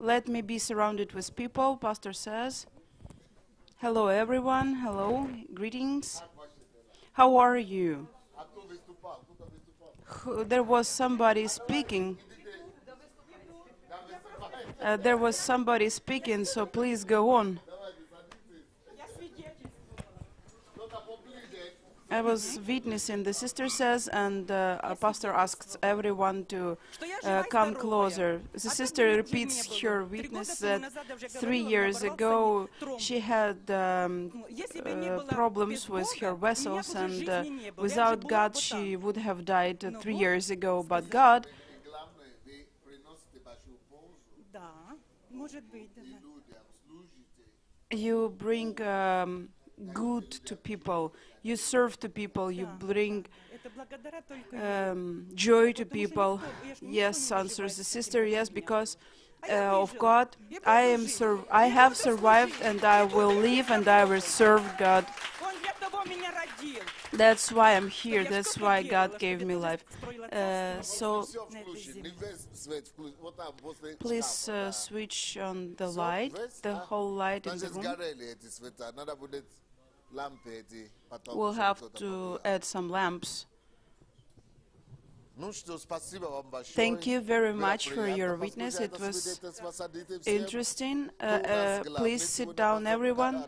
Let me be surrounded with people, Pastor says. Hello everyone, hello, greetings. How are you? There was somebody speaking. So please go on. I was witnessing, the sister says, and a pastor asks everyone to come closer. The sister repeats her witness that 3 years ago she had problems with her vessels, and without God she would have died 3 years ago, but God you bring good to people, you serve to people, you bring joy to people. Yes, answers the sister, yes, because of God, I have survived and I will live and I will serve God. That's why I'm here, that's why God gave me life. So please switch on the light, the whole light in the room. We'll have to add some lamps. Thank you very much for your witness. It was interesting. Please sit down, everyone.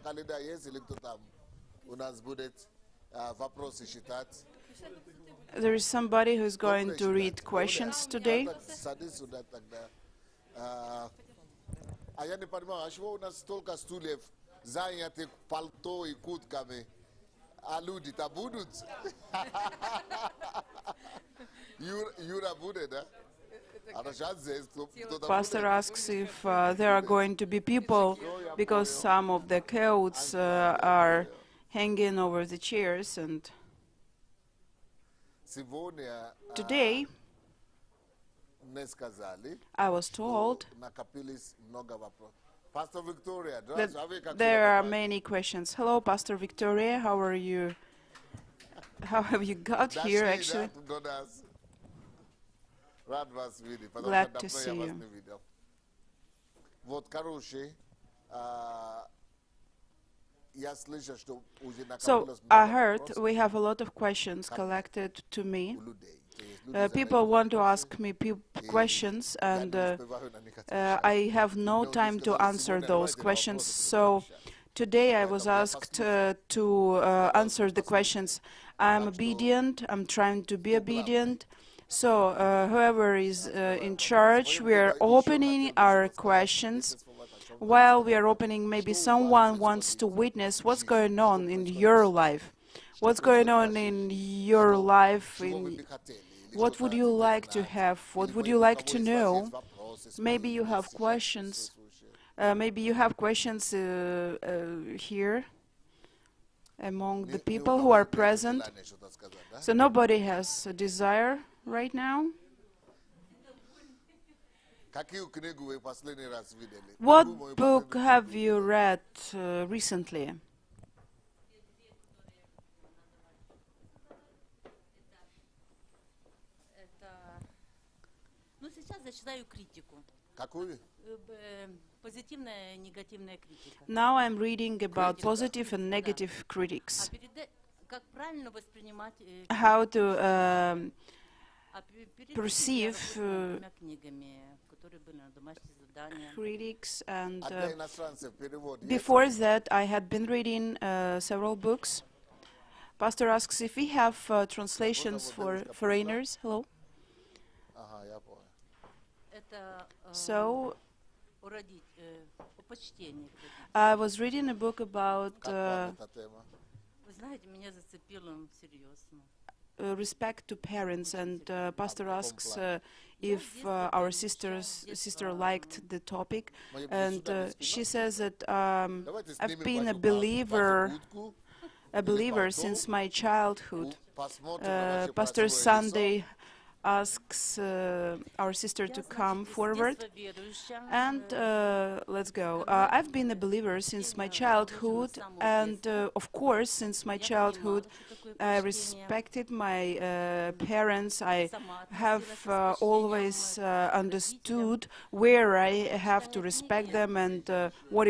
There is somebody who's going to read questions today. Pastor asks if there are going to be people, because some of the coats are hanging over the chairs, and today I was told that there are many questions. Hello, Pastor Victoria, how are you? How have you got here, actually? Glad to see you. So, I heard we have a lot of questions collected to me. People want to ask me questions, and I have no time to answer those questions. So, today I was asked to answer the questions. I'm obedient, I'm trying to be obedient. So, whoever is in charge, we are opening our questions. While we are opening, maybe someone wants to witness what's going on in your life. What's going on in your life? What would you like to have? What would you like to know? Maybe you have questions. Maybe you have questions here among the people who are present. So nobody has a desire right now. What book have you read recently? Now I'm reading about positive and negative critics. How to perceive critics, and before that I had been reading several books. Pastor asks if we have translations for foreigners. Hello. So I was reading a book about respect to parents, and Pastor asks if our sister liked the topic, and she says that I've been a believer since my childhood. Pastor Sunday asks our sister to come forward. And let's go. I've been a believer since my childhood, and of course, since my childhood, I respected my parents. I have always understood where I have to respect them and what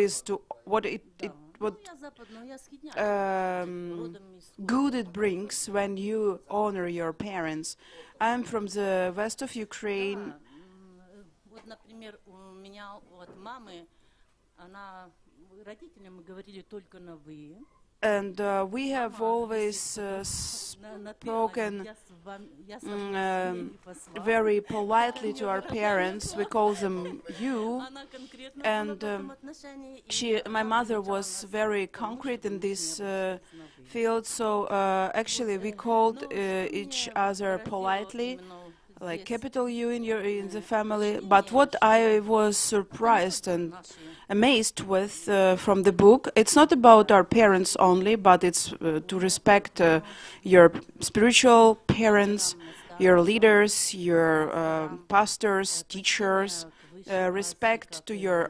good it brings when you honor your parents. I'm from the west of Ukraine. And we have always spoken very politely to our parents. We call them you. And my mother was very concrete in this field. So actually, we called each other politely, like capital U in the family. But what I was surprised and amazed with from the book, it's not about our parents only, but it's to respect your spiritual parents, your leaders, your pastors, teachers, respect to your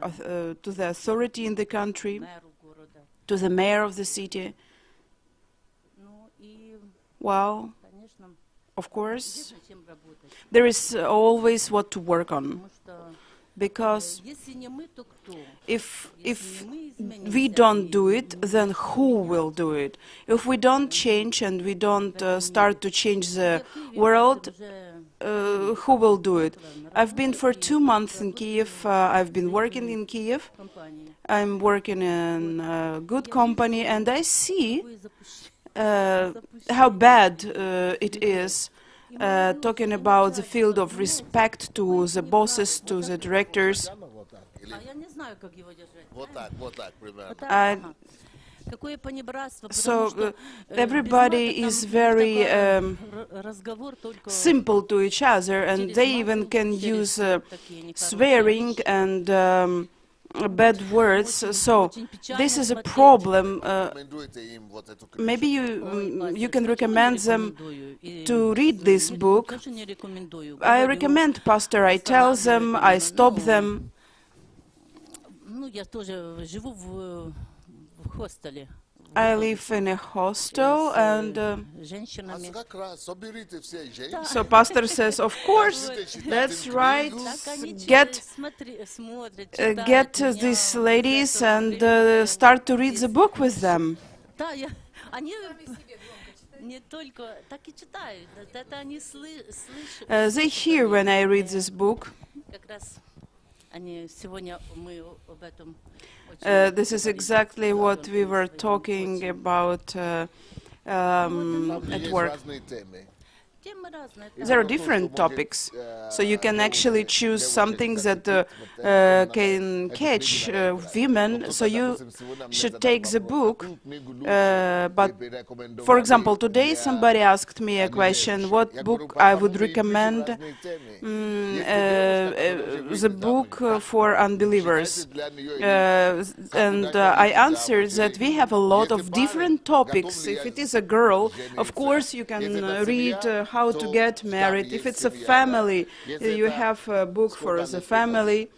to the authority in the country, to the mayor of the city. Well, of course, there is always what to work on. Because if we don't do it, then who will do it? If we don't change and we don't start to change the world, who will do it? I've been for 2 months in Kiev. I've been working in Kiev. I'm working in a good company, and I see how bad it is. Talking about the field of respect to the bosses, to the directors. So everybody is very simple to each other, and they even can use swearing and bad words. So this is a problem. Maybe you can recommend them to read this book. I recommend, Pastor. I tell them, I stop them. I live in a hostel, and so Pastor says, of course, that's right, get these ladies and start to read the book with them. They hear when I read this book. This is exactly what we were talking about at work. There are different topics, so you can actually choose something that can catch women, so you should take the book. But, for example, today somebody asked me a question, what book I would recommend. The book for unbelievers. And I answered that we have a lot of different topics. If it is a girl, of course you can read how to get married. If it's a family, you have a book for the family.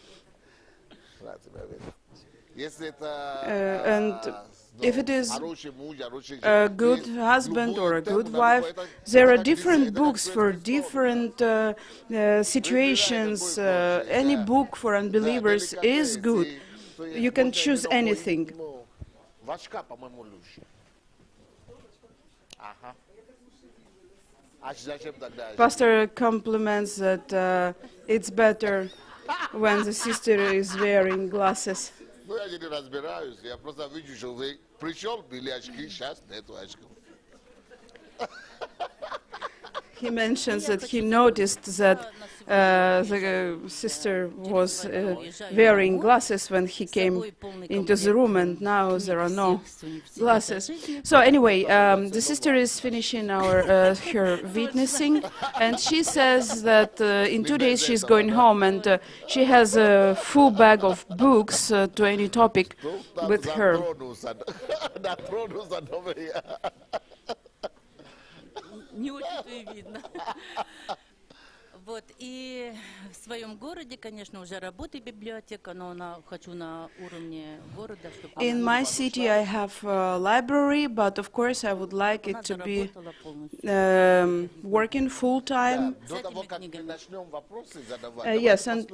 And if it is a good husband or a good wife, there are different books for different situations. Any book for unbelievers is good. You can choose anything. Pastor compliments that it's better when the sister is wearing glasses. He mentions that he noticed that the sister was wearing glasses when he came into the room, and now there are no glasses. So anyway, the sister is finishing her witnessing, and she says that in 2 days she's going home, and she has a full bag of books to any topic with her. Вот, и в своем городе, конечно, уже работает библиотека, но хочу на уровне города, чтобы In my city, I have a library, but of course, I would like it to be working full time. Yes, and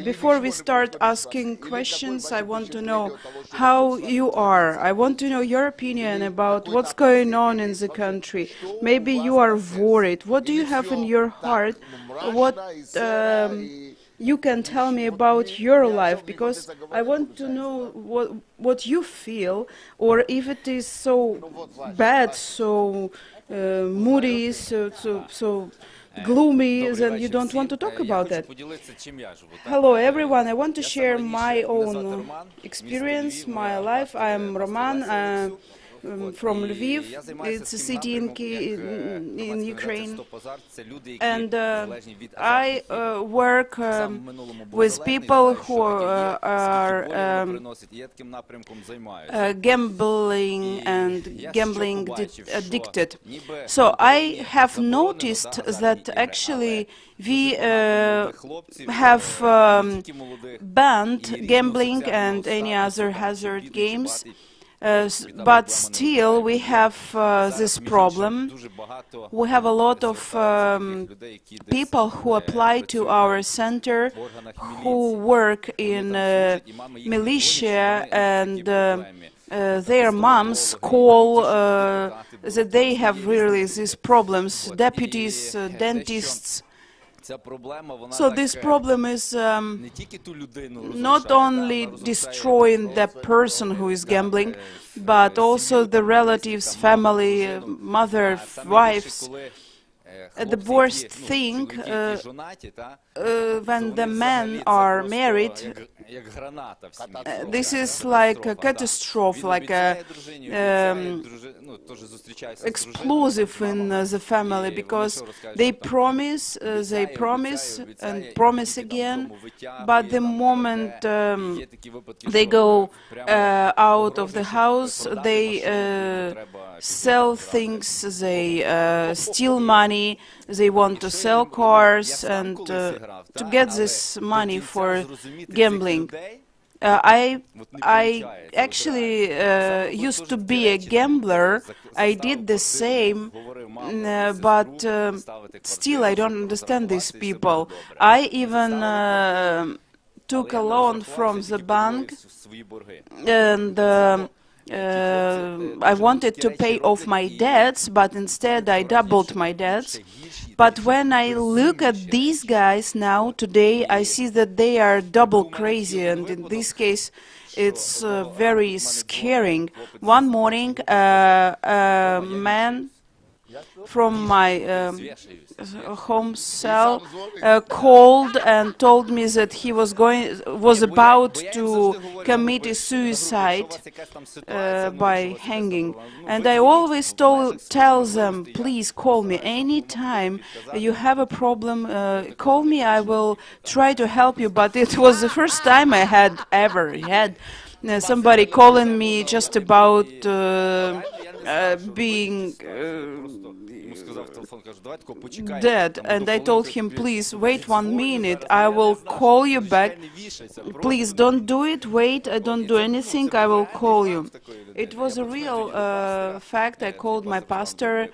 before we start asking questions, I want to know how you are. I want to know your opinion about what's going on in the country. Maybe you are worried. What do you have in your heart? What you can tell me about your life, because I want to know what you feel, or if it is so bad, so moody, so gloomy, then you don't want to talk about it. Hello everyone, I want to share my own experience, my life. I am Roman, from Lviv. It's a city in Ukraine, and I work with people who are gambling and gambling addicted. So I have noticed that actually we have banned gambling and any other hazard games. But still we have this problem. We have a lot of people who apply to our center, who work in militia, and their moms call that they have really these problems, deputies, dentists. So this problem is not only destroying the person who is gambling, but also the relatives, family, mother, wives. The worst thing, when the men are married, this is like a catastrophe, like a explosive in the family, because they promise and promise again, but the moment they go out of the house, they sell things, they steal money, they want to sell cars, and to get this money for gambling. I actually used to be a gambler. I did the same, but still I don't understand these people. I even took a loan from the bank, and I wanted to pay off my debts, but instead I doubled my debts. But when I look at these guys now, today, I see that they are double crazy, and in this case, it's very scaring. One morning, a man from my home cell called and told me that he was about to commit a suicide by hanging. And I always tell them, please call me anytime you have a problem. Call me, I will try to help you. But it was the first time I had ever had somebody calling me just about being dead, and I told him, please wait 1 minute, I will call you back. Please don't do it, wait, I don't do anything, I will call you. It was a real fact. I called my pastor,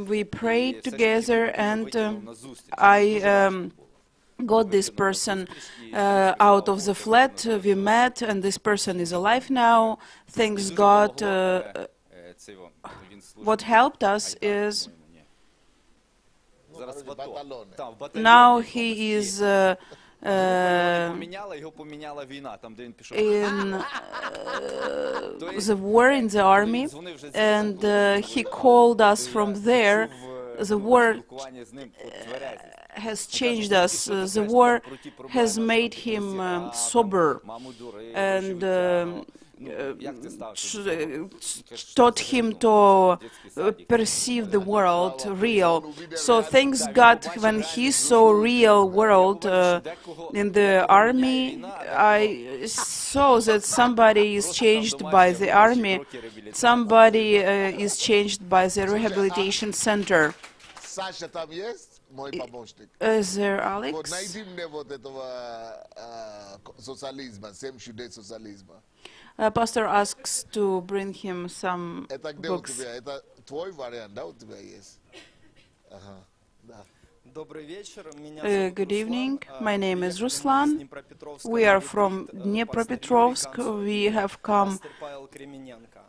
we prayed together, and I got this person out of the flat. We met, and this person is alive now, thanks God. What helped us is now he is in the war in the army, and he called us from there. The war has changed us. The war has made him sober, and taught him to perceive the world real. So thanks God, when he saw real world in the army, I saw that somebody is changed by the army, somebody is changed by the rehabilitation center. Саша там есть, мой помощник? Is there Вот Alex? найди мне вот этого социализма, 7 чудес социализма. Pastor asks to bring him some Это где у books. тебя? Это твой вариант, да, у тебя есть? Ага, да. Добрый вечер. Меня зовут Good evening. Руслан. My name is Приехали мы из Ruslan. Днепропетровска We на are ретрит, from пастор Юрий Dnipropetrovsk. Канцев We и have come пастор Павел Кремененко.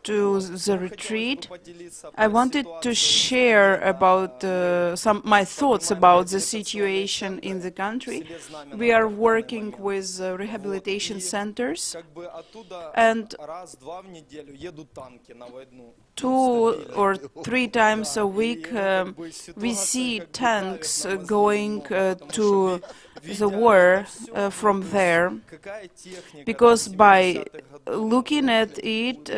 to Вот. the Нам хотелось бы retreat. поделиться I про wanted to ситуацию в share стране, about да. some my thoughts about the situation in the country. We are working with rehabilitation centers, Как бы оттуда and раз-два в неделю едут танки на войну. 2 or 3 times a week we see tanks going to the war from there, because by looking at it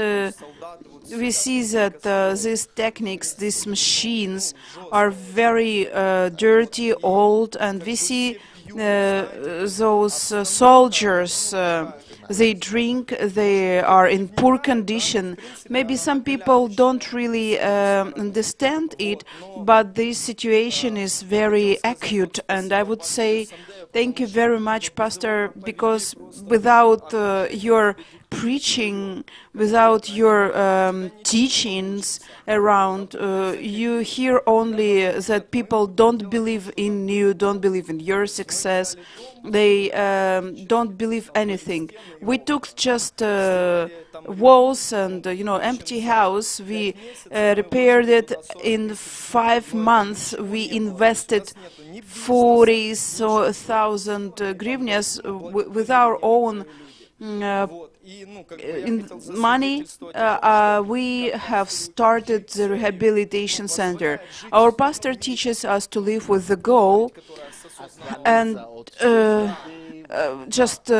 we see that these techniques, these machines are very dirty, old, and we see those soldiers, they drink, they are in poor condition. Maybe some people don't really understand it, but this situation is very acute, and I would say thank you very much, Pastor, because without your preaching, without your teachings around, you hear only that people don't believe in you, don't believe in your success. They don't believe anything. We took just walls and empty house. We repaired it in 5 months. We invested 40,000 hryvnias with our own in money. We have started the rehabilitation center. Our pastor teaches us to live with the goal and just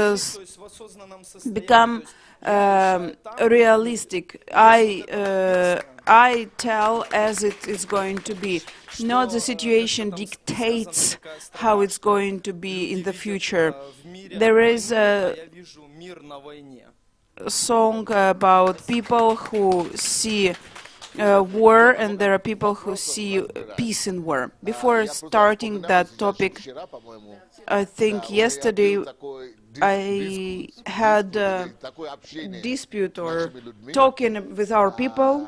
become realistic. I tell as it is going to be. Not the situation dictates how it's going to be in the future. There is a song about people who see war, and there are people who see peace in war. Before starting that topic, I think yesterday I had a dispute or talking with our people.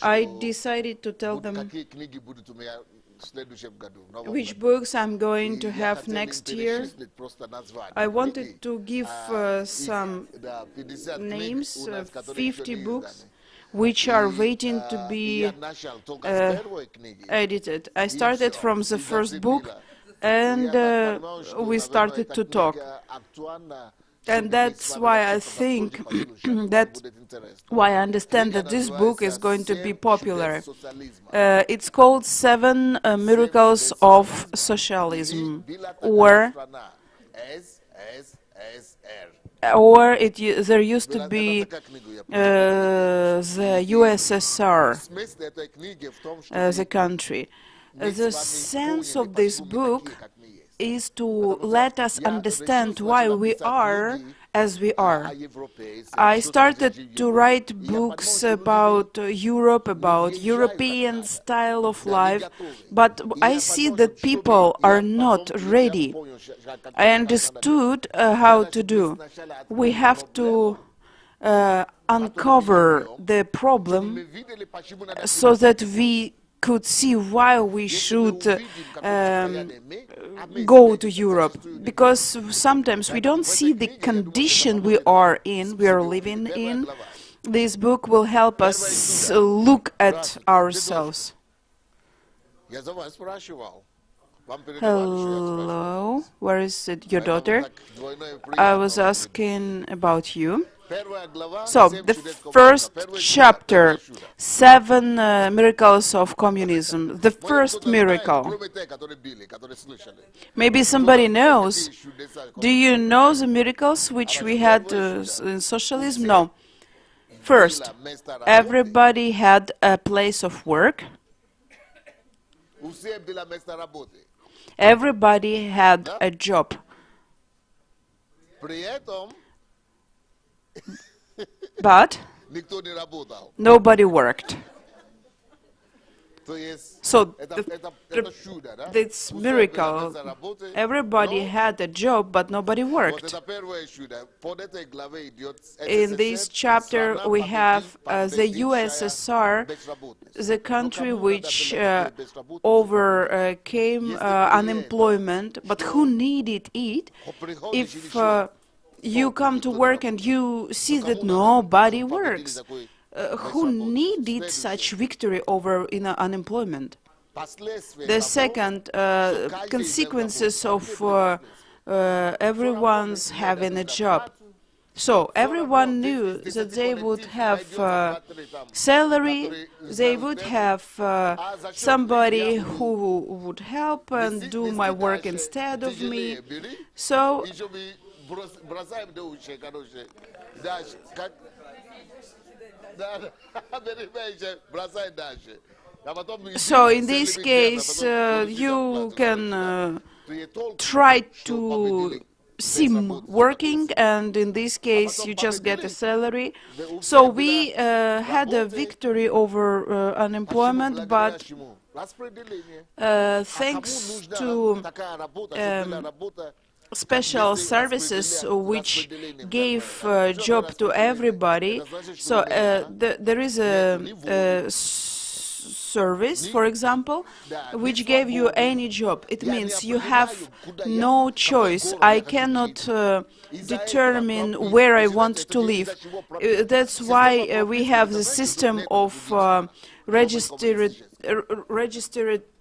I decided to tell them which books I'm going to have next year. I wanted to give some names, 50 books, which are waiting to be edited. I started from the first book, and we started to talk. And that's why I think why I understand that this book is going to be popular. It's called 7 Miracles of Socialism, or there used to be the USSR, the country. The sense of this book is to let us understand why we are as we are. I started to write books about Europe, about European style of life, but I see that people are not ready. I understood how to do. We have to uncover the problem so that we could see why we should go to Europe, because sometimes we don't see the condition we are living in. This book will help us look at ourselves. Hello, where is it, your daughter? I was asking about you. So, the first chapter, 7 miracles of communism. The first miracle. Maybe somebody knows. Do you know the miracles which we had in socialism? No. First, everybody had a place of work. Everybody had a job. But nobody worked. So это чудо, да? it's У всех miracle. была работа, Everybody но had a job, but nobody вот worked. это первое чудо. Под этой главой идет In this chapter, we have the USSR, the country which overcame unemployment, but who needed it. If you come to work and you see that nobody works, who needed such victory over unemployment? The second, consequences of everyone's having a job. So everyone knew that they would have salary, they would have somebody who would help and do my work instead of me. So бросаем до ушей, короче. Дальше. Как? Да, бросай дальше. So in this case, you can try to seem working, and in this case, you just get a salary. So we had a victory over unemployment, but thanks to special services which gave job to everybody. So there is a service, for example, which gave you any job. It means you have no choice. I cannot determine where I want to live. That's why we have the system of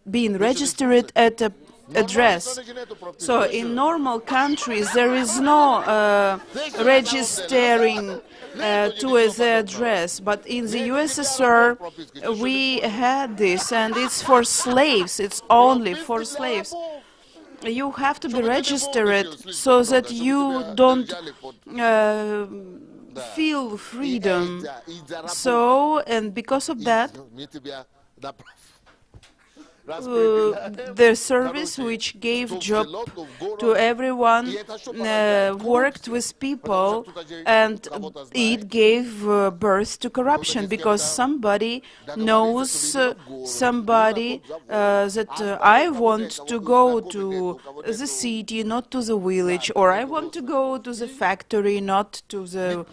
being registered at a address. So in normal countries there is no registering to the address, but in the USSR we had this, and it's for slaves. It's only for slaves. You have to be registered so that you don't feel freedom. So, and because of that, the service which gave job to everyone worked with people, and it gave birth to corruption, because somebody knows somebody that I want to go to the city, not to the village, or I want to go to the factory, not to the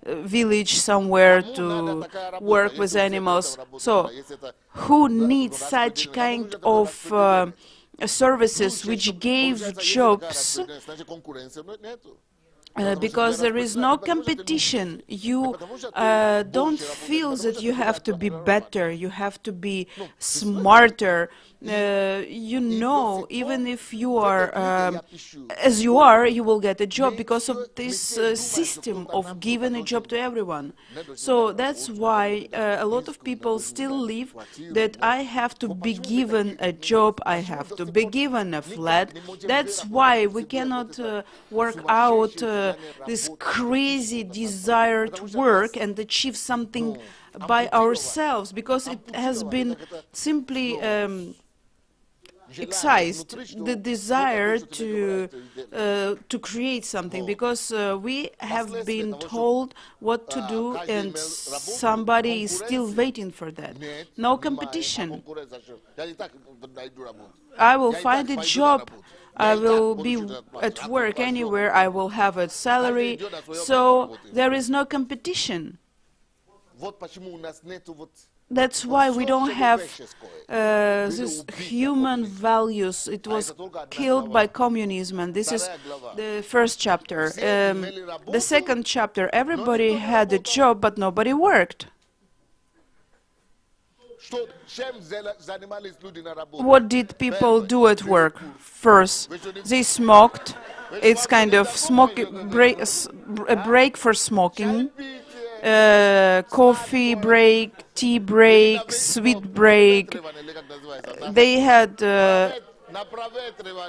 village somewhere to work with animals. So who needs such kind of services which gave jobs? Because there is no competition. You don't feel that you have to be better, you have to be smarter. You know, even if you are as you are, you will get a job because of this system of giving a job to everyone. So that's why a lot of people still live that I have to be given a job, I have to be given a flat. That's why we cannot work out this crazy desire to work and achieve something by ourselves, because it has been simply excised, the desire to create something, because we have been told what to do and somebody is still waiting for that. No competition. I will find a job, I will be at work anywhere, I will have a salary, so there is no competition. That's why we don't have these human values. It was killed by communism, and this is the first chapter. The second chapter, everybody had a job, but nobody worked. What did people do at work? First, they smoked. It's kind of a break for smoking. Coffee break, tea break, sweet break. They had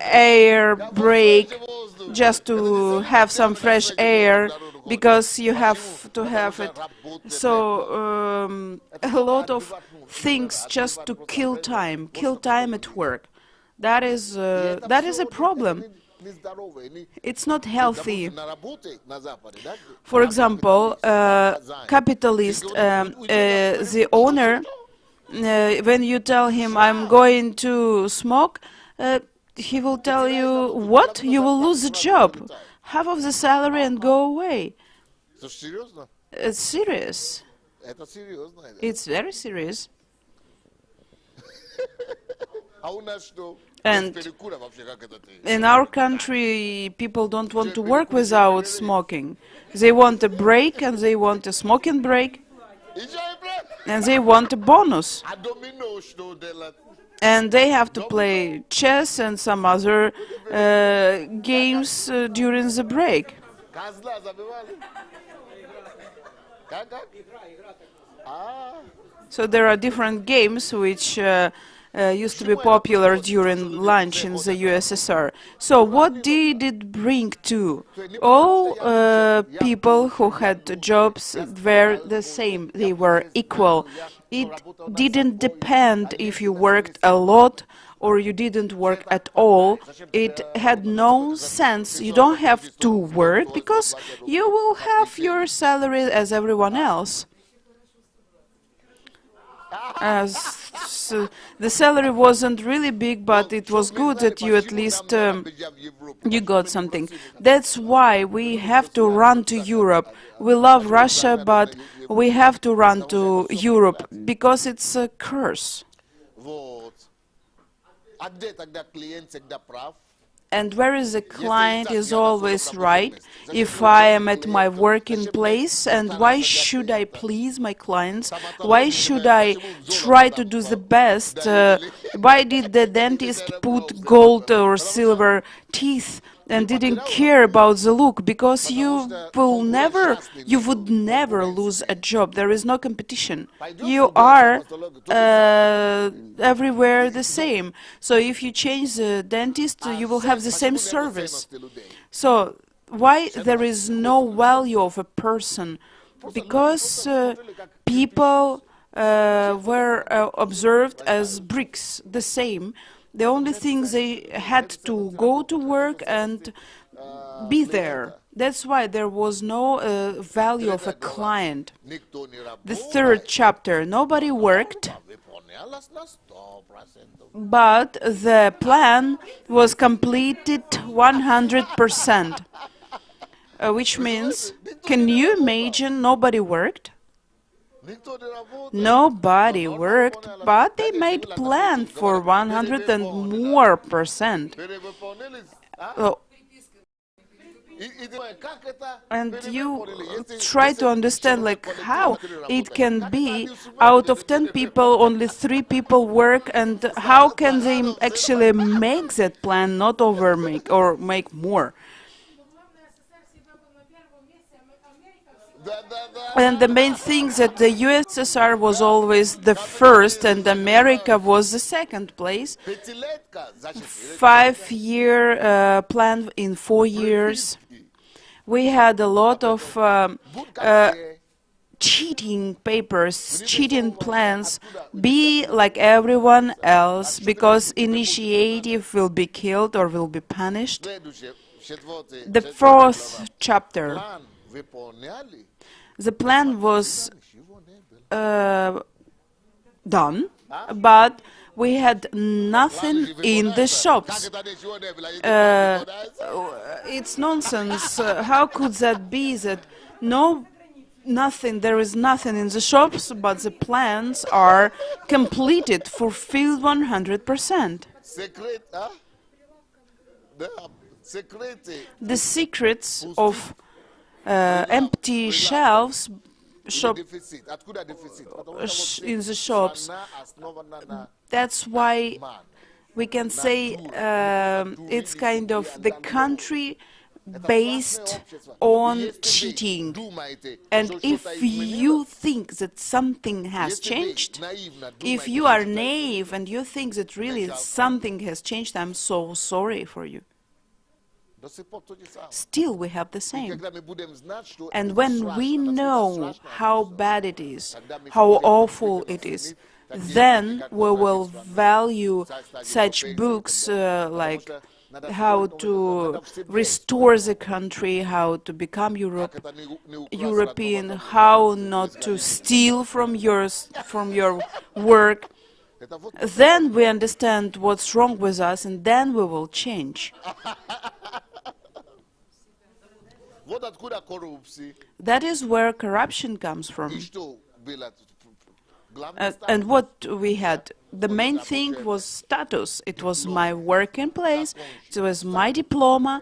air break just to have some fresh air, because you have to have it. So a lot of things just to kill time at work. That is a problem. It's not healthy. На работе на Западе, да? For example, capitalist, the owner, when you tell him, I'm going to smoke, he will tell you, what? You will lose the job. Half of the salary and go away. Слушай, серьезно? It's serious. Это серьезно. It's very serious. А у нас что? And Без перекура вообще как это ты? in our country, people don't want to work without smoking. They want a break, and they want a smoking break, Еще и брат. and they want a bonus. А домино что делать? And they have to play chess and some other games during the break. Козла забивали? Как? А, So there are different games which used to be popular during lunch in the USSR. So what did it bring to? All people who had jobs were the same. They were equal. It didn't depend if you worked a lot or you didn't work at all. It had no sense. You don't have to work because you will have your salary as everyone else. So the salary wasn't really big, but it was good that you at least you got something. That's why we have to run to Europe. We love Russia, but we have to run to Europe because it's a curse. вот. А где тогда клиент всегда прав? And whereas the client is always right, if I am at my working place, and why should I please my clients? Why should I try to do the best? Why did the dentist put gold or silver teeth and didn't care about the look? Because you would never lose a job. There is no competition. You are everywhere the same. So if you change the dentist, you will have the same service. So why there is no value of a person? Because people were observed as bricks, the same. The only thing they had to go to work and be there. That's why there was no value of a client. The third chapter, nobody worked, but the plan was completed 100%. Which means, can you imagine nobody worked? Nobody worked, but they made plan for 100 and more percent. And you try to understand like how it can be out of 10 people only 3 people work, and how can they actually make that plan not overmake or make more. And the main thing that the USSR was always the first and America was the second place. 5-year plan in 4 years. We had a lot of cheating papers, cheating plans, be like everyone else, because initiative will be killed or will be punished. The 4th chapter. The plan was done, but we had nothing in the shops. It's nonsense. How could that be that nothing, there is nothing in the shops, but the plans are completed, fulfilled 100%. The secrets of empty shelves in the shops. That's why we can say it's kind of the country based on cheating. And if you think that something has changed, if you are naive and you think that really something has changed, I'm so sorry for you. Still we have the same. And when we know how bad it is, how awful it is, then we will value such books like how to restore the country, how to become European, how not to steal from your work. Then we understand what's wrong with us, and then we will change. That is where corruption comes from. And what we had, the main thing was status. It was my working place, it was my diploma,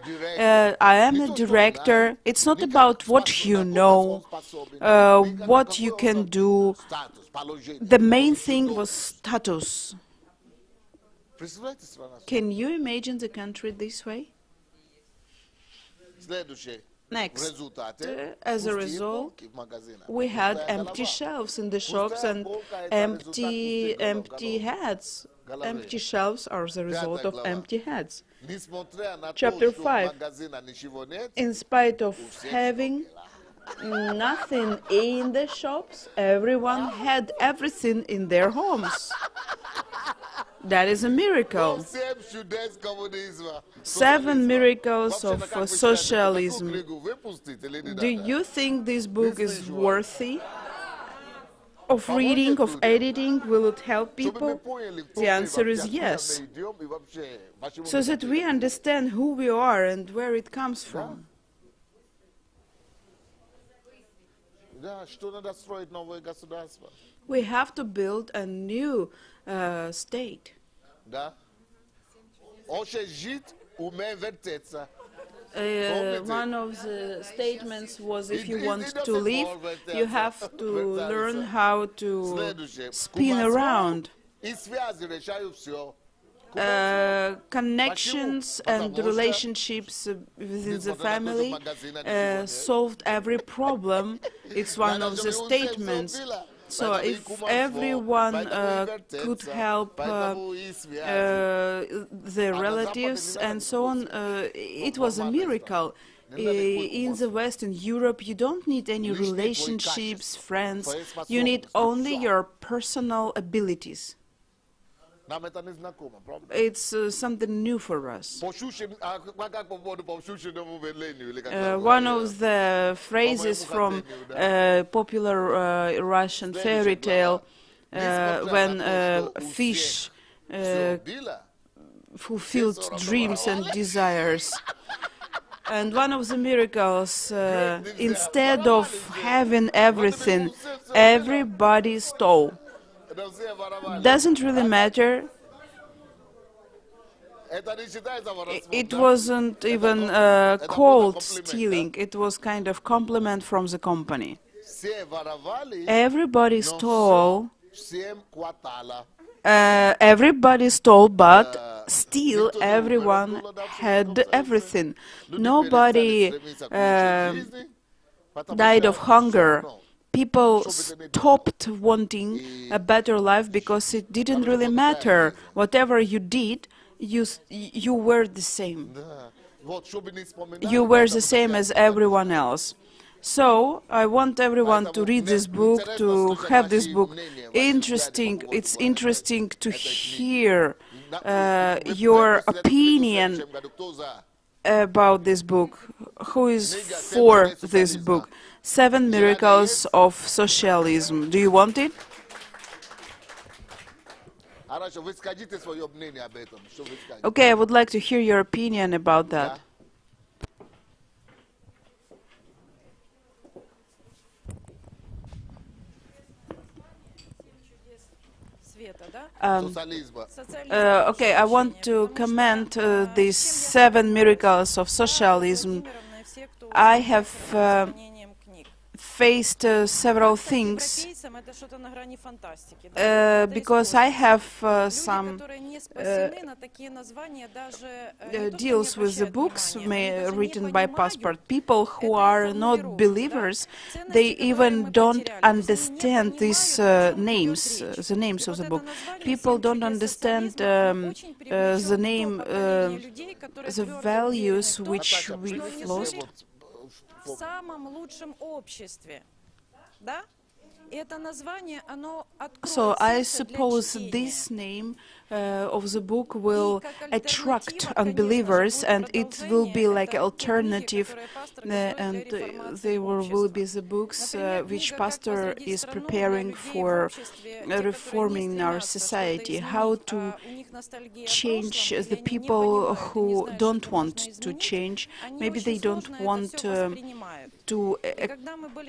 I am a director. It's not about what you know, what you can do. The main thing was status. Can you imagine the country this way? Next, as a result, we had empty shelves in the shops and empty heads. Empty shelves are the result of empty heads. Chapter 5. In spite of having nothing in the shops, everyone had everything in their homes. That is a miracle. 7 miracles of socialism. Do you think this book is worthy of reading, of editing? Will it help people? The answer is yes. So that we understand who we are and where it comes from. We have to build a new state. One of the statements was, if you want to live, you have to learn how to spin around. Connections and relationships within the family solved every problem. It's one of the statements. So if everyone could help the relatives and so on, it was a miracle. In the West, in Europe, you don't need any relationships, friends. You need only your personal abilities. It's something new for us. One of the phrases from a popular Russian fairy tale, when a fish fulfilled dreams and desires. And one of the miracles, instead of having everything, everybody stole. Doesn't really matter. It wasn't even called stealing. It was kind of compliment from the company. Everybody stole. But still everyone had everything. Nobody died of hunger. People stopped wanting a better life because it didn't really matter. Whatever you did, you were the same. You were the same as everyone else. So I want everyone to read this book, to have this book. It's interesting to hear your opinion about this book. Who is for this book? 7 Miracles of Socialism. Do you want it? Okay, I would like to hear your opinion about that. Okay, I want to comment these 7 miracles of socialism. I have faced several things because I have some deals with the books written by passport. People who are not believers, they even don't understand these names, the names of the book. People don't understand the name, the values which we've lost. В самом лучшем обществе, да? So I suppose this name of the book will attract unbelievers, and it will be like alternative, and there will be the books which pastor is preparing for reforming our society, how to change the people who don't want to change. Maybe they don't want to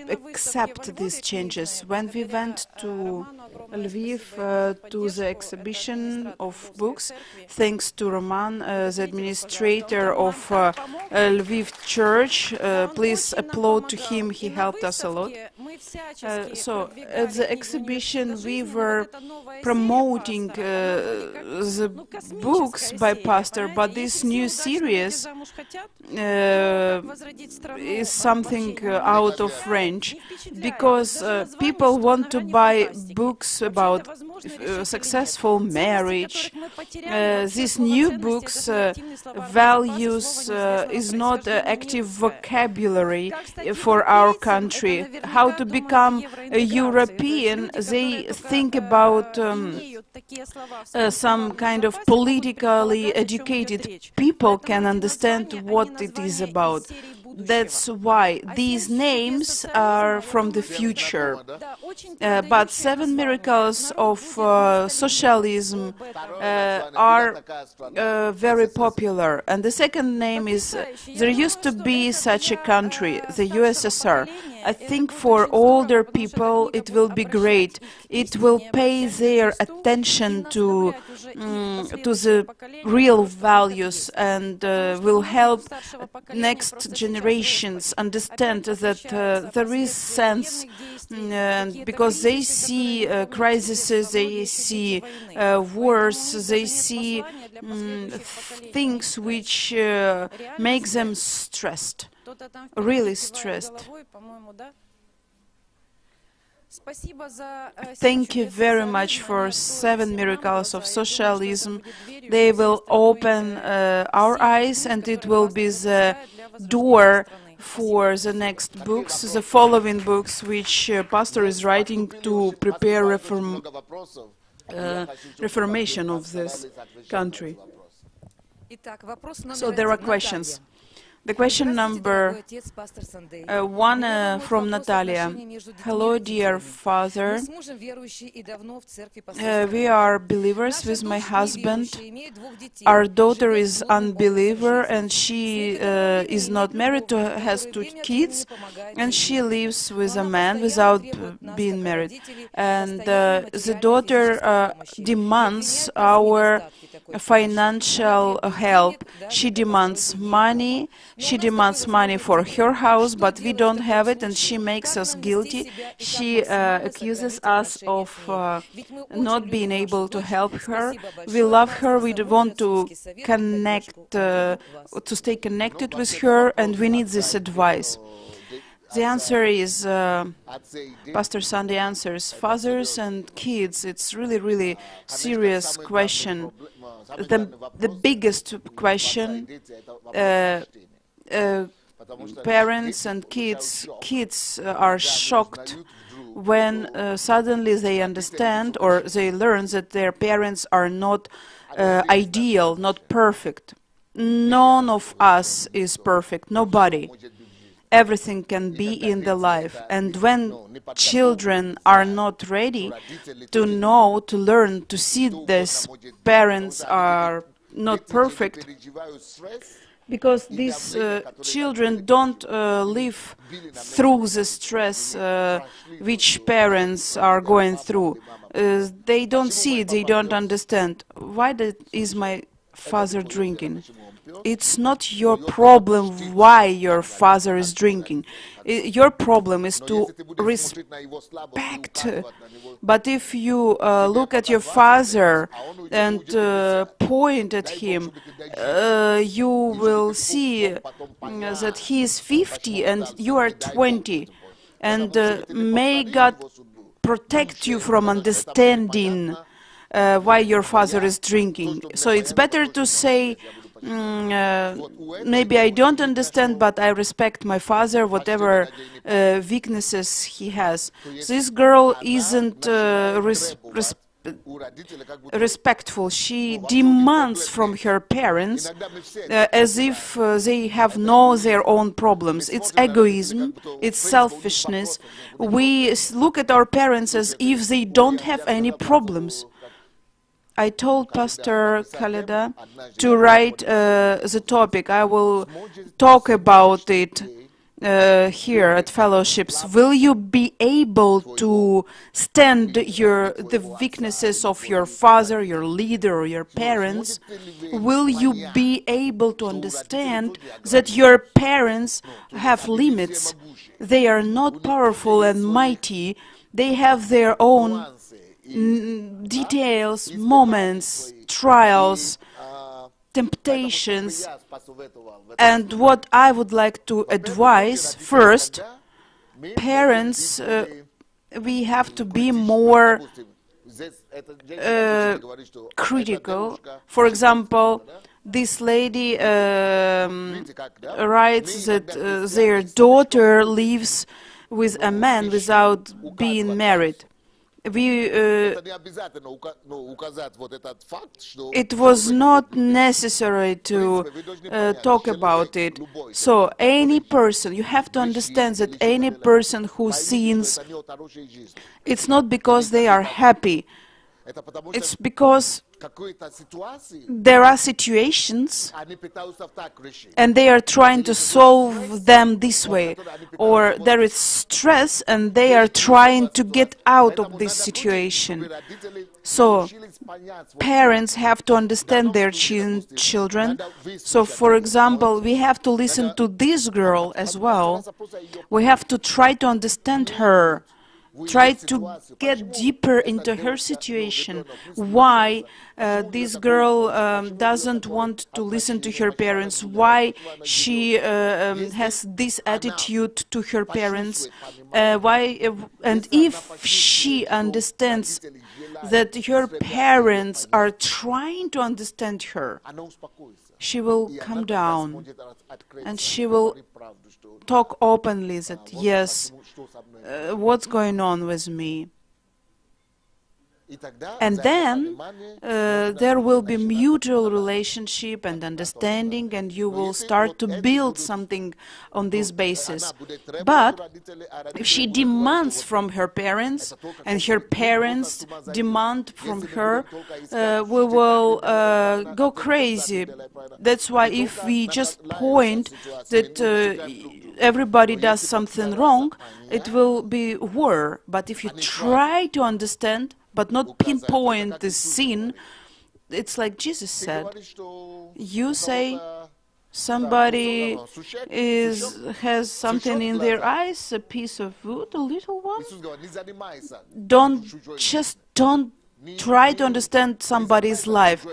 accept these changes. When we went to Lviv to the exhibition of books, thanks to Roman, the administrator of Lviv church, please applaud to him, he helped us a lot. So at the exhibition we were promoting the books by pastor, but this new series is something out of range, because people want to buy books about successful marriage. These new books values is not active vocabulary for our country. How to become a European, they think about some kind of politically educated people can understand what it is about. That's why these names are from the future. But 7 miracles of socialism are very popular. And the second name is, there used to be such a country, the USSR. I think for older people it will be great. It will pay their attention to the real values, and will help next generations understand that there is sense, because they see crises, they see wars, they see things which make them stressed, really stressed. Thank you very much for 7 miracles of socialism. They will open our eyes, and it will be the door for the next books, the following books which pastor is writing to prepare reformation of this country. So there are questions. The question number 1 from Natalia. Hello, dear Father. We are believers with my husband. Our daughter is unbeliever, and she is not married, has 2 kids, and she lives with a man without being married. And the daughter demands our financial help. She demands money. She demands money for her house, but we don't have it, and she makes us guilty. She accuses us of not being able to help her. We love her. We want to connect, to stay connected with her, and we need this advice. The answer is, Pastor Sunday answers, fathers and kids, it's really, really serious question. The biggest question, parents and kids are shocked when suddenly they understand or they learn that their parents are not ideal, not perfect. None of us is perfect, nobody. Everything can be in the life, and when children are not ready to know, to learn, to see these parents are not perfect, because these children don't live through the stress which parents are going through. They don't see it, they don't understand. Why is my father drinking? It's not your problem why your father is drinking. Your problem is to respect. But if you look at your father and point at him, you will see that he is 50 and you are 20. And may God protect you from understanding why your father is drinking. So it's better to say, maybe I don't understand, but I respect my father, whatever weaknesses he has. This girl isn't respectful. She demands from her parents as if they have their own problems. It's egoism, it's selfishness. We look at our parents as if they don't have any problems. I told Pastor Kaleda to write the topic. I will talk about it here at fellowships. Will you be able to stand the weaknesses of your father, your leader, or your parents? Will you be able to understand that your parents have limits? They are not powerful and mighty. They have their own details, moments, trials, temptations. And what I would like to advise, first, parents, we have to be more critical. For example, this lady writes that their daughter lives with a man without being married. It was not necessary to talk about it. So any person, you have to understand that any person who sins, it's not because they are happy. It's because there are situations and they are trying to solve them this way, or there is stress and they are trying to get out of this situation. So parents have to understand their children. So for example, we have to listen to this girl as well. We have to try to understand her. Try to get deeper into her situation, why this girl doesn't want to listen to her parents, why she has this attitude to her parents, and if she understands that her parents are trying to understand her, she will come down and she will talk openly that, yes, what's going on with me? And then there will be mutual relationship and understanding, and you will start to build something on this basis. But if she demands from her parents, and her parents demand from her, we will go crazy. That's why if we just point that everybody does something wrong, it will be war. But if you try to understand, but not pinpoint the sin, it's like Jesus said. You say somebody has something in their eyes, a piece of wood, a little one. Don't try to understand somebody's life.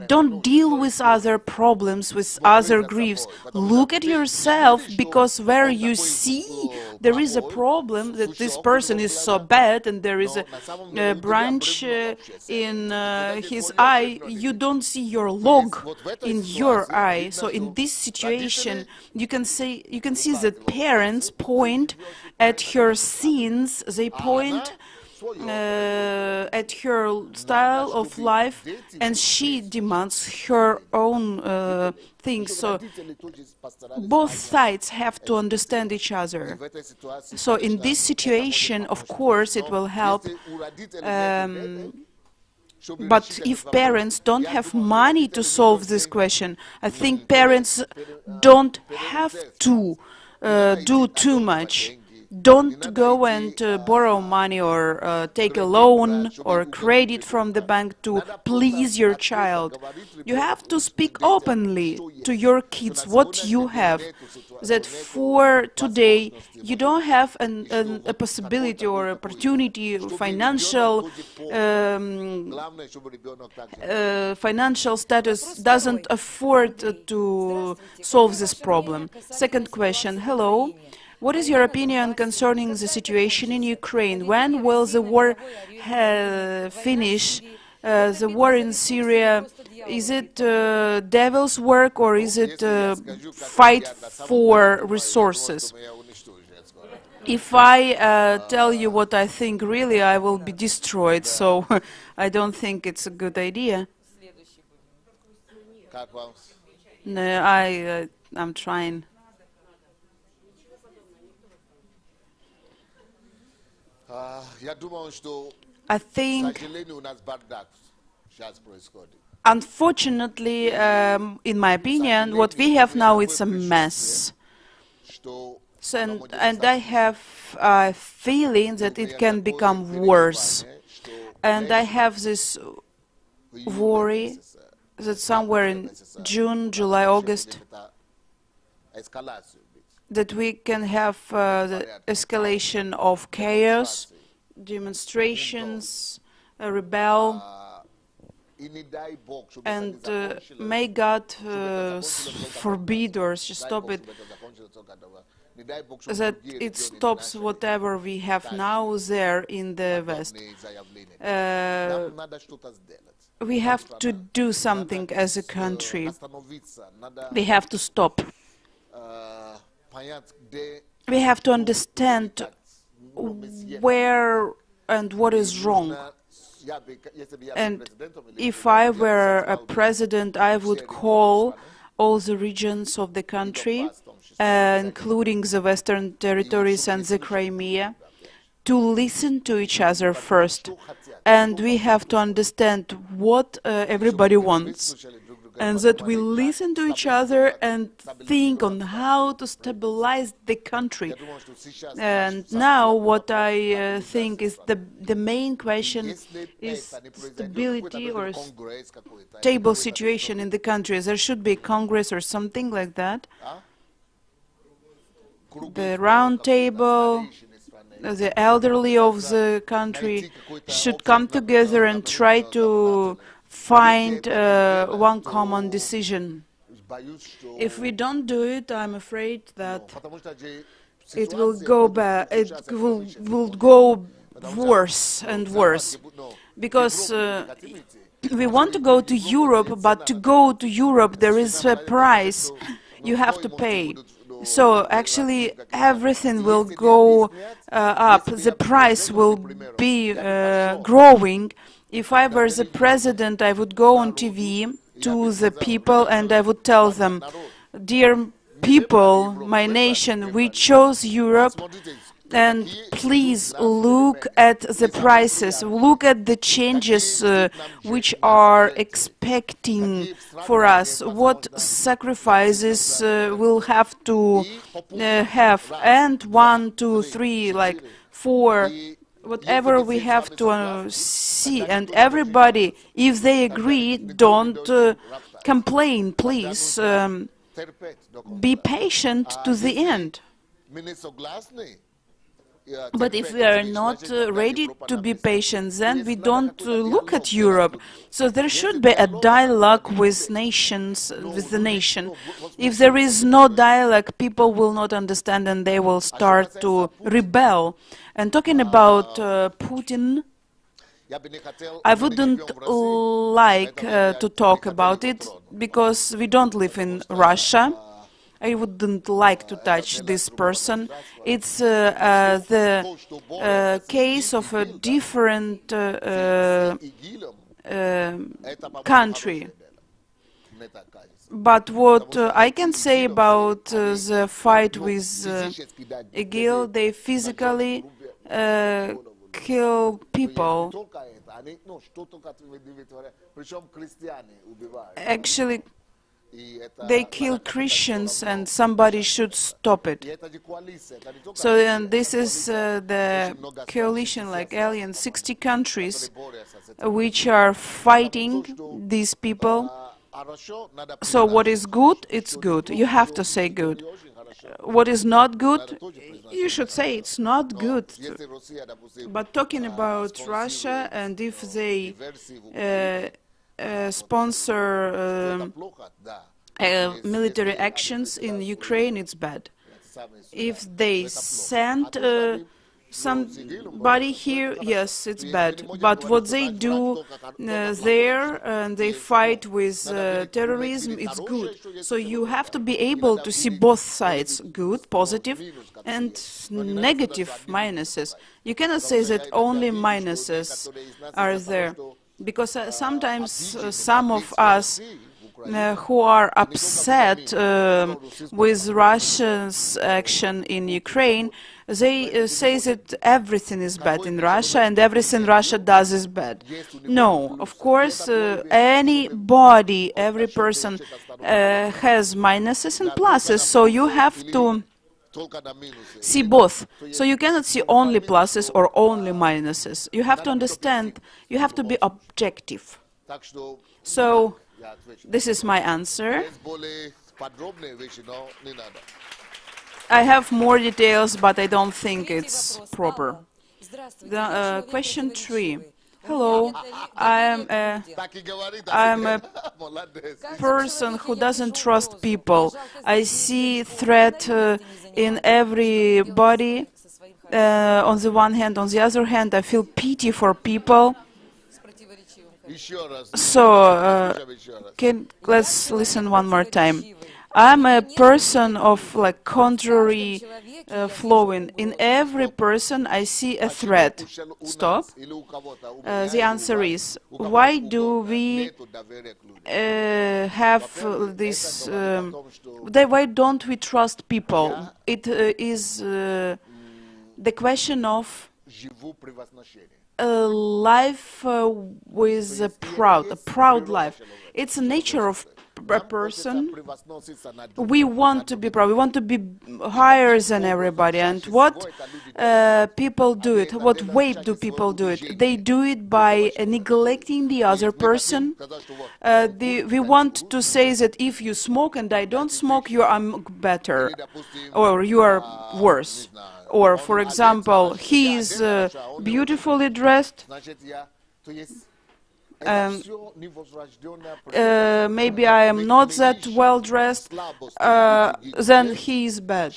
Don't deal with other problems, with other griefs. Look at yourself, because where you see there is a problem, that this person is so bad and there is a branch in his eye, you don't see your log in your eye. So in this situation, you can see that parents point at her sins, they point at her style of life, and she demands her own things. So both sides have to understand each other. So in this situation, of course, it will help. But if parents don't have money to solve this question, I think parents don't have to do too much. Don't go and borrow money or take a loan or credit from the bank to please your child. You have to speak openly to your kids what you have. That for today you don't have a possibility or opportunity, financial status doesn't afford to solve this problem. Second question. Hello. What is your opinion concerning the situation in Ukraine? When will the war finish? the war in Syria, is it devil's work or is it fight for resources? If I tell you what I think, really, I will be destroyed, so I don't think it's a good idea. No, I'm trying. I think, unfortunately, in my opinion, what we have now is a mess. So, and I have a feeling that it can become worse. And I have this worry that somewhere in June, July, August, that we can have the escalation of chaos, demonstrations, rebel, and may God forbid or stop it, that it stops whatever we have now there in the West. We have to do something as a country. We have to stop. We have to understand where and what is wrong. And if I were a president, I would call all the regions of the country, including the Western territories and the Crimea, to listen to each other first. And we have to understand what everybody wants. And that we listen to each other and think on how to stabilize the country. And now what I think is the main question is stability or stable situation in the country. There should be a Congress or something like that. The round table, the elderly of the country should come together and try to find one common decision. If we don't do it, I'm afraid that it will go bad. It will go worse and worse, because we want to go to Europe, but to go to Europe there is a price you have to pay. So actually everything will go up. The price will be growing. If I were the president, I would go on TV to the people and I would tell them, dear people, my nation, we chose Europe, and please look at the prices, look at the changes which are expecting for us, what sacrifices we'll have to have, and 1, 2, 3, like 4, whatever we have to see. And everybody, if they agree, don't complain, please. Be patient to the end. But if we are not ready to be patient, then we don't look at Europe. So there should be a dialogue with nations, with the nation. If there is no dialogue, people will not understand and they will start to rebel. And talking about Putin, I wouldn't like to talk about it because we don't live in Russia. I wouldn't like to touch this person. It's the case of a different country. But what I can say about the fight with IGIL, they physically kill people. Actually, they kill Christians and somebody should stop it. So this is the coalition, like alien, 60 countries which are fighting these people. So what is good, it's good. You have to say good. What is not good, you should say it's not good. But talking about Russia, and if they sponsor military actions in Ukraine, it's bad. If they send somebody here, yes, it's bad, but what they do there, and they fight with terrorism, it's good. So you have to be able to see both sides, good, positive, and negative, minuses. You cannot say that only minuses are there, because sometimes some of us who are upset with Russia's action in Ukraine, they say that everything is bad in Russia and everything Russia does is bad. No, of course, anybody, every person has minuses and pluses, so you have to see both. So you cannot see only pluses or only minuses. You have to understand, you have to be objective. So this is my answer. I have more details, but I don't think it's proper. Question 3. Hello, I'm a person who doesn't trust people. I see threat in everybody. On the one hand, on the other hand, I feel pity for people. So, let's listen one more time. I'm a person of like contrary flowing. In every person I see a threat. Stop. The answer is, why do we have this, why don't we trust people? It is the question of a life with a proud life. It's a nature of a person. We want to be proud. We want to be higher than everybody. And what people do it? What way do people do it? They do it by neglecting the other person. We want to say that if you smoke and I don't smoke, you are better, or you are worse. Or, for example, he is beautifully dressed. Maybe I am not that well dressed, then he is bad.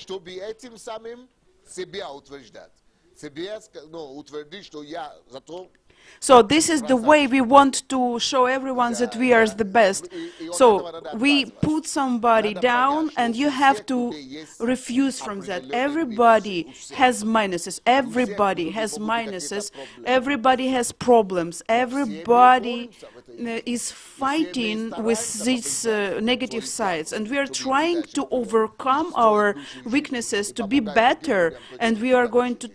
So this is the way we want to show everyone that we are the best. So we put somebody down and you have to refuse from that. Everybody has minuses. Everybody has minuses. Everybody has problems. Everybody is fighting with these negative sides. And we are trying to overcome our weaknesses to be better. And we are going to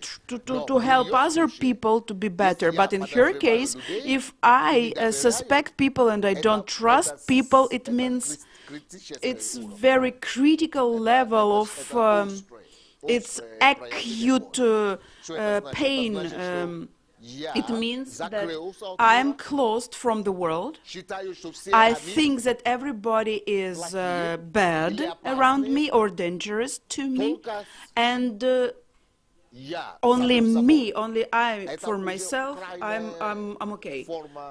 help other people to be better. But in her case, if I suspect people and I don't trust people, it means it's very critical level of it's acute pain. It means that I'm closed from the world. I think that everybody is bad around me or dangerous to me, and only me, only I, for myself, I'm okay.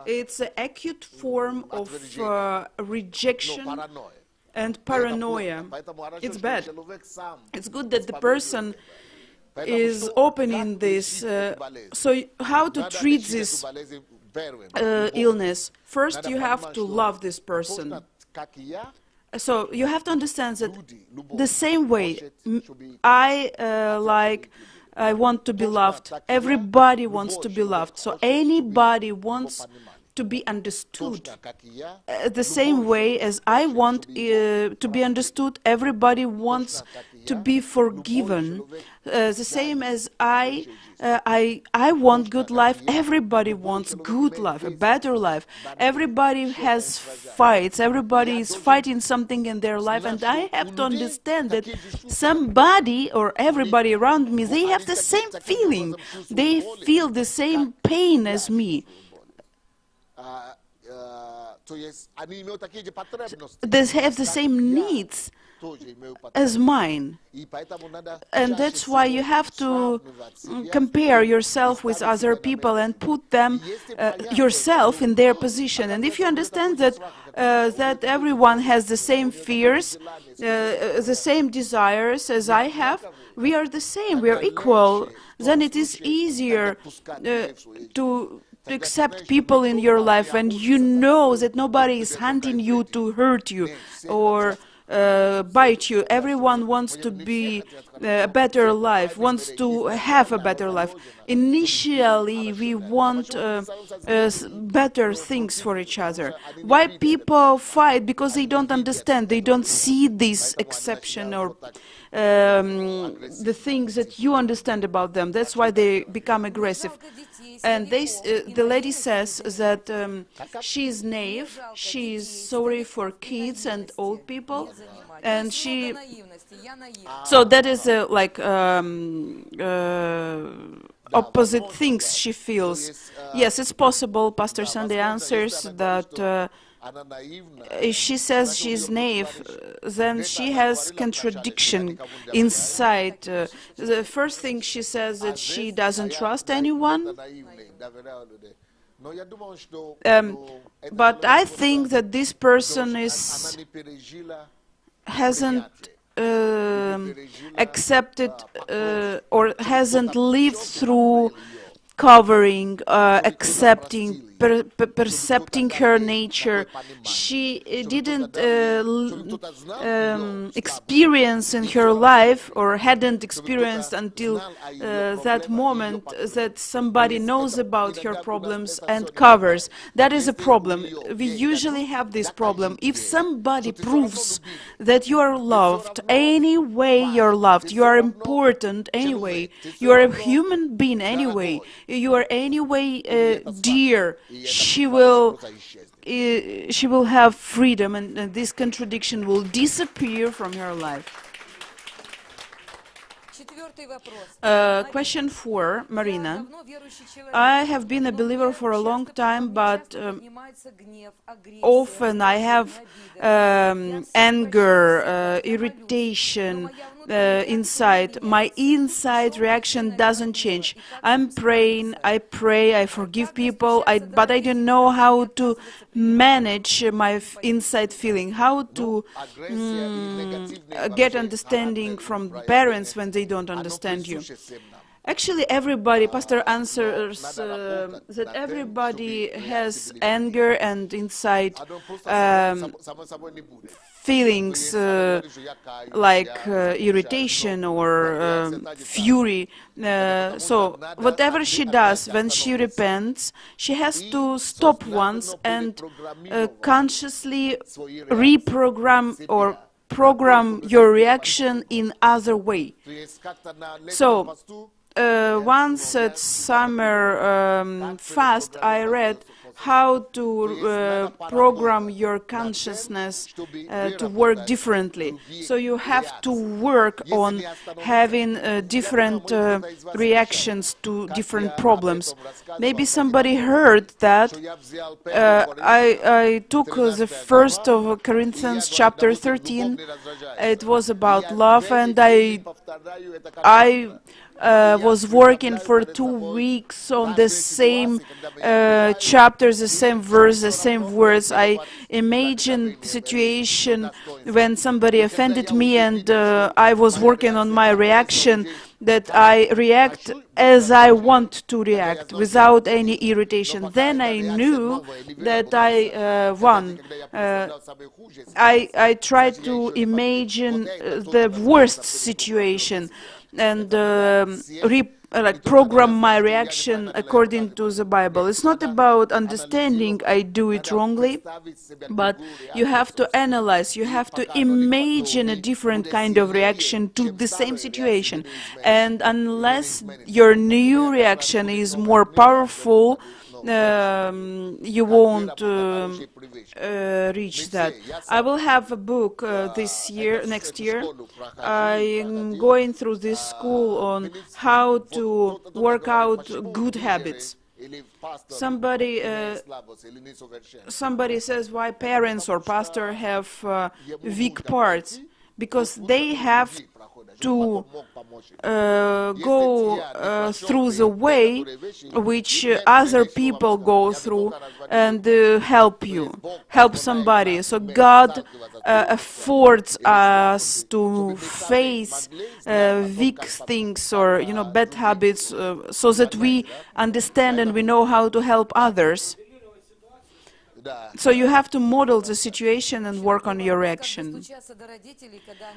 It's an acute form of rejection and paranoia. It's bad. It's good that the person is opening this. So how to treat this illness? First, you have to love this person. So you have to understand that the same way I want to be loved. Everybody wants to be loved. So anybody wants to be understood. The same way as I want to be understood, everybody wants to be forgiven. The same as I want good life. Everybody wants good life, a better life. Everybody has fights. Everybody is fighting something in their life, and I have to understand that somebody or everybody around me, they have the same feeling. They feel the same pain as me. they have the same needs as mine. And that's why you have to compare yourself with other people and put them yourself in their position. And if you understand that that everyone has the same fears, the same desires as I have, we are the same, we are equal, then it is easier to accept people in your life, and you know that nobody is hunting you to hurt you or bite you. Everyone wants to be a better life, wants to have a better life. Initially, we want better things for each other. Why people fight? Because they don't understand. They don't see this exception or the things that you understand about them. That's why they become aggressive. And the lady says that she is naive, she is sorry for kids and old people, and she... So that is like opposite things she feels. Yes, it's possible. Pastor Sunday answers that if she says she's naive, then she has contradiction inside. The first thing she says that she doesn't trust anyone. But I think that this person hasn't accepted or hasn't lived through covering, accepting, percepting her nature. She didn't experience in her life, or hadn't experienced until that moment, that somebody knows about her problems and covers. That is a problem. We usually have this problem. If somebody proves that you are loved, any way you're loved, you are important anyway, you are a human being anyway, you are anyway dear, she will have freedom, and this contradiction will disappear from her life. Question 4, Marina. I have been a believer for a long time, but often I have anger, irritation inside. My inside reaction doesn't change. I'm praying, I pray, I forgive people, but I don't know how to manage my inside feeling, how to get understanding from parents when they don't understand you. Actually, everybody, Pastor answers that everybody has anger and inside feelings like irritation or fury. So whatever she does when she repents, she has to stop once and consciously reprogram or program your reaction in other way. So once at summer fast, I read how to program your consciousness to work differently. So you have to work on having different reactions to different problems. Maybe somebody heard that I took the 1st of Corinthians chapter 13. It was about love, and I was working for 2 weeks on the same chapters, the same verse, the same words. I imagined the situation when somebody offended me, and I was working on my reaction, that I react as I want to react, without any irritation. Then I knew that I won. I tried to imagine the worst situation and program my reaction according to the Bible. It's not about understanding I do it wrongly, but you have to analyze, you have to imagine a different kind of reaction to the same situation. And unless your new reaction is more powerful, you won't reach that. I will have a book next year. I'm going through this school on how to work out good habits. Somebody says why parents or pastor have weak parts, because they have to go through the way which other people go through and help somebody. So God affords us to face weak things or bad habits, so that we understand and we know how to help others. So you have to model the situation and work on your reaction.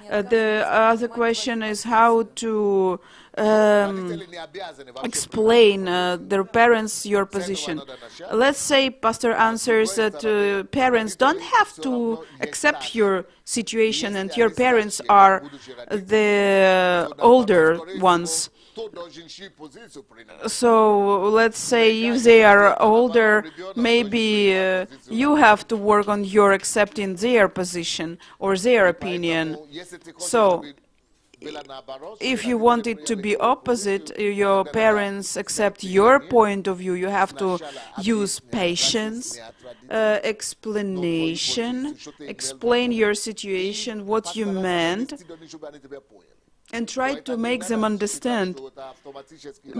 The other question is how to explain their parents your position. Let's say pastor answers that parents don't have to accept your situation and your parents are the older ones. So let's say if they are older, maybe you have to work on your accepting their position or their opinion. So if you want it to be opposite, your parents accept your point of view, you have to use patience, explanation, explain your situation, what you meant, and try to make them understand.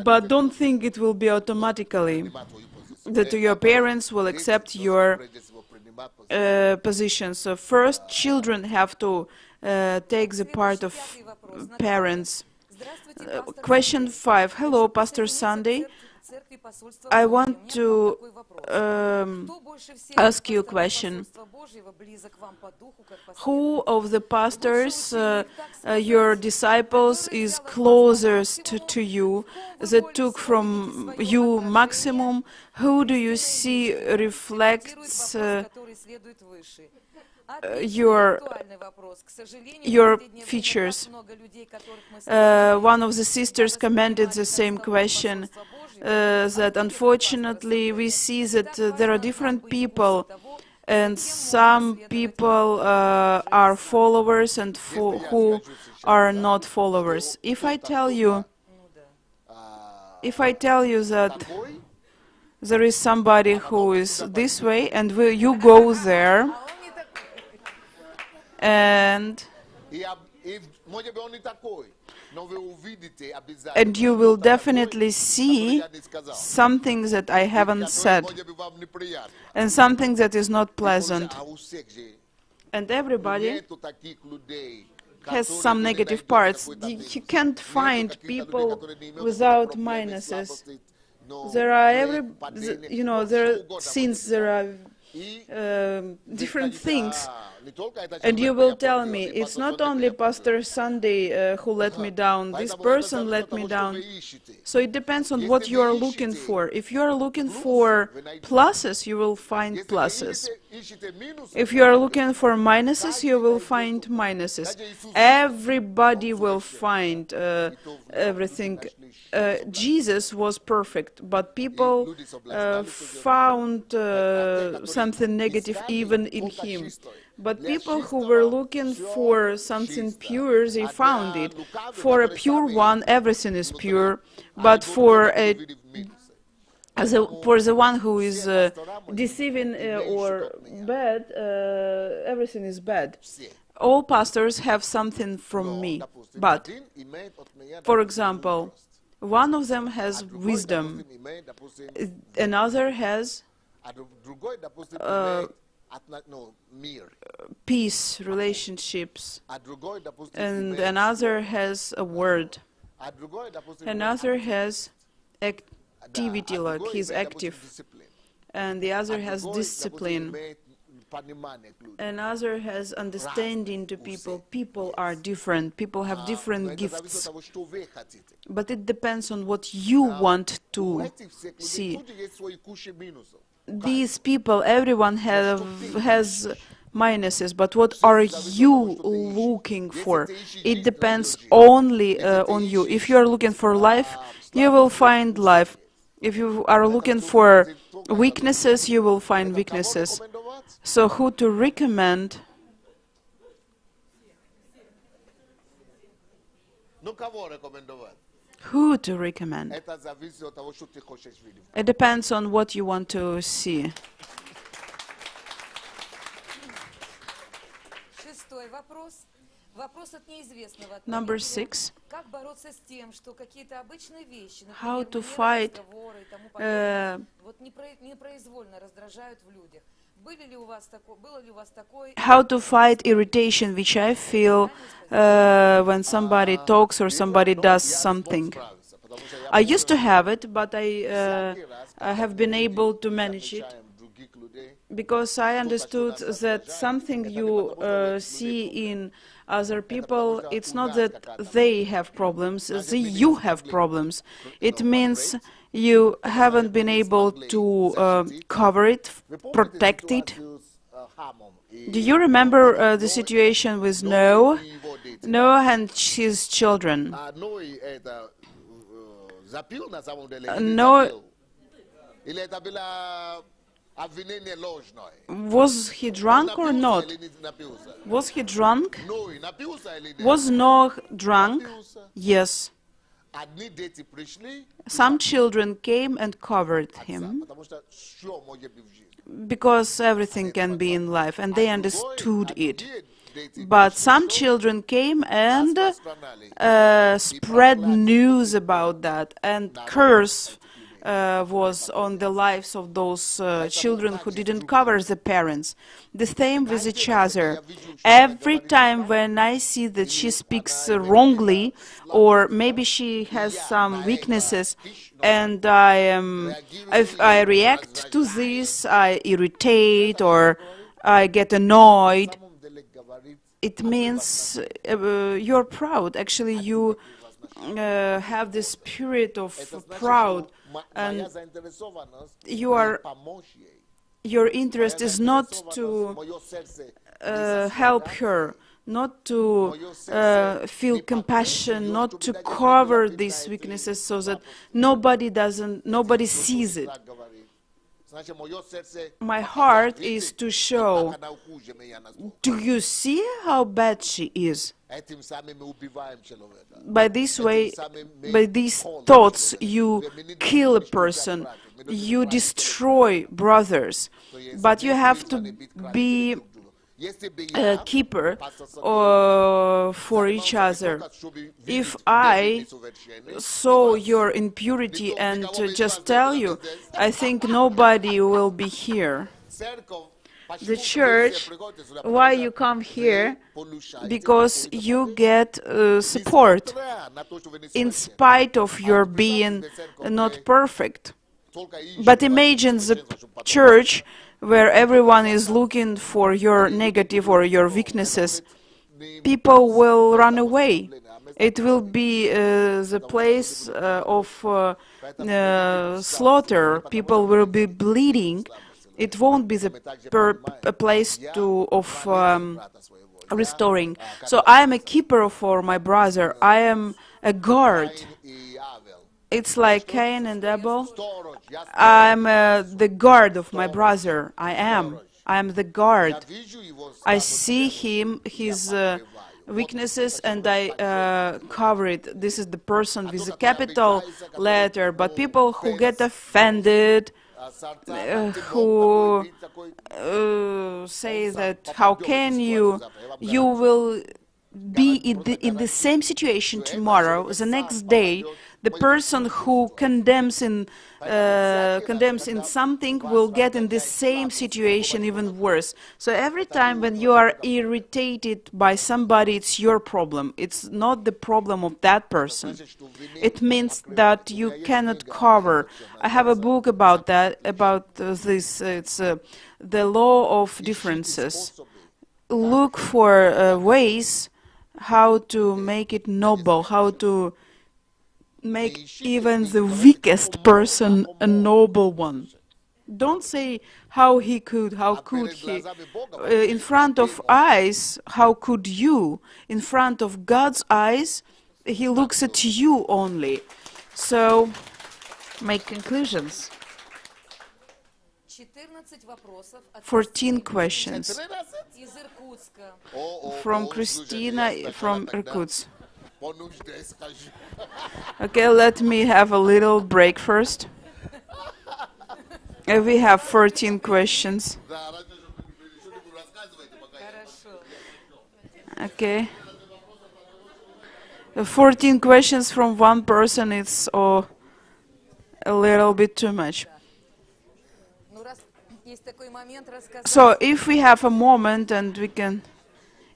But don't think it will be automatically that your parents will accept your position. So first, children have to take the part of parents. Question 5. Hello, Pastor Sunday. I want to ask you a question. Who of the pastors, your disciples, is closest to you, that took from you maximum? Who do you see reflects your features? One of the sisters commented the same question, that unfortunately we see that there are different people, and some people are followers and who are not followers. If I tell you that there is somebody who is this way, and you go there, and you will definitely see something that I haven't said, and something that is not pleasant. And everybody has some negative parts. You can't find people without minuses. There are since there are different things. And you will tell me, it's not only Pastor Sunday who let me down, this person let me down. So it depends on what you are looking for. If you are looking for pluses, you will find pluses. If you are looking for minuses, you will find minuses. Everybody will find everything. Jesus was perfect, but people found something negative even in him. But people who were looking for something pure, they found it. For a pure one, everything is pure. But for the one who is deceiving or bad, everything is bad. All pastors have something from me. But, for example, one of them has wisdom, another has peace, relationships, and another has a word, another has activity, like he's active, and the other has discipline, another has understanding to people. People are different, people have different gifts, but it depends on what you want to see. These people, everyone has minuses, but what are you looking for? It depends only on you. If you are looking for life, you will find life. If you are looking for weaknesses, you will find weaknesses. So who to recommend? who to recommend. Это зависит от того, что ты хочешь видеть. It depends on what you want to see. Шестой вопрос. Вопрос от неизвестного. От Number родителей. 6. Как бороться с тем, что какие-то обычные вещи, How например, to манеры fight, разговора и тому подобное, вот непроизвольно раздражают в людях. Было ли у вас такое? How to fight irritation, which I feel when somebody talks or somebody does something. I used to have it, but I have been able to manage it because I understood that something you see in other people, it's not that they have problems, you have problems. It means you haven't been able to cover it, protect it. Do you remember the situation with Noah and his children? Noah, was he drunk or not? Was he drunk? Was Noah drunk? Yes. Some children came and covered him because everything can be in life, and they understood it. But some children came and spread news about that, and curse was on the lives of those children who didn't cover the parents. The same with each other. Every time when I see that she speaks wrongly, or maybe she has some weaknesses, and if I react to this, I irritate or I get annoyed, it means you're proud. Actually, you have the spirit of proud, and your interest is not to help her, not to feel compassion, not to cover these weaknesses so that nobody sees it. My heart is to show, do you see how bad she is? By this way, by these thoughts, you kill a person, you destroy brothers, but you have to be a keeper for each other. If I saw your impurity and just tell you, I think nobody will be here. The church, why you come here? Because you get support in spite of your being not perfect. But imagine the church where everyone is looking for your negative or your weaknesses. People will run away. It will be the place of slaughter. People will be bleeding. It won't be a place of restoring. So I am a keeper for my brother. I am a guard. It's like Cain and Abel. I'm the guard of my brother. I am the guard. I see his weaknesses, and I cover it. This is the person with a capital letter. But people who get offended, who say that how can you will be in the same situation tomorrow, the next day. The person who condemns in something will get in the same situation, even worse. So every time when you are irritated by somebody, it's your problem. It's not the problem of that person. It means that you cannot cover. I have a book about that, about this. It's the law of differences. Look for ways how to make it noble, how to make even the weakest person a noble one. Don't say how he could, how could he. In front of eyes, how could you? In front of God's eyes, he looks at you only. So, make conclusions. 14 questions from Christina from Irkutsk. Okay, let me have a little break first. We have 14 questions. Okay. 14 questions from one person, it's a little bit too much. So if we have a moment and we can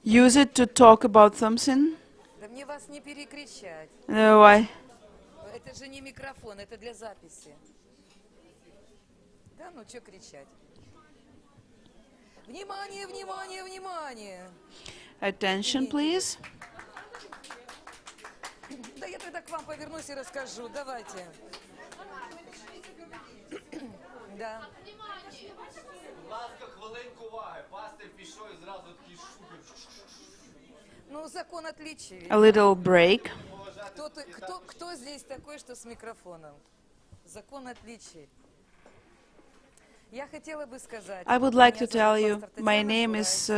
use it to talk about something. Why? Это же не микрофон, это для записи. Да, ну что кричать? Внимание, внимание, внимание! Attention, please. Да я тогда к вам повернусь и расскажу. Давайте. Да. Ну, закон отличий. A little break. Кто здесь такой, что с микрофоном? Закон отличий. Я хотела бы сказать. I would like to tell you, my name is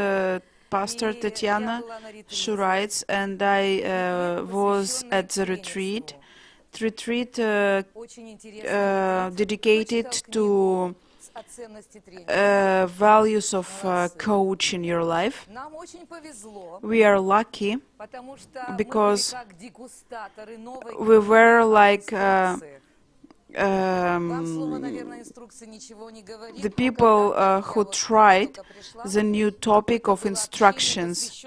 Pastor Tatiana Shuraitz, and I was at the retreat. Retreat dedicated to values of coach in your life. We are lucky because we were like the people who tried the new topic of instructions.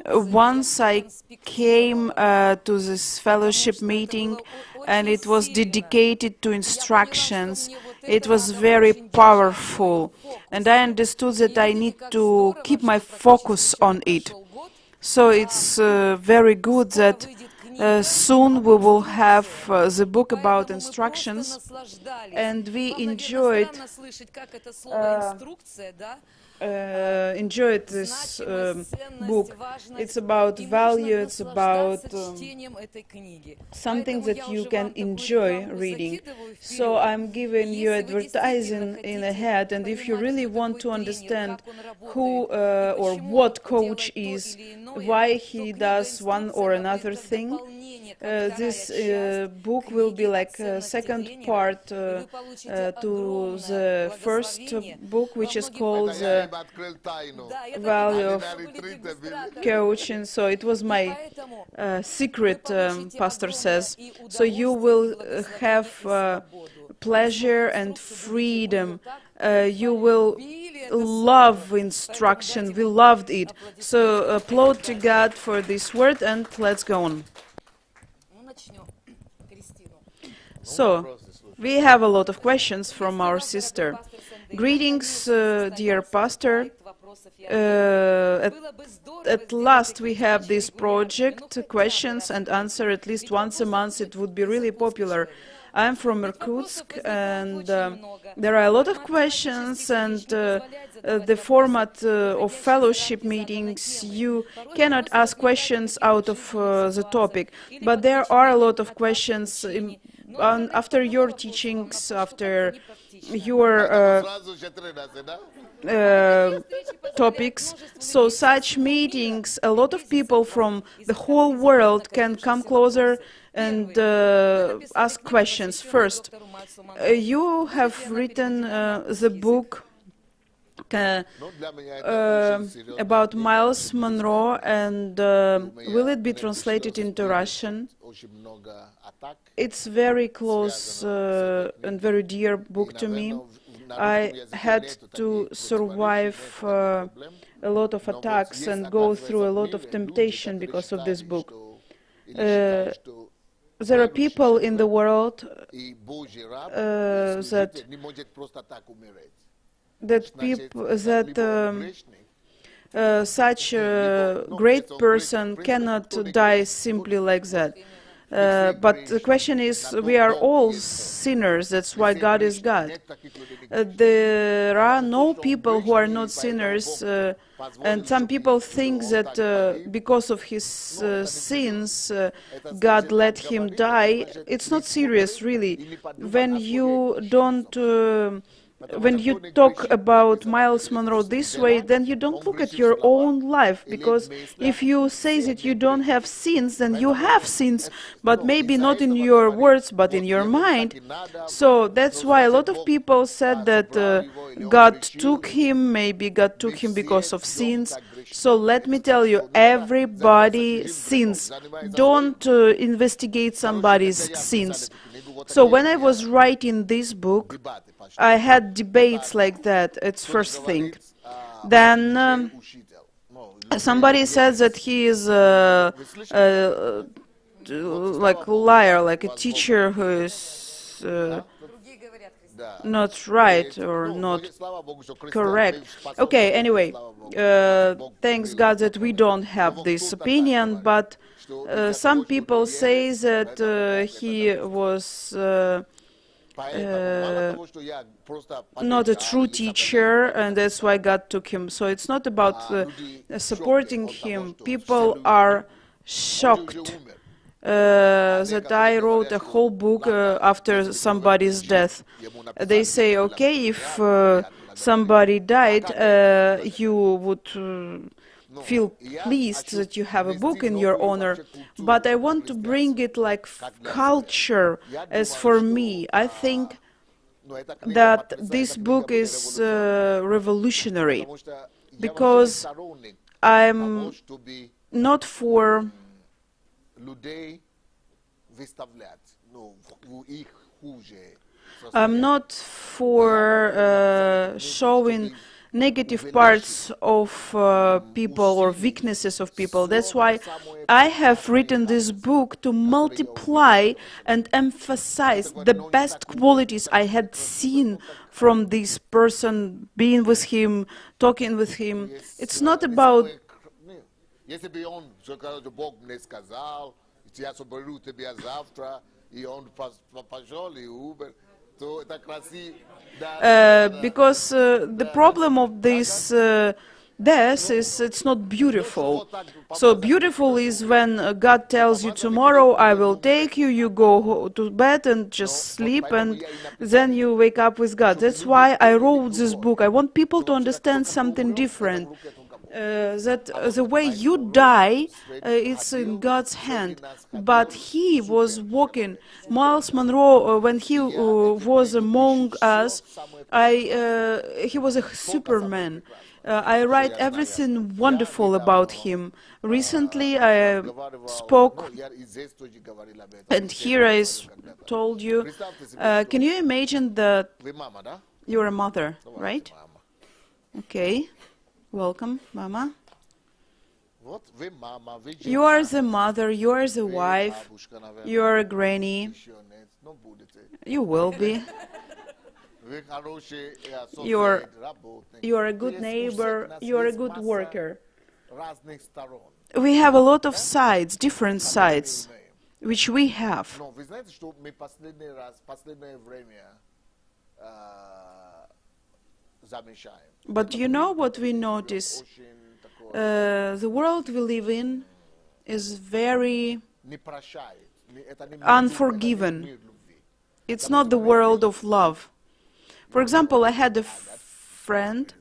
Once I came to this fellowship meeting and it was dedicated to instructions. It was very powerful and I understood that I need to keep my focus on it. So it's very good that soon we will have the book about instructions, and we enjoyed this book. It's about value, it's about something that you can enjoy reading. So I'm giving you advertising in ahead, and if you really want to understand who or what coach is, why he does one or another thing, this book will be like a second part to the first book, which is called Value of Coaching. So it was my secret, Pastor says. So you will have pleasure and freedom. You will love instruction. We loved it. So applaud to God for this word, and let's go on. So, we have a lot of questions from our sister. Greetings, dear pastor. At last we have this project, questions and answer at least once a month. It would be really popular. I'm from Irkutsk, and there are a lot of questions, and the format of fellowship meetings, you cannot ask questions out of the topic, but there are a lot of questions after your teachings, after your topics. So such meetings, a lot of people from the whole world can come closer and ask questions. First, you have written the book about Miles Monroe, and will it be translated into Russian? It's very close and very dear book to me. I had to survive a lot of attacks and go through a lot of temptation because of this book. There are people in the world such a great person cannot die simply like that. But the question is, we are all sinners, that's why God is God. There are no people who are not sinners, and some people think that because of his sins, God let him die. It's not serious, really. When you don't when you talk about Miles Monroe this way, then you don't look at your own life, because if you say that you don't have sins, then you have sins, but maybe not in your words, but in your mind. So that's why a lot of people said that God took him, maybe God took him because of sins. So let me tell you, everybody sins. Don't investigate somebody's sins. So when I was writing this book, I had debates like that. It's first thing. Then somebody said that he is like a liar, like a teacher who is not right or not correct. Okay, anyway, thanks God that we don't have this opinion, but some people say that he was not a true teacher, and that's why God took him. So it's not about supporting him. People are shocked that I wrote a whole book after somebody's death. They say, okay, if somebody died, you would feel pleased that you have a book in your honor, but I want to bring it like culture. As for me, I think that this book is revolutionary, because I'm not for showing negative parts of people or weaknesses of people. That's why I have written this book to multiply and emphasize the best qualities I had seen from this person, being with him, talking with him. It's not about because the problem of this death is it's not beautiful. So beautiful is when God tells you, tomorrow I will take you, you go to bed and just sleep, and then you wake up with God. That's why I wrote this book. I want people to understand something different. That the way you die, it's in God's hand. But he was walking. Miles Monroe, when he was among us, he was a superman. I write everything wonderful about him. Recently, I spoke, and here I told you, can you imagine that you're a mother, right? Okay. Welcome, Mama. You are the mother, you are the wife, you are a granny. You will be. You are a good neighbor, you are a good worker. We have a lot of sides, different sides, which we have. But you know what we notice? The world we live in is very unforgiving. It's not the world of love. For example, I had a friend,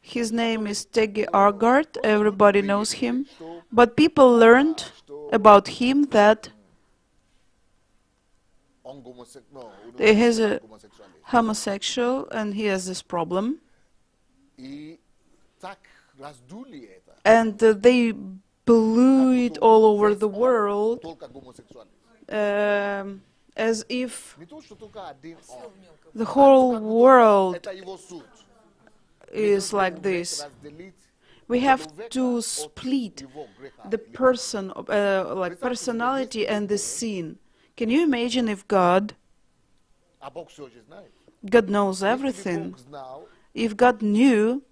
his name is Tegi Argard, everybody knows him, but people learned about him that he is a homosexual and he has this problem. And they blew it all over the world as if the whole world is like this. We have to split the person, like personality and the sin. Can you imagine if God knows everything? If God knew,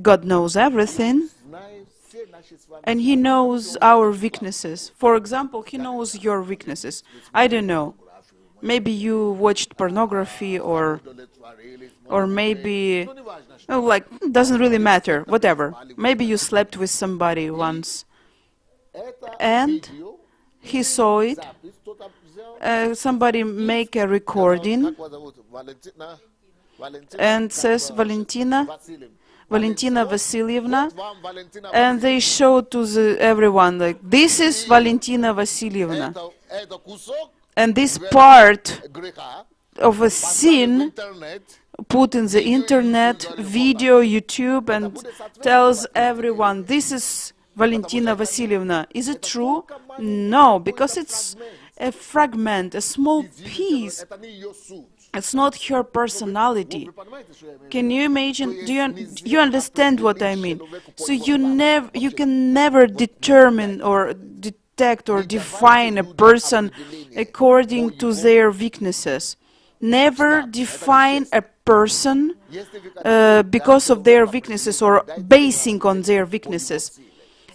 God knows everything, and He knows our weaknesses. For example, He knows your weaknesses. I don't know. Maybe you watched pornography, or maybe, like, doesn't really matter, whatever. Maybe you slept with somebody once, and He saw it. Somebody make a recording. and says Valentina Vasilyevna, Вот вам Валентина and they show to everyone like, this is Valentina Vasilyevna, это кусок and this part греха of a поставлен в sin интернет, put in the internet, video, YouTube, and tells everyone, this is Valentina Vasilyevna. Is it true? No, because it's a fragment, a small piece. это не ее суть. It's not her personality. Вы понимаете, что я имею в виду? Can you imagine? Do you understand what I mean? So you can never determine or detect or define a person according to their weaknesses. Never define a person because of their weaknesses or basing on their weaknesses.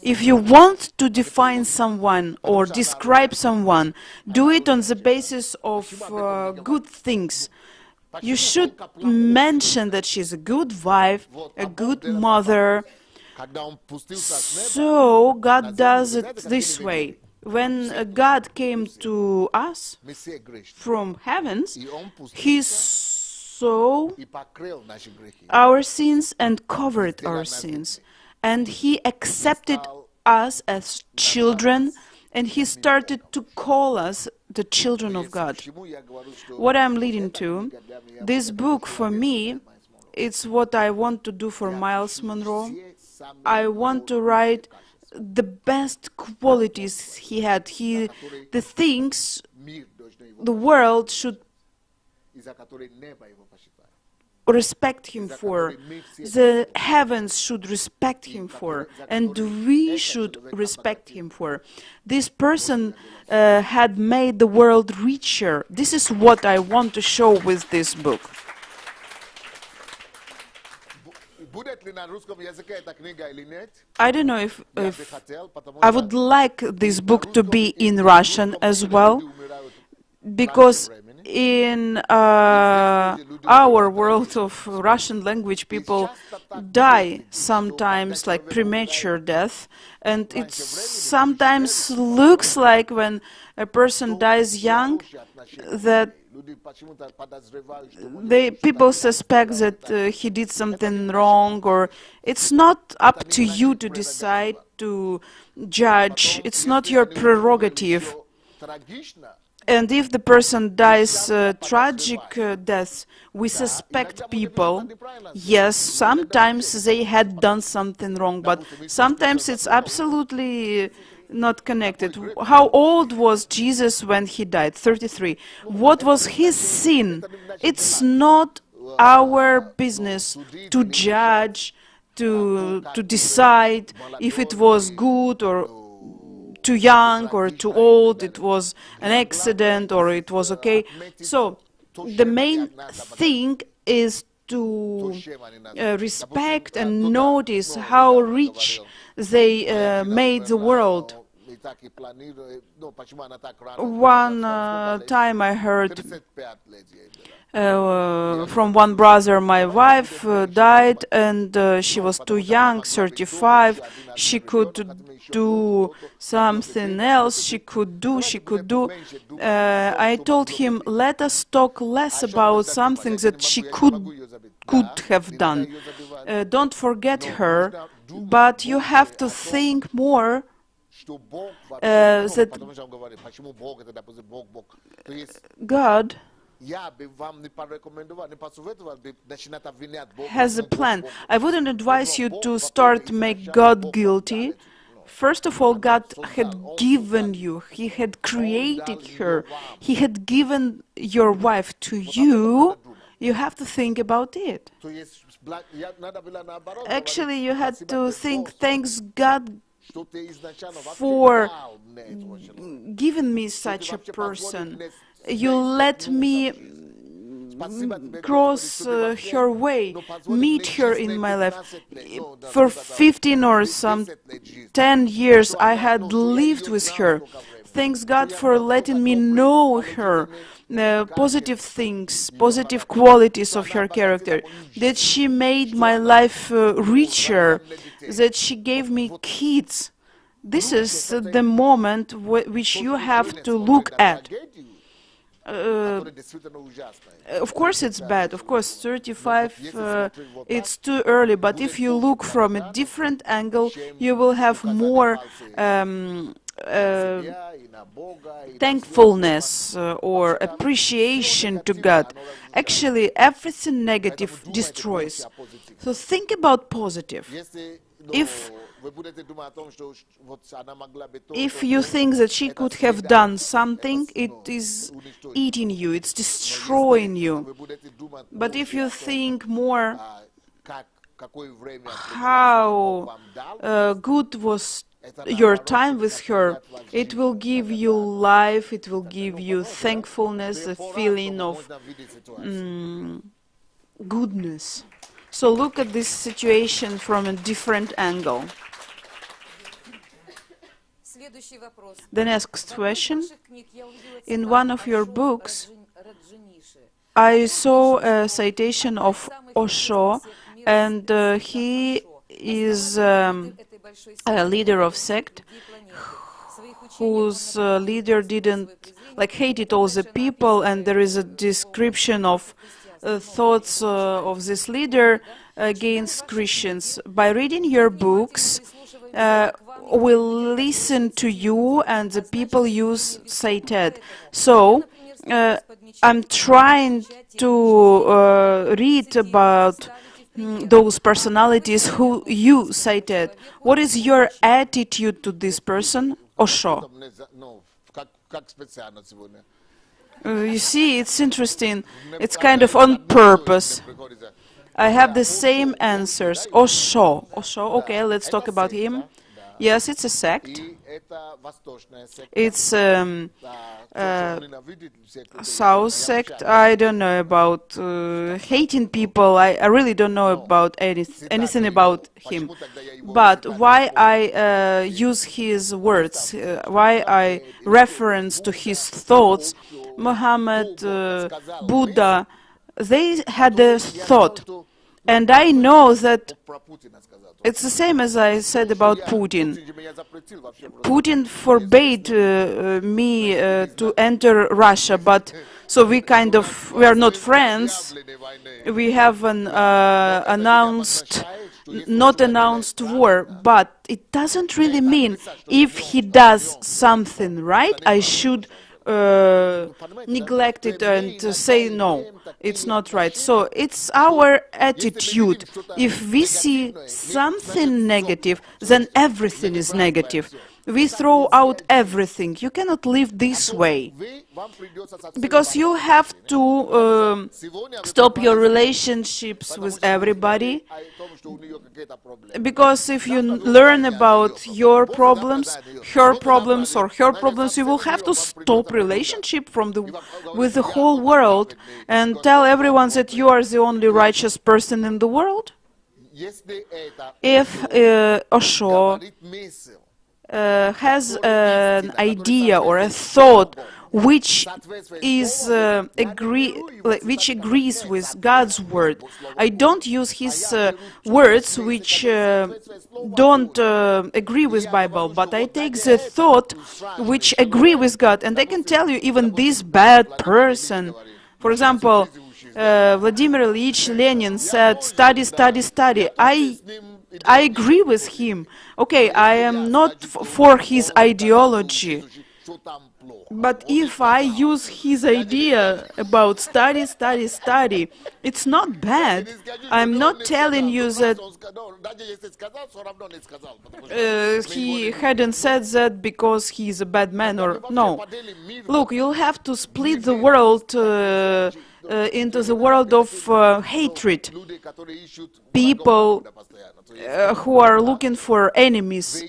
If you want to define someone or describe someone, do it on the basis of good things. You should mention that she's a good wife, a good mother. Когда он пустился с неба, So God does it this way. When God came to us Мессия грешник, from heavens, и он He пустился saw и покрыл наши грехи. our sins and covered our sins. And He accepted us as children, and He started to call us the children of God. Почему я говорю, что What I'm leading to, this book for me, it's what I want to do for Miles Monroe. I want to write the best qualities he had. The things мир должен его, the world should из-за которой небо его почитает. respect him for, the heavens should respect him for, and we should respect him for. This person had made the world richer. This is what I want to show with this book. Будет ли на русском языке эта книга или нет? I don't know if Я бы хотел, потому I что would like this book to be in Russian as well, because in our world of Russian language, people die sometimes like premature death, and it sometimes looks like when a person dies young that люди почему-то подозревают, что people suspect that he did something wrong, or it's not up to you to decide, to judge. It's not your prerogative. трагично. And if the person dies tragic death, we suspect people. Yes, sometimes they had done something wrong, but sometimes it's absolutely not connected. How old was Jesus when he died? 33. What was his sin? It's not our business to judge, to decide if it was good or too young or too old, it was an accident or it was okay. So the main thing is to respect and notice how rich they made the world. One time I heard from one brother, my wife died and she was too young, 35. She could do something else, she could do. I told him, let us talk less about something that she could have done. Don't forget her, but you have to think more that God has a plan. I wouldn't advise you to start to make God guilty. First of all, God had given you, He had created her, He had given your wife to you. You have to think about it. Actually, you had to think, thanks God for giving me such a person. You let me cross her way, meet her in my life. For 15 or some 10 years I had lived with her. Thanks God for letting me know her, positive things, positive qualities of her character, that she made my life richer, that she gave me kids. This is the moment which you have to look at. Of course it's bad. Of course 35, it's too early. But if you look from a different angle, you will have more thankfulness or appreciation to God. Actually, everything negative destroys. So think about positive. If you think that she could have done something, it is eating you, it's destroying you. But if you think more how good was your time with her, it will give you life, it will give you thankfulness, a feeling of goodness. So look at this situation from a different angle. The next question. In one of your books, I saw a citation of Osho, and he is a leader of sect whose leader hated all the people, and there is a description of thoughts of this leader against Christians. By reading your books, we'll listen to you, and the people you cited. So I'm trying to read about those personalities who you cited. What is your attitude to this person, Osho? You see, it's interesting. It's kind of on purpose. I have the same answers. Osho. Osho, okay, let's talk about him. Yes, it's a sect. It's South sect. I don't know about hating people. I really don't know about anything about him. But why I use his words, why I reference to his thoughts, Muhammad, Buddha, they had a thought. And I know that it's the same as I said about Putin. Putin forbade me to enter Russia, but so we are not friends. We have an not announced war, but it doesn't really mean if he does something right, I should neglect it and say no, it's not right. So it's our attitude. If we see something negative, then everything is negative. We throw out everything. You cannot live this way, because you have to stop your relationships with everybody, because if you learn about your problems, her problems, or her problems, you will have to stop relationship with the whole world and tell everyone that you are the only righteous person in the world. If Osho has an idea or a thought which agrees with God's word, I don't use his words which don't agree with Bible, but I take the thought which agree with God, and I can tell you even this bad person. For example, Vladimir Ilyich Lenin said, study, study, study. I agree with him. Okay, I am not for his ideology. But if I use his idea about study, study, study, it's not bad. I'm not telling you that he hadn't said that because he's a bad man, or no. Look, you'll have to split the world into the world of hatred. People who are looking for enemies.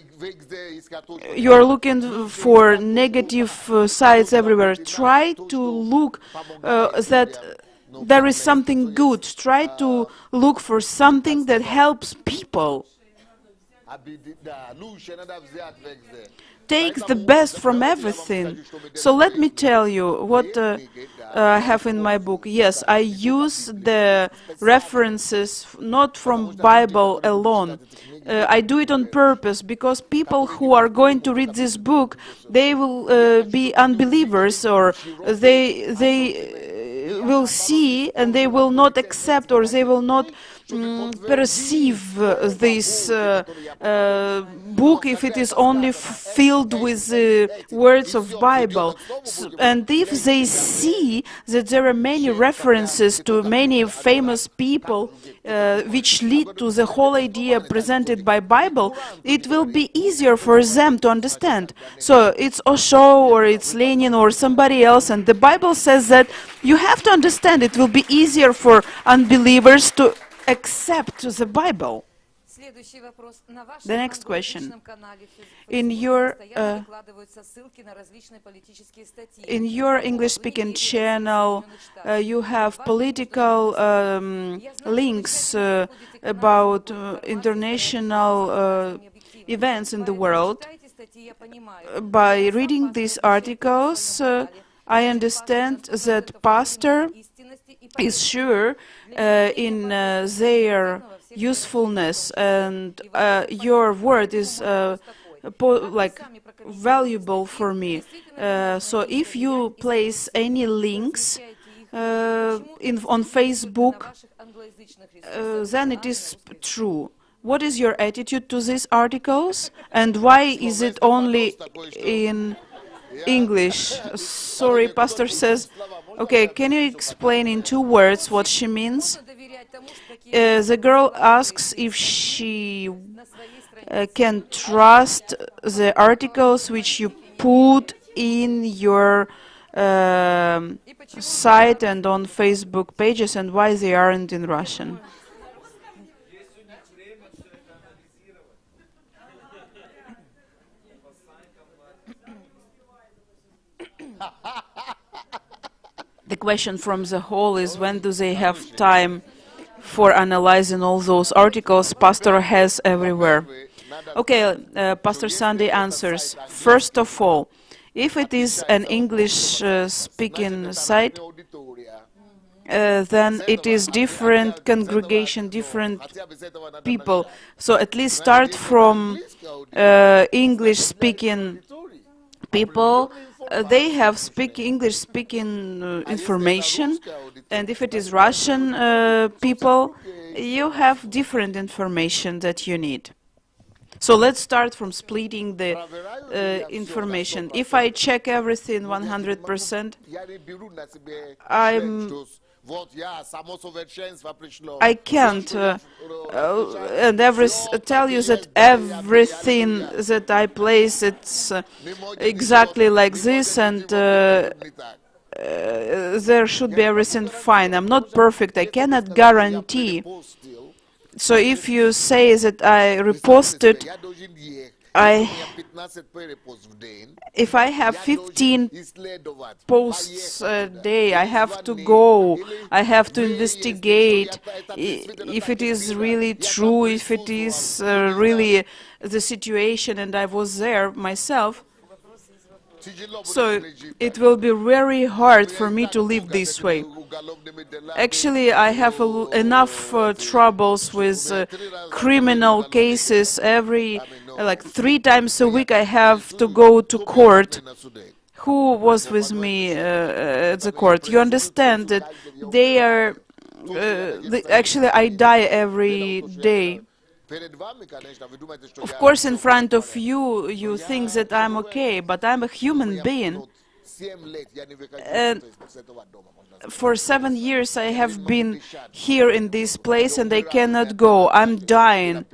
You are looking for negative sides everywhere. Try to look that there is something good. Try to look for something that helps people. Takes the best from everything. So let me tell you what I have in my book. Yes, I use the references not from Bible alone. I do it on purpose, because people who are going to read this book, they will be unbelievers, or they will see and they will not accept, or they will not perceive this book if it is only filled with words of Bible. And if they see that there are many references to many famous people which lead to the whole idea presented by Bible, it will be easier for them to understand. So it's Osho or it's Lenin or somebody else, and the Bible says that you have to understand. It will be easier for unbelievers to accept the Bible. The next question. In your English-speaking channel, you have political links about international events in the world. By reading these articles, I understand that pastor is sure in their usefulness, and your word is like valuable for me. So if you place any links on Facebook, then it is true. What is your attitude to these articles, and why is it only in English? Sorry, pastor says. Okay, can you explain in 2 words what she means? The girl asks if she can trust the articles which you put in your site and on Facebook pages, and why they aren't in Russian. The question from the hall is, when do they have time for analyzing all those articles pastor has everywhere? Okay, Pastor Sunday answers. First of all, if it is an English-speaking site, then it is different congregation, different people. So at least start from English-speaking people. They have English-speaking information, and if it is Russian people, you have different information that you need. So let's start from splitting the information. If I check everything 100%, I can't and tell you that everything that I place, it's exactly like this, and there should be everything fine. I'm not perfect. I cannot guarantee. So if you say that I reposted, if I have 15 posts a day, I have to go, I have to investigate if it is really true, if it is really the situation, and I was there myself. So it will be very hard for me to live this way. Actually, I have enough troubles with criminal cases. Like 3 times a week I have to go to court. Who was with me at the court? You understand that they are... actually, I die every day. Of course, in front of you, you think that I'm okay, but I'm a human being. And for 7 years I have been here in this place, and I cannot go. I'm dying.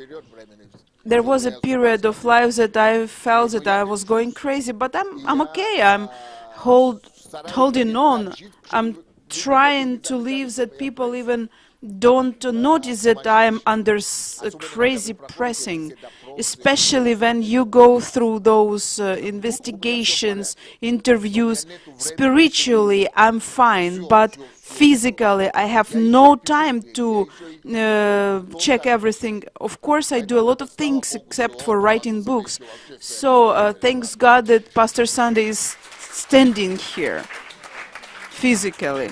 There was a period of life that I felt that I was going crazy, but I'm okay. I'm holding on. I'm trying to live that people even don't notice that I'm under crazy pressing, especially when you go through those investigations, interviews. Spiritually, I'm fine, but physically, I have no time to check everything. Of course, I do a lot of things except for writing books. So, thanks God that Pastor Sunday is standing here, physically.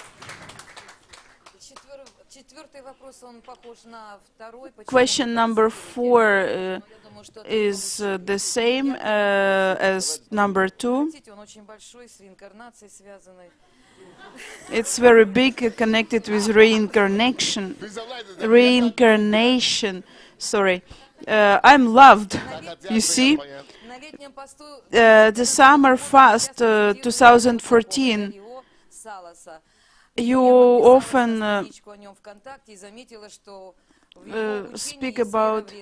Question number 4 is the same as number 2. It's very big, connected with reincarnation. Sorry. I'm loved, you see. The summer fast 2014, you often speak about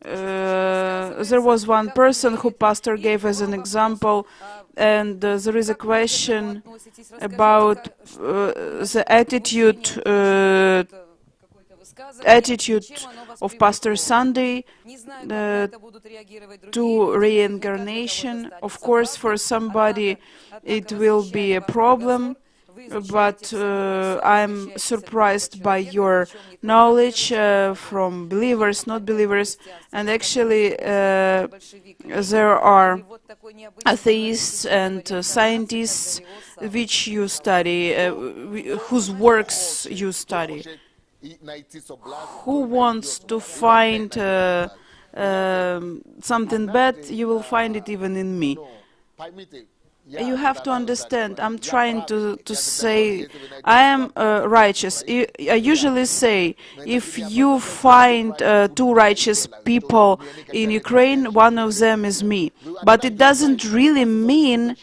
there was one person who pastor gave as an example, and there is a question about the attitude of Pastor Sunday to reincarnation. Of course, for somebody it will be a problem, but I'm surprised by your knowledge from believers, not believers, and actually there are atheists and scientists which you study, whose works you study. Who wants to find something bad, you will find it even in me. You have to understand, I'm trying to say, I am righteous. I usually say, if you find 2 righteous people in Ukraine, one of them is me. But it doesn't really mean,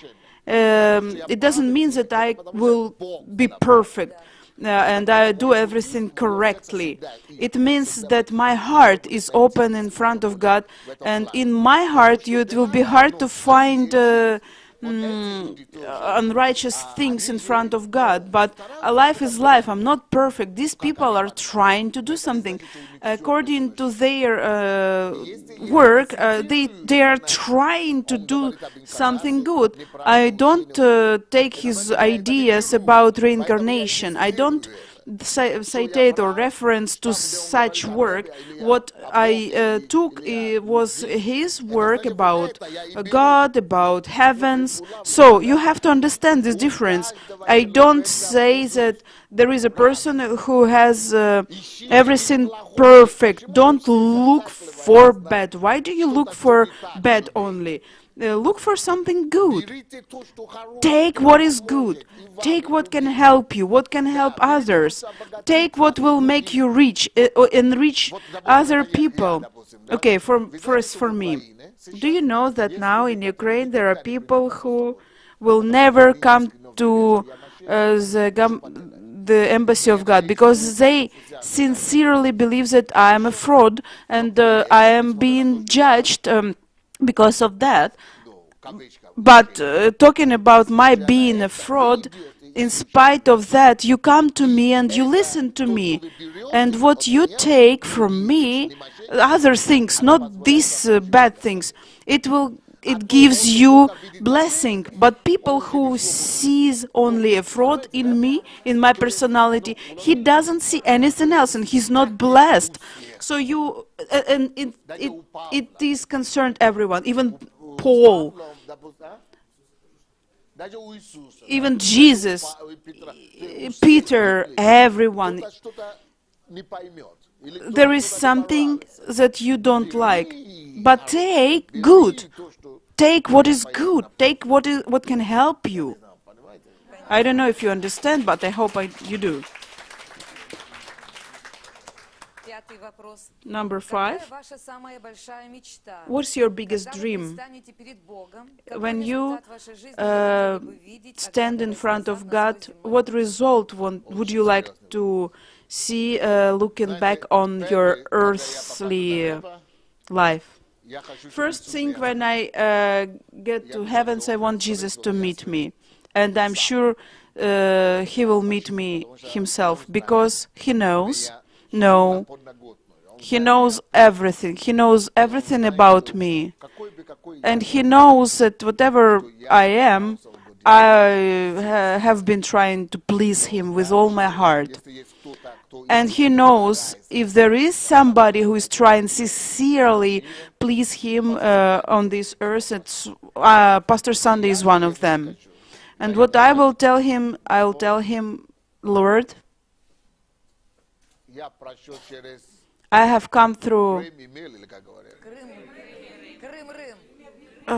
that I will be perfect. And I do everything correctly. It means that my heart is open in front of God, and in my heart it will be hard to find unrighteous things in front of God, but life is life. I'm not perfect. These people are trying to do something according to their work. They are trying to do something good. I don't take his ideas about reincarnation. I don't citate or reference to such work. What I took was his work about God, about heavens. So you have to understand this difference. I don't say that there is a person who has everything perfect. Don't look for bad. Why do you look for bad only? Look for something good. Take what is good. Take what can help you, what can help others. Take what will make you rich, enrich other people. Okay, first for me. Do you know that now in Ukraine there are people who will never come to the embassy of God because they sincerely believe that I am a fraud and I am being judged because of that. But talking about my being a fraud, in spite of that, you come to me and you listen to me. And what you take from me, other things, not these bad things, it gives you blessing. But people who sees only a fraud in me, in my personality, he doesn't see anything else and he's not blessed. So and it is concerned everyone, even Paul, even Jesus, Peter, everyone. There is something that you don't like, but take good. Take what is good. Take what can help you. I don't know if you understand, but I hope you do. Number 5. What's your biggest dream? When you stand in front of God, what result would you like to see looking back on your earthly life? First thing, when I get to heavens, I want Jesus to meet me. And I'm sure he will meet me himself, because he knows. No, he knows everything. He knows everything about me. And he knows that whatever I am, I have been trying to please him with all my heart. And he knows if there is somebody who is trying sincerely please him on this earth, it's, Pastor Sunday is one of them. And what I will tell him, Lord, Я прошел через I have come through Крым и Мель, или как говорят. Крым.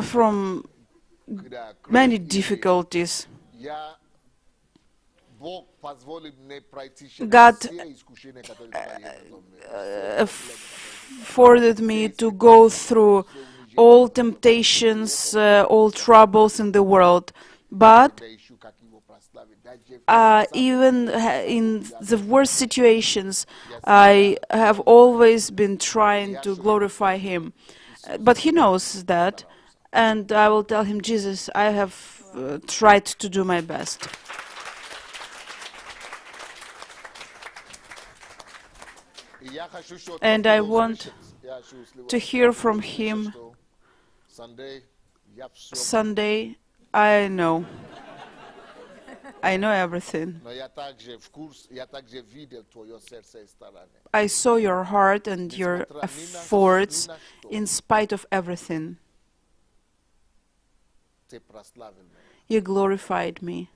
from Да, Крым many и difficulties. я Бог позволил мне пройти через God все искушения, которые только есть в этом мире. afforded me to go through all temptations, all troubles in the world. But Я ищу, как его прославить. Даже even in the worst situations, I have always been trying to glorify Him. But He knows that, and I will tell Him, Jesus, I have tried to do my best. И я хочу, чтобы And он I услышит. want Я хочу услышать, to hear from услышать, Him. что Sunday, я всё Sunday, I know. I know everything. Но я также в курсе, я также видел твое сердце и старание. I saw your heart and your efforts in spite of everything. Ты прославил меня. You glorified me.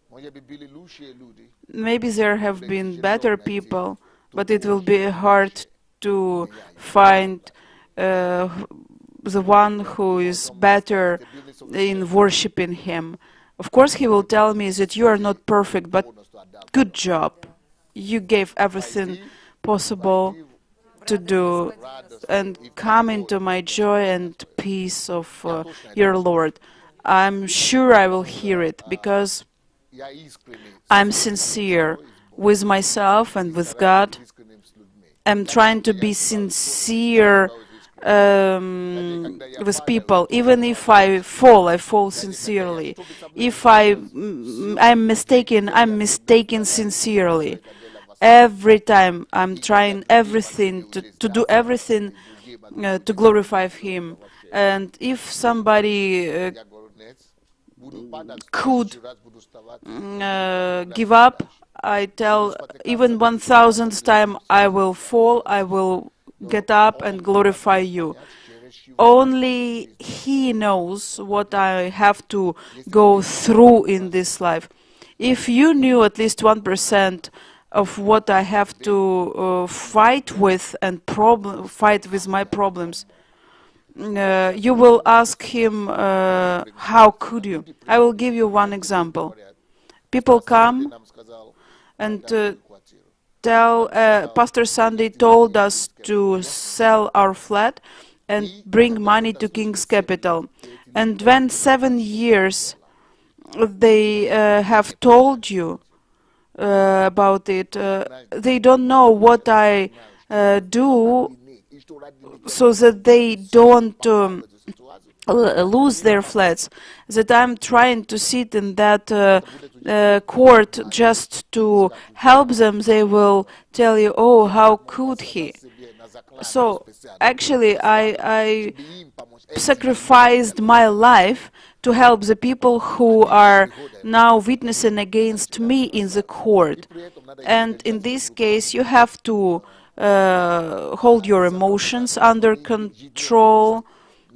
Может быть, были лучшие люди, Maybe there have been better people, but it will be hard to find the one who is better in worshiping Him. Of course, He will tell me that you are not perfect, but good job. You gave everything possible to do, and come into my joy and peace of your Lord. I'm sure I will hear it, because я искренний, I'm sincere with myself and with God. искренним с людьми. I'm trying to be sincere with people. Even if I fall sincerely. If I'm mistaken sincerely. Every time I'm trying everything to do everything to glorify Him. And if somebody Я говорю, нет, буду падать, could следующий раз буду вставать. give up, I tell even 1000th time I will fall, I will get up and glorify you. Only He knows what I have to go through in this life. If you knew at least 1% of what I have to fight with and fight with my problems, you will ask Him, how could you? I will give you one example. People come Нам сказал, and квартиру. tell, Pastor Sunday told us to sell our flat and bring money to King's Capital. And when 7 years they have told you about it, they don't know what I do so that they don't lose their flats, that I'm trying to sit in that court just to help them. They will tell you, oh, how could he? So actually I sacrificed my life to help the people who are now witnessing against me in the court. And in this case you have to hold your emotions under control,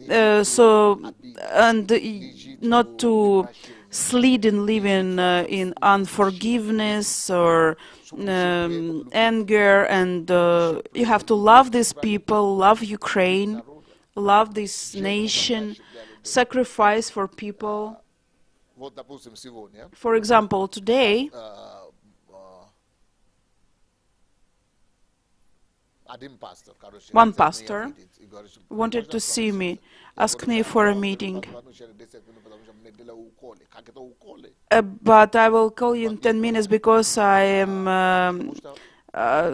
and not to slide in living in unforgiveness or anger, and you have to love these people, love Ukraine, love this nation, sacrifice for people. Вот, допустим, сегодня For example, today один пастор, короче, one хотел меня pastor видеть и говорит, что wanted можно to с see вами me, ask me for a meeting. позвоню через 10 минут, потому что мне делают уколы. Как это уколы? But I will call you in 10 minutes because I am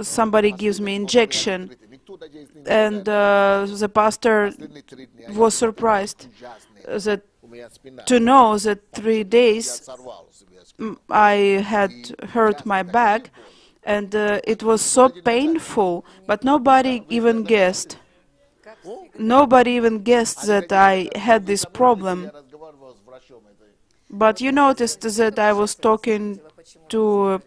somebody gives me injection. Никто даже из них не And the pastor последние 3 дня was surprised ужасные. that У меня спина. to know that 3 Я days сорвал себе спину. I had hurt my back, and it was so painful, but nobody even guessed. Nobody even guessed that I had this problem. Я разговаривал с врачом этой. But you noticed that I was talking to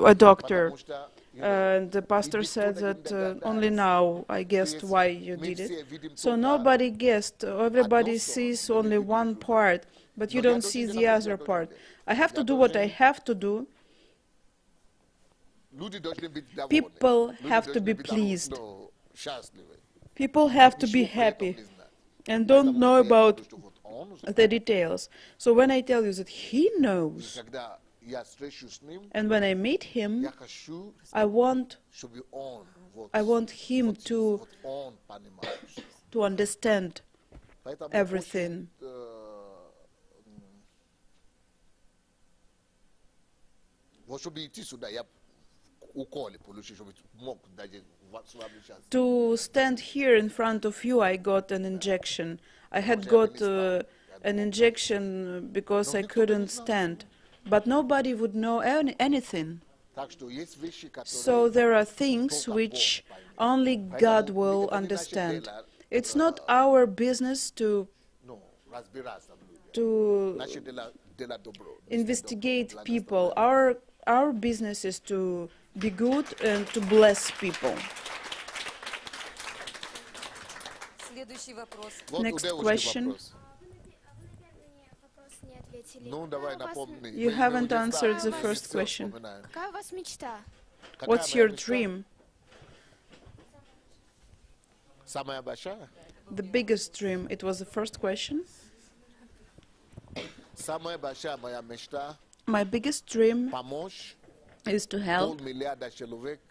a doctor, Потому что and the pastor said that only now I guessed why you did it. So nobody guessed. Everybody sees only one part, but you don't see the other part. I have to do what I have to do. People have to be pleased. People have to be happy and don't know about the details. So when I tell you that he knows, and when I meet him, I want him to understand everything. To stand here in front of you, I got an injection. I had got an injection because I couldn't stand, but nobody would know anything. So there are things which only God will understand. It's not our business to investigate people. Our business is to be good and to bless people. Next question. You haven't answered the first question. What's your dream? The biggest dream. It was the first question. My biggest dream is to help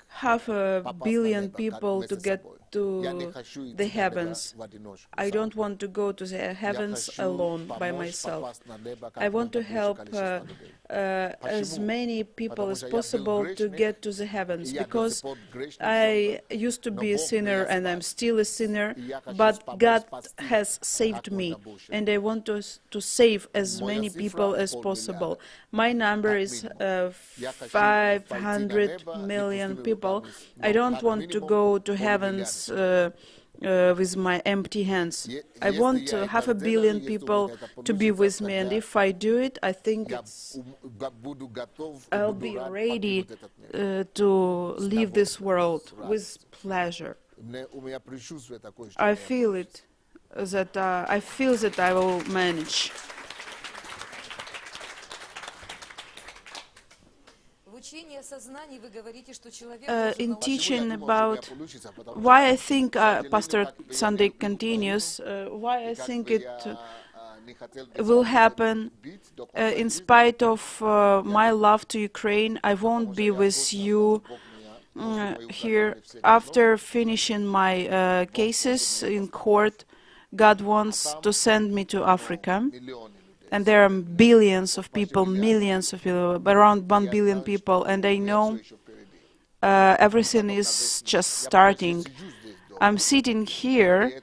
500 million people to get to the heavens. I don't want to go to the heavens alone by myself. I want to help as many people as possible to get to the heavens, because I used to be a sinner and I'm still a sinner, but God has saved me, and I want to save as many people as possible. My number is 500 million people. I don't want to go to heavens with my empty hands. I want 500 million people to be with me, and if I do it, I think I'll be ready to leave this world with pleasure. I feel it, that I will manage. In teaching about why I think, Pastor Sunday continues, why I think it will happen, in spite of my love to Ukraine, I won't be with you here. After finishing my cases in court, God wants to send me to Africa. And there are billions of people, millions of people, around 1 billion people, and I know everything is just starting. I'm sitting here,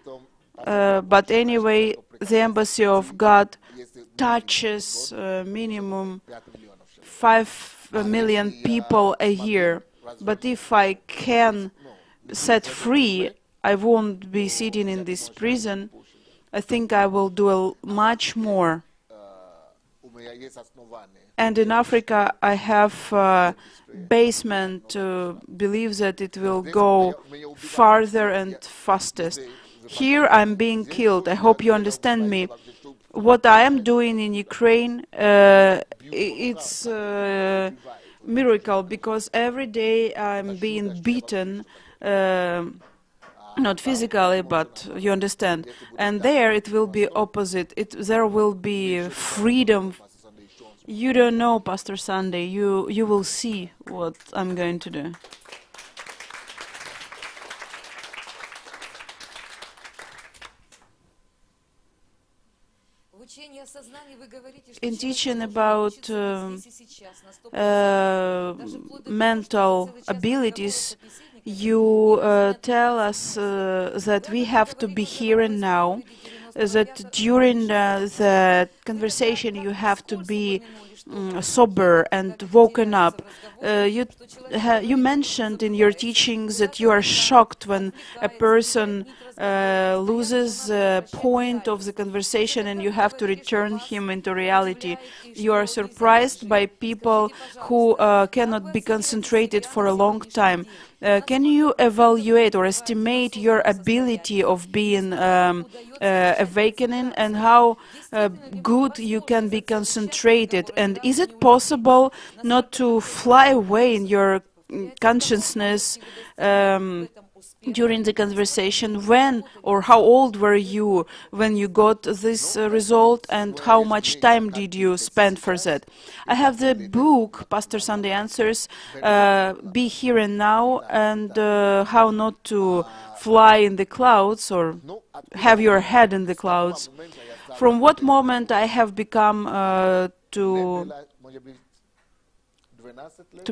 but anyway, the embassy of God touches minimum 5 million people a year. But if I can set free, I won't be sitting in this prison. I think I will do much more. And in Africa, I have a basement to believe that it will go farther and fastest. Here, I'm being killed. I hope you understand me. What I am doing in Ukraine, it's a miracle, because every day I'm being beaten, not physically, but you understand. And there it will be opposite. There will be freedom. You don't know, Pastor Sunday. You will see what I'm going to do. In teaching about mental abilities, you tell us that we have to be here and now, that during the conversation you have to be sober and woken up. You mentioned in your teachings that you are shocked when a person loses the point of the conversation and you have to return him into reality. You are surprised by people who cannot be concentrated for a long time. Can you evaluate or estimate your ability of being awakening, and how good you can be concentrated? And is it possible not to fly away in your consciousness during the conversation. When or how old were you when you got this result, and how much time did you spend for that? I have the book, Pastor Sunday Answers, Be Here and Now, and How Not to Fly in the Clouds or Have Your Head in the Clouds. From what moment I have become to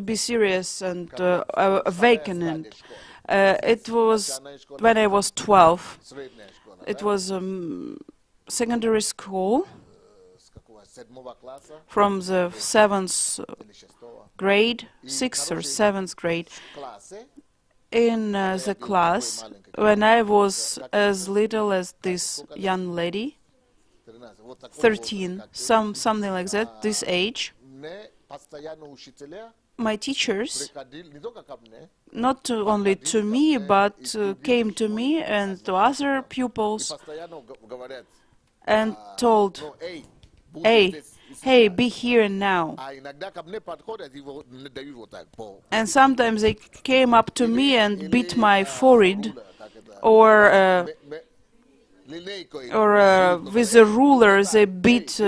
be serious and awakening. It was when I was 12. It was secondary school, from the 7th grade, 6th or 7th grade, in the class, when I was as little as this young lady, 13, something like that, this age. My teachers, not only to me, but came to me and to other pupils and told, hey, be here now. And sometimes they came up to me and beat my forehead, or with a ruler they beat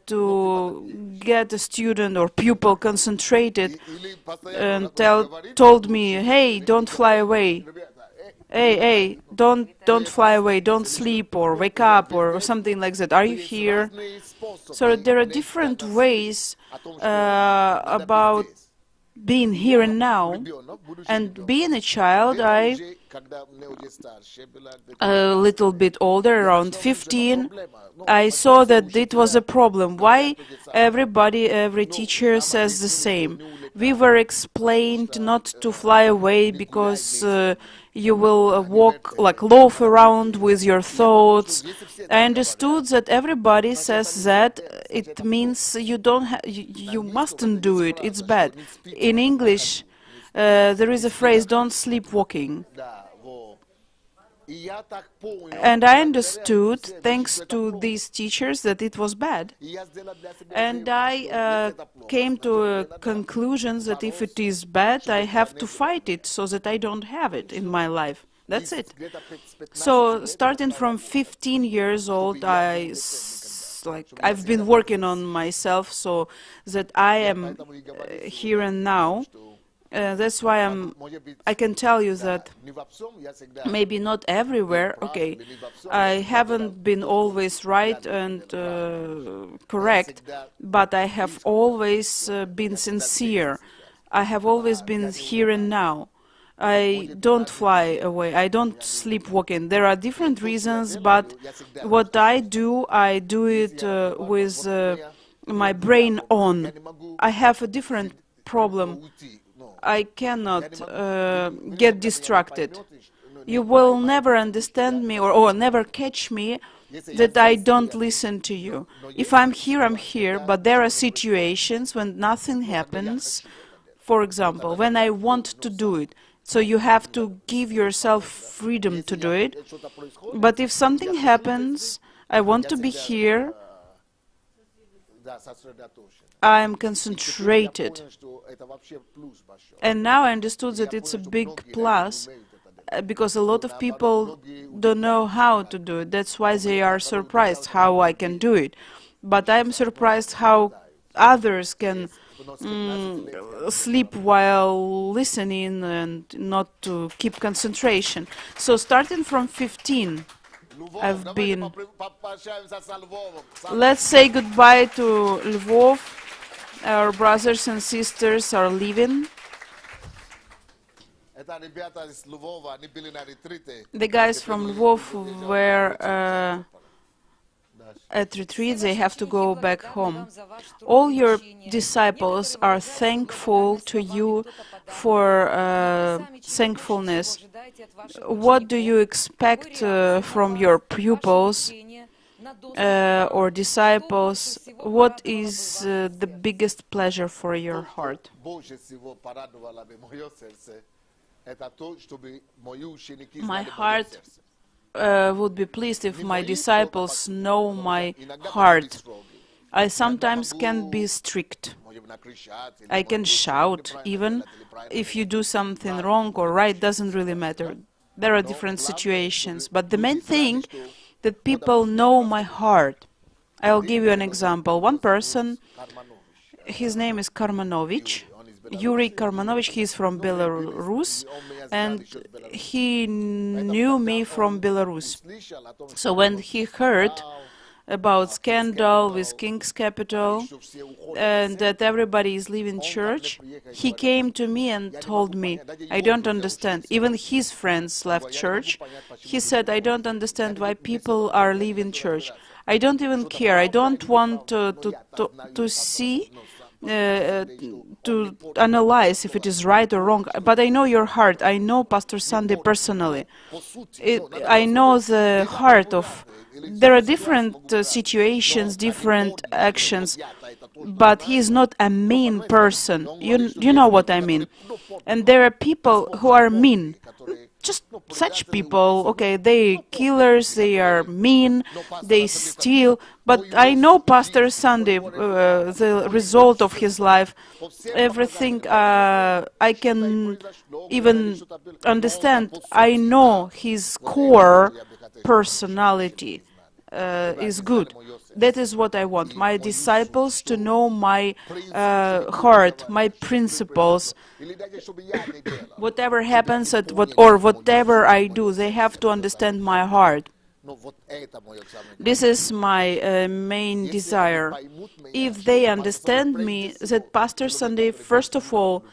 to get a student or pupil concentrated, and told me, hey, don't fly away. Hey, don't fly away, don't sleep or wake up or something like that. Are you here? So there are different ways about being here and now. And being a child, I, a little bit older, around 15, I saw that it was a problem. Why every teacher says the same? We were explained not to fly away because you will walk, like loaf around with your thoughts. I understood that everybody says that. It means you you mustn't do it. It's bad. In English, there is a phrase, don't sleep walking. And I understood, thanks to these teachers, that it was bad. And I came to a conclusion that if it is bad, I have to fight it so that I don't have it in my life. That's it. So starting from 15 years old, I've been working on myself so that I am here and now. That's why I can tell you that maybe not everywhere, okay, I haven't been always right and correct, but I have always been sincere. I have always been here and now. I don't fly away, I don't sleepwalking. There are different reasons, but what I do it with my brain on. I have a different problem. I cannot get distracted. You will never understand me or never catch me that I don't listen to you. If I'm here, but there are situations when nothing happens. For example, when I want to do it. So you have to give yourself freedom to do it. But if something happens, I want to be here, I am concentrated. And now I understood that it's a big plus, because a lot of people don't know how to do it. That's why they are surprised how I can do it. But I'm surprised how others can sleep while listening and not to keep concentration. So starting from 15, I've been... Let's say goodbye to Lvov. Our brothers and sisters are leaving. The guys from Lvov were at retreat, they have to go back home. All your disciples are thankful to you for thankfulness. What do you expect from your pupils or disciples? What is the biggest pleasure for your heart? My heart would be pleased if my disciples know my heart. I sometimes can be strict. I can shout even if you do something wrong or right, doesn't really matter. There are different situations, but the main thing that people know my heart. I'll give you an example. One person, his name is Karmanovich, Yuri Karmanovich, he's from Belarus, and he knew me from Belarus. So when he heard about scandal with King's Capital and that everybody is leaving church, he came to me and told me, I don't understand. Even his friends left church. He said, I don't understand why people are leaving church. I don't even care. I don't want to see, to analyze if it is right or wrong. But I know your heart. I know Pastor Sunday personally. I know the heart of... There are different situations, different actions, but he is not a mean person. You know what I mean. And there are people who are mean. Just such people, okay, they killers, they are mean, they steal. But I know Pastor Sunday, the result of his life, everything I can even understand. I know his core personality is good. That is what I want. My disciples to know my heart, my principles. Whatever happens or whatever I do, they have to understand my heart. This is my main desire. If they understand me, that Pastor Sunday, first of all,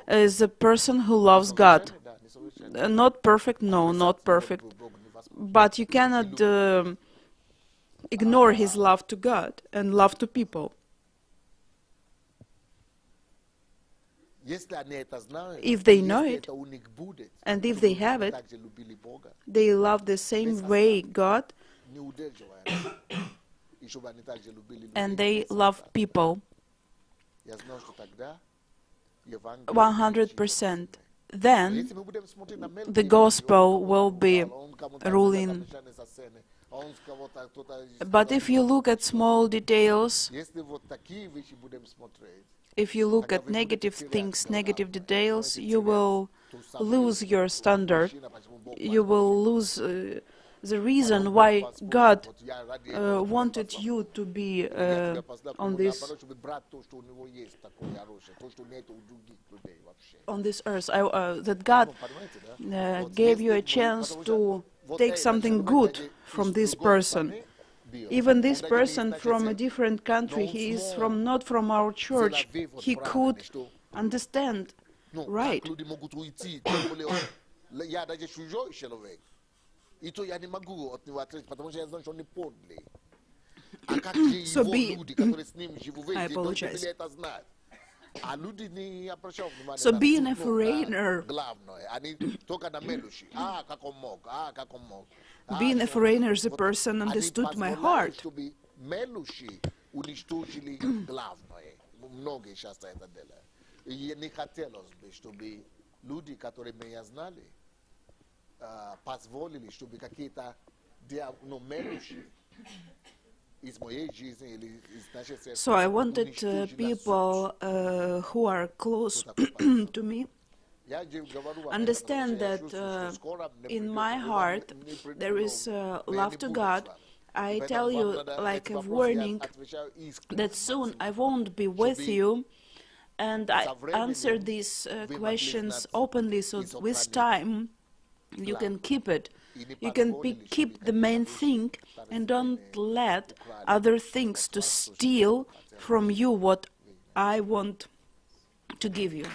is a person who loves God. Not perfect, no, not perfect. But you cannot ignore his love to God and love to people. If they know it, and if they have it, they love the same way God, and they love people 100%. Then the gospel will be ruling. But if you look at small details, if you look at negative things, negative details, you will lose your standard. You will lose the reason why God wanted you to be on this earth. That God gave you a chance to take something good from this person. Even this person from a different country, he is not from our church, he could understand, right? So I apologize. So being a foreigner, the person understood my heart. So I wanted people who are close to me understand that in my heart there is love to God. I tell you like a warning that soon I won't be with you, and I answer these questions openly, so with time you can keep it. You can keep the main thing and don't let other things to steal from you what I want to give you.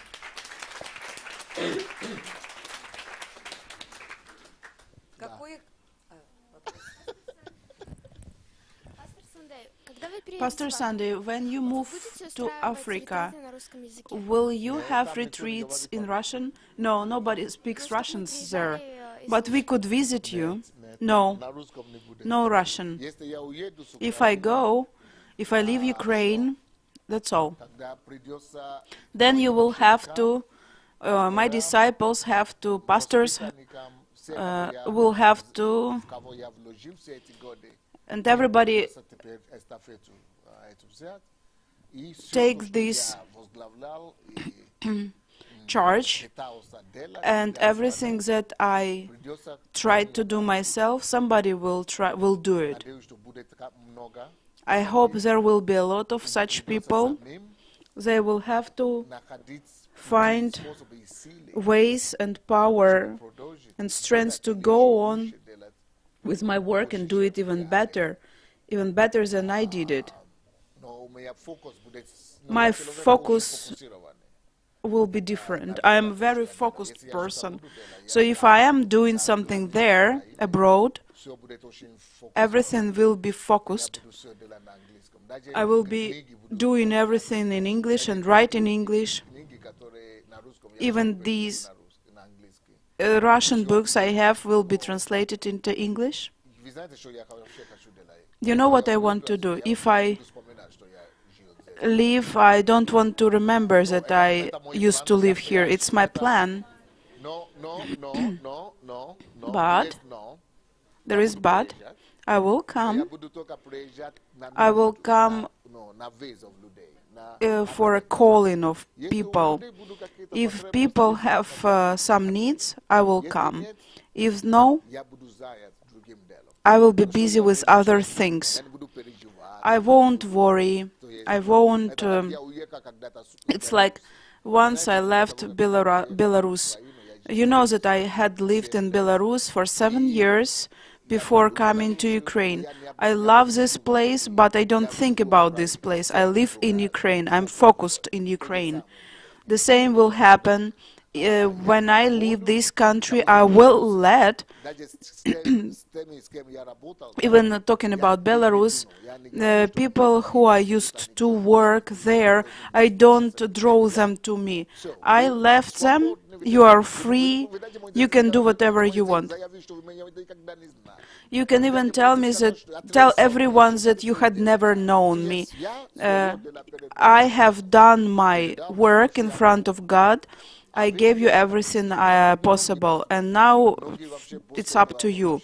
Pastor Sunday, when you move to Africa, will you have retreats in Russian? No, nobody speaks Russian there. But we could visit you. No, no Russian. If I go, if I leave Ukraine, that's all. Then you will have to, my disciples have to, pastors will have to And everybody takes this charge, and everything that I tried to do myself, somebody will do it. I hope there will be a lot of such people. They will have to find ways and power and strength to go on with my work and do it even better than I did it. My focus will be different. I am a very focused person. So if I am doing something there, abroad, everything will be focused. I will be doing everything in English and write in English. Even these Russian books I have will be translated into English. You know what I want to do? If I leave, I don't want to remember that I used to live here. It's my plan. But, there is but, I will come. I will come for a calling of people. If people have some needs, I will come. If no, I will be busy with other things. I won't worry. I won't. It's like once I left Belarus. You know that I had lived in Belarus for 7 years before coming to Ukraine. I love this place, but I don't think about this place. I live in Ukraine. I'm focused in Ukraine. The same will happen when I leave this country. I will let, even talking about Belarus, the people who I used to work there, I don't draw them to me. I left them. You are free. You can do whatever you want. You can even tell everyone that you had never known me. I have done my work in front of God. I gave you everything possible, and now it's up to you.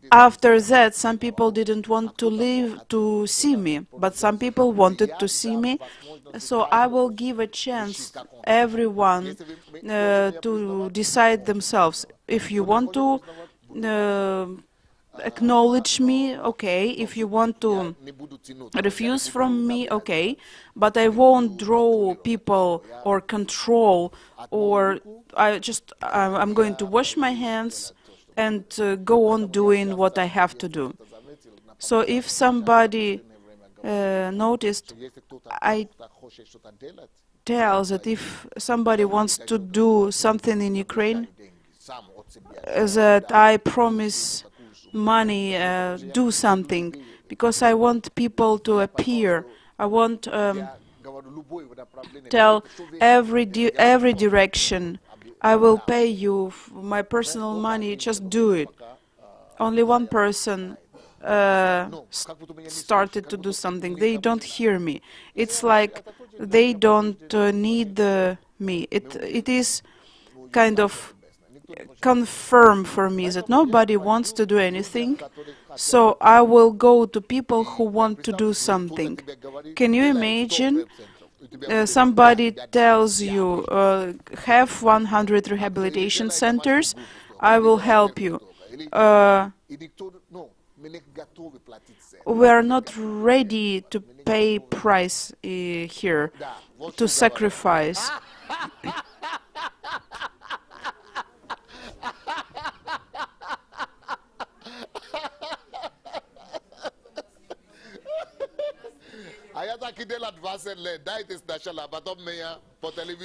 After that, some people didn't want to see me, but some people wanted to see me. So I will give a chance everyone to decide themselves. If you want to acknowledge me, okay. If you want to refuse from me, okay. But I won't draw people or control, or I'm going to wash my hands and go on doing what I have to do. So if somebody noticed, I tell that if somebody wants to do something in Ukraine, that I promise money, do something, because I want people to appear. I want tell every direction. I will pay you my personal money. Just do it. Only one person started to do something. They don't hear me. It's like they don't need me. It is kind of confirm for me that nobody wants to do anything, so I will go to people who want to do something. Can you imagine? Somebody tells you, have 100 rehabilitation centers, I will help you. We are not ready to pay price here, to sacrifice.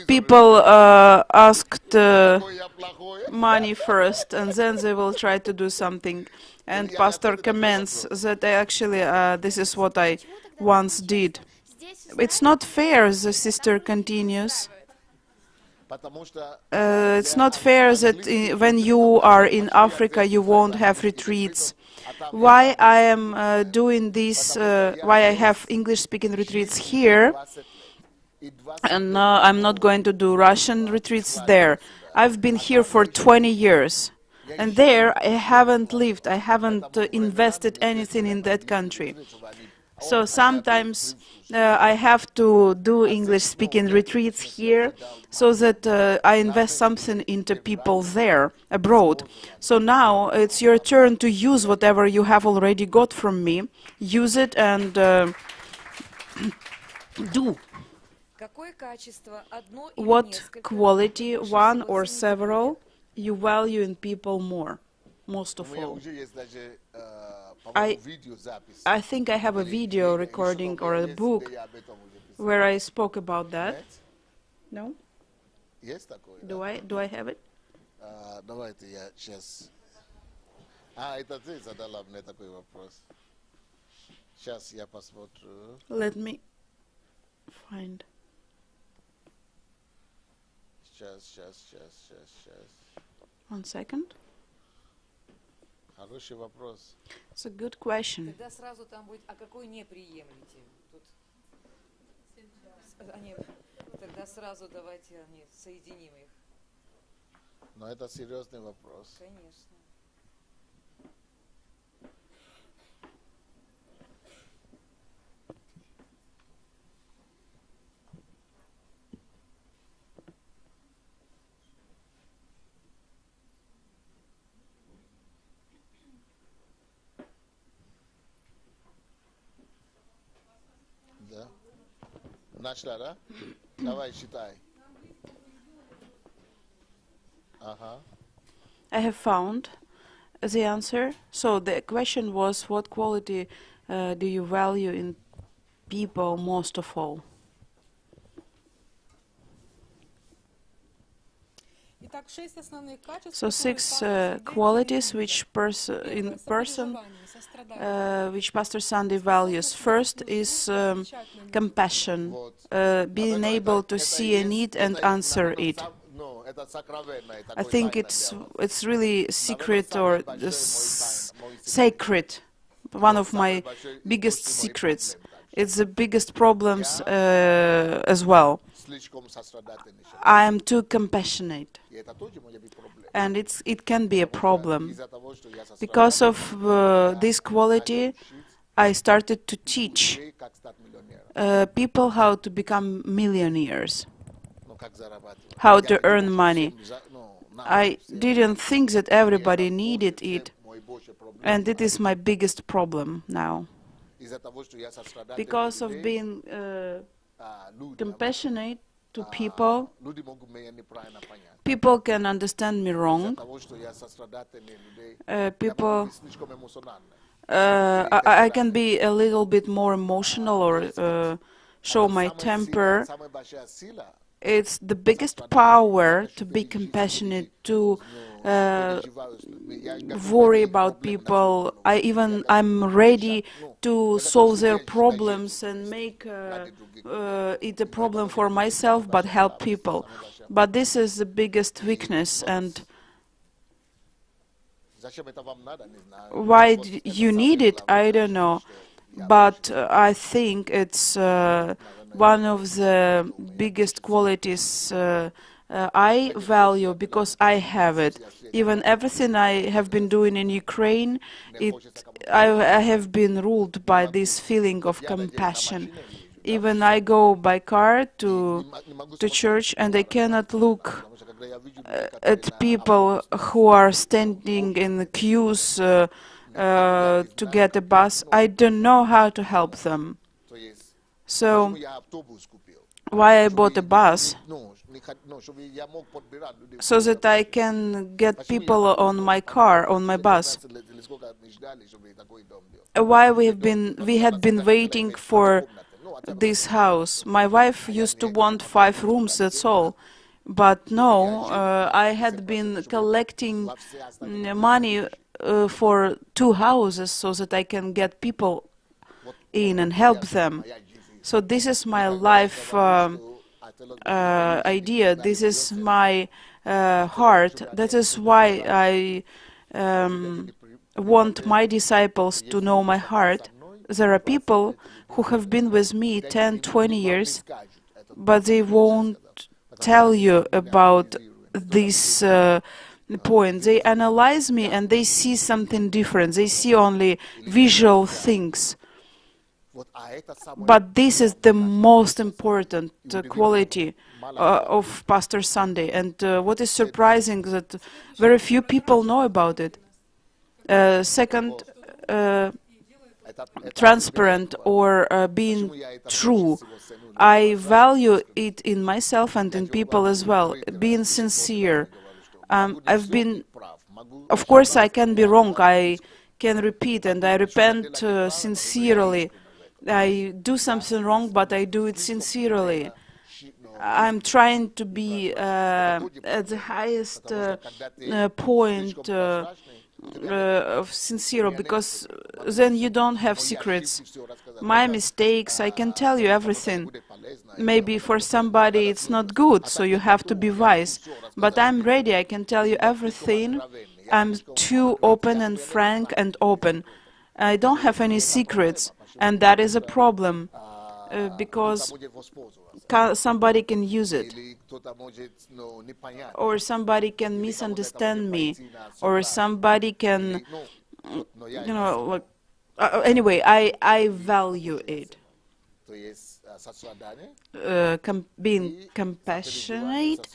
People asked money first, and then they will try to do something. And Pastor comments that actually this is what I once did. It's not fair, the sister continues. It's not fair that when you are in Africa you won't have retreats. Why I am doing this, why I have English-speaking retreats here, and I'm not going to do Russian retreats there. I've been here for 20 years. And there I haven't lived, I haven't invested anything in that country. So sometimes I have to do English-speaking retreats here so that I invest something into people there, abroad. So now it's your turn to use whatever you have already got from me. Use it and do. Какое качество, одно или What несколько, quality, больше one всего or цените в several, людях? you value in people more, most У of меня all? уже есть даже, I по-моему, видеозапись. I think I have a video recording or a book where I spoke about that. Нет? No? Есть такое? Do да? I have it? Давайте я сейчас... это ты задала мне такой вопрос. Сейчас я посмотрю. Let me find. Сейчас. 1 second. Хороший вопрос. It's a good question. Тогда сразу там будет, а какой не приемлете? Тут... Тогда сразу давайте соединим их. Но это серьезный вопрос. Конечно. Да? Нашла, да? Давай, считай. Ага. I have found the answer. So the question was, what quality do you value in people most of all? So 6 qualities which which Pastor Sunday values. First is compassion, being able to see a need and answer it. I think it's really secret or sacred, one of my biggest secrets. It's the biggest problems as well. I am too compassionate, and it can be a problem. Because of this quality, I started to teach people how to become millionaires, how to earn money. I didn't think that everybody needed it, and it is my biggest problem now. Because of being compassionate to people, people can understand me wrong. I can be a little bit more emotional or show my temper. It's the biggest power to be compassionate, to worry about people. I'm ready to solve their problems and make it a problem for myself, but help people. But this is the biggest weakness, and why you need it, I don't know. But I think it's one of the biggest qualities I value because I have it. Even everything I have been doing in Ukraine, I have been ruled by this feeling of compassion. Even I go by car to church and I cannot look at people who are standing in the queues to get a bus. I don't know how to help them. So why I bought a bus? So that I can get people on my car, on my bus. Why we had been waiting for this house. My wife used to want 5 rooms, that's all. But no, I had been collecting money for 2 houses so that I can get people in and help them. So this is my life idea. This is my heart. That is why I want my disciples to know my heart. There are people who have been with me 10, 20 years, but they won't tell you about this point. They analyze me and they see something different. They see only visual things. But this is the most important quality of Pastor Sunday. And what is surprising is that very few people know about it. Second, transparent or being true. I value it in myself and in people as well. Being sincere. I've been, of course, I can be wrong. I can repeat and I repent sincerely. I do something wrong, but I do it sincerely. I'm trying to be at the highest point of sincere, because then you don't have secrets. My mistakes, I can tell you everything. Maybe for somebody it's not good, so you have to be wise. But I'm ready, I can tell you everything. I'm too open and frank and open. I don't have any secrets, and that is a problem, because somebody can use it, or somebody can misunderstand me, or somebody can, anyway, I value it. Being compassionate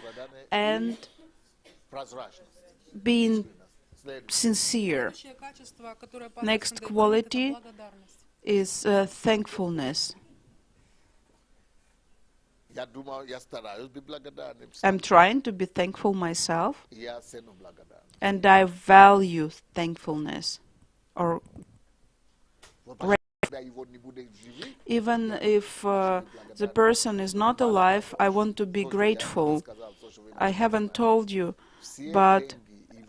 and being sincere. Next quality is thankfulness. I'm trying to be thankful myself, and I value thankfulness. Or even if the person is not alive, I want to be grateful. I haven't told you, but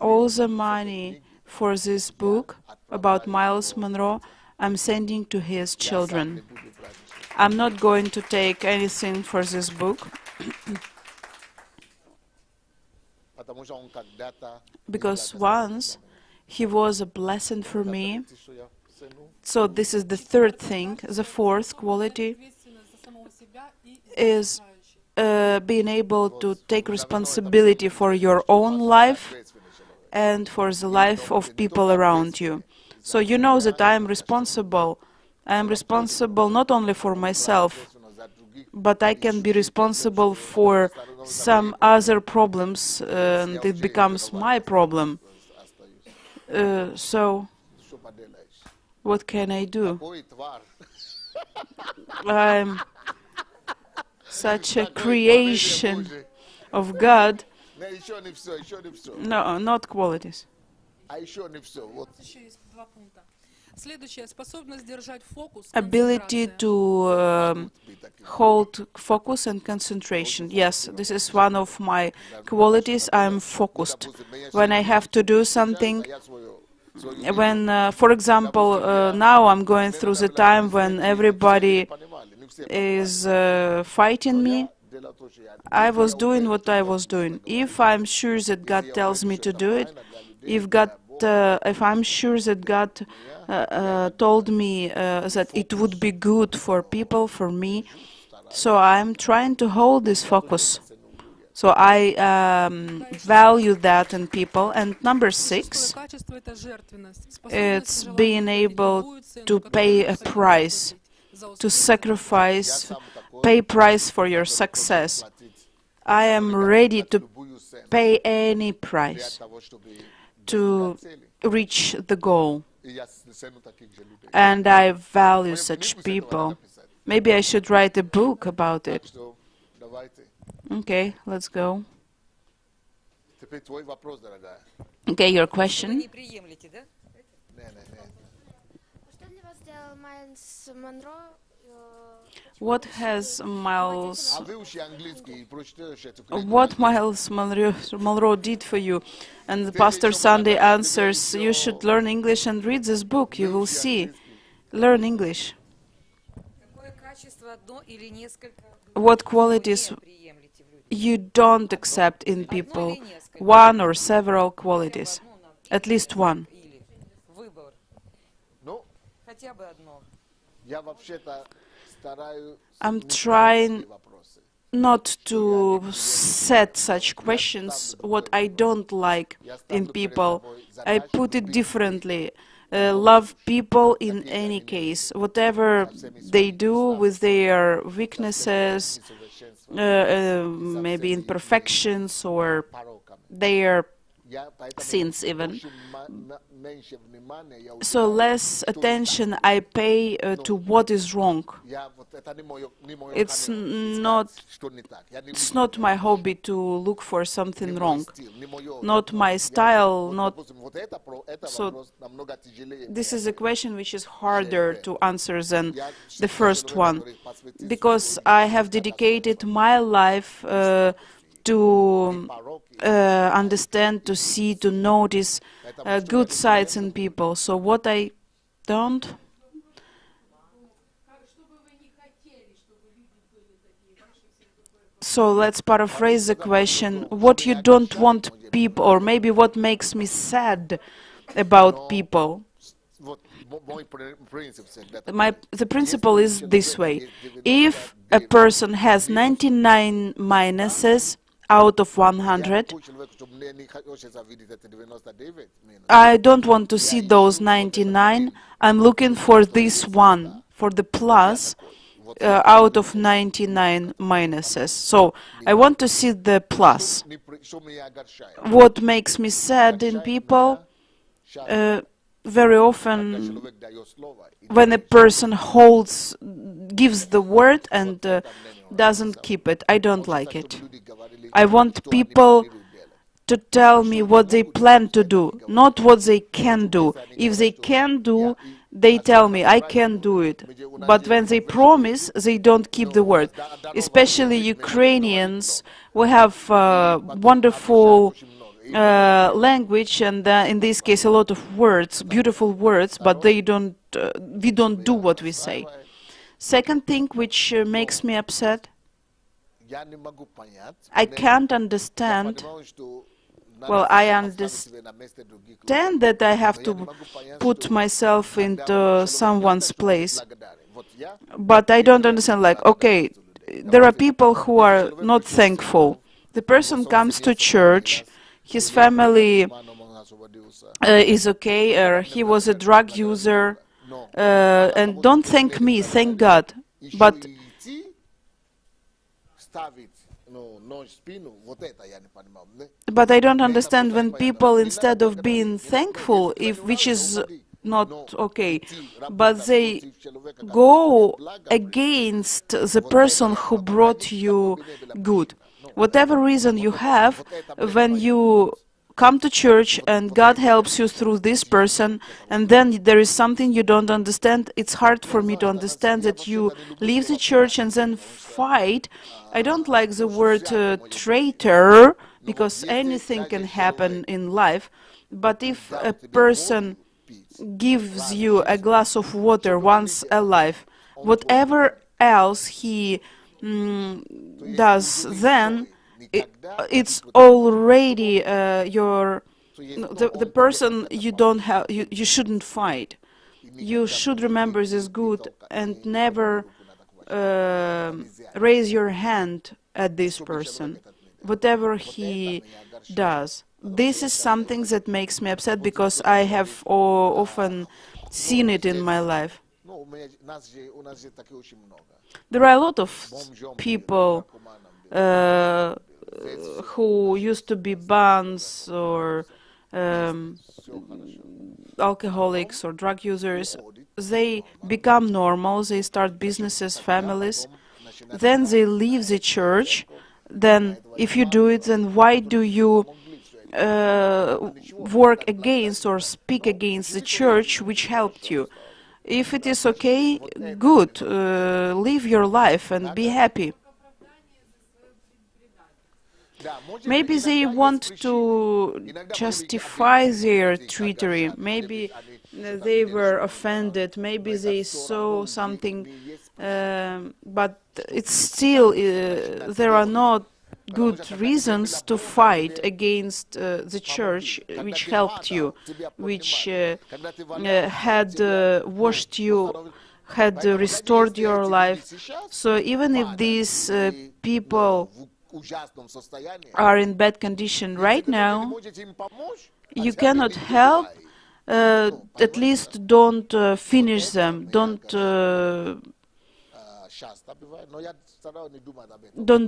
all the money for this book about Miles Monroe, I'm sending to his children. I'm not going to take anything for this book, because once he was a blessing for me. So this is the third thing. The fourth quality is being able to take responsibility for your own life and for the life of people around you. So you know that I am responsible. I am responsible not only for myself, but I can be responsible for some other problems, and it becomes my problem. So what can I do? I'm such a creation of God. No, not qualities. Ability to hold focus and concentration. Yes, this is one of my qualities. I'm focused. When I have to do something, when, for example, now I'm going through the time when everybody is fighting me, I was doing what I was doing. If I'm sure that God tells me to do it, if I'm sure that God told me that it would be good for people, for me, so I'm trying to hold this focus. So I value that in people. And number 6, it's being able to pay a price, to sacrifice, pay price for your success. I am ready to pay any price to reach the goal. And I value such people. Maybe I should write a book about it. Okay, let's go. Okay, your question. What Miles Monroe did for you? And Pastor Sunday answers, you should learn English and read this book. You will see. Learn English. What qualities you don't accept in people? One or several qualities. At least one. I'm trying not to set such questions, what I don't like in people. I put it differently. Love people in any case, whatever they do with their weaknesses, maybe imperfections or their sins even. So less attention I pay to what is wrong. It's not my hobby to look for something wrong. Not my style, not... So this is a question which is harder to answer than the first one, because I have dedicated my life to understand, to see, to notice good sides in people. So what I don't... So let's paraphrase the question. What you don't want people, or maybe what makes me sad about people. The principle is this way. If a person has 99 minuses out of 100, I don't want to see those 99. I'm looking for this one, for the plus out of 99 minuses. So I want to see the plus. What makes me sad in people, very often when a person gives the word and doesn't keep it, I don't like it. I want people to tell me what they plan to do, not what they can do. If they can do, they tell me, I can do it. But when they promise, they don't keep the word. Especially Ukrainians, we have wonderful language, and in this case a lot of words, beautiful words, but we don't do what we say. Second thing which makes me upset, I can't understand. Well, I understand that I have to put myself into someone's place, but I don't understand, like, okay, there are people who are not thankful. The person comes to church, his family is okay, or he was a drug user, and don't thank me, thank God. But I don't understand when people, instead of being thankful, which is not okay, but they go against the person who brought you good. Whatever reason you have, when you come to church and God helps you through this person, and then there is something you don't understand, it's hard for me to understand that you leave the church and then fight. I don't like the word traitor, because anything can happen in life, but if a person gives you a glass of water once alive, whatever else he does then, it's already the person you don't have, you shouldn't fight. You should remember this good and never raise your hand at this person, whatever he does. This is something that makes me upset, because I have often seen it in my life. There are a lot of people who used to be bums or alcoholics or drug users. They become normal, they start businesses, families, then they leave the church. Then if you do it, then why do you work against or speak against the church which helped you? If it is okay, good, live your life and be happy. Maybe they want to justify their treachery, maybe they were offended, maybe they saw something, but it's still, there are not good reasons to fight against the church which helped you, which had washed you had restored your life. So even if these people are in bad condition right now, you cannot help. At least don't finish them. Don't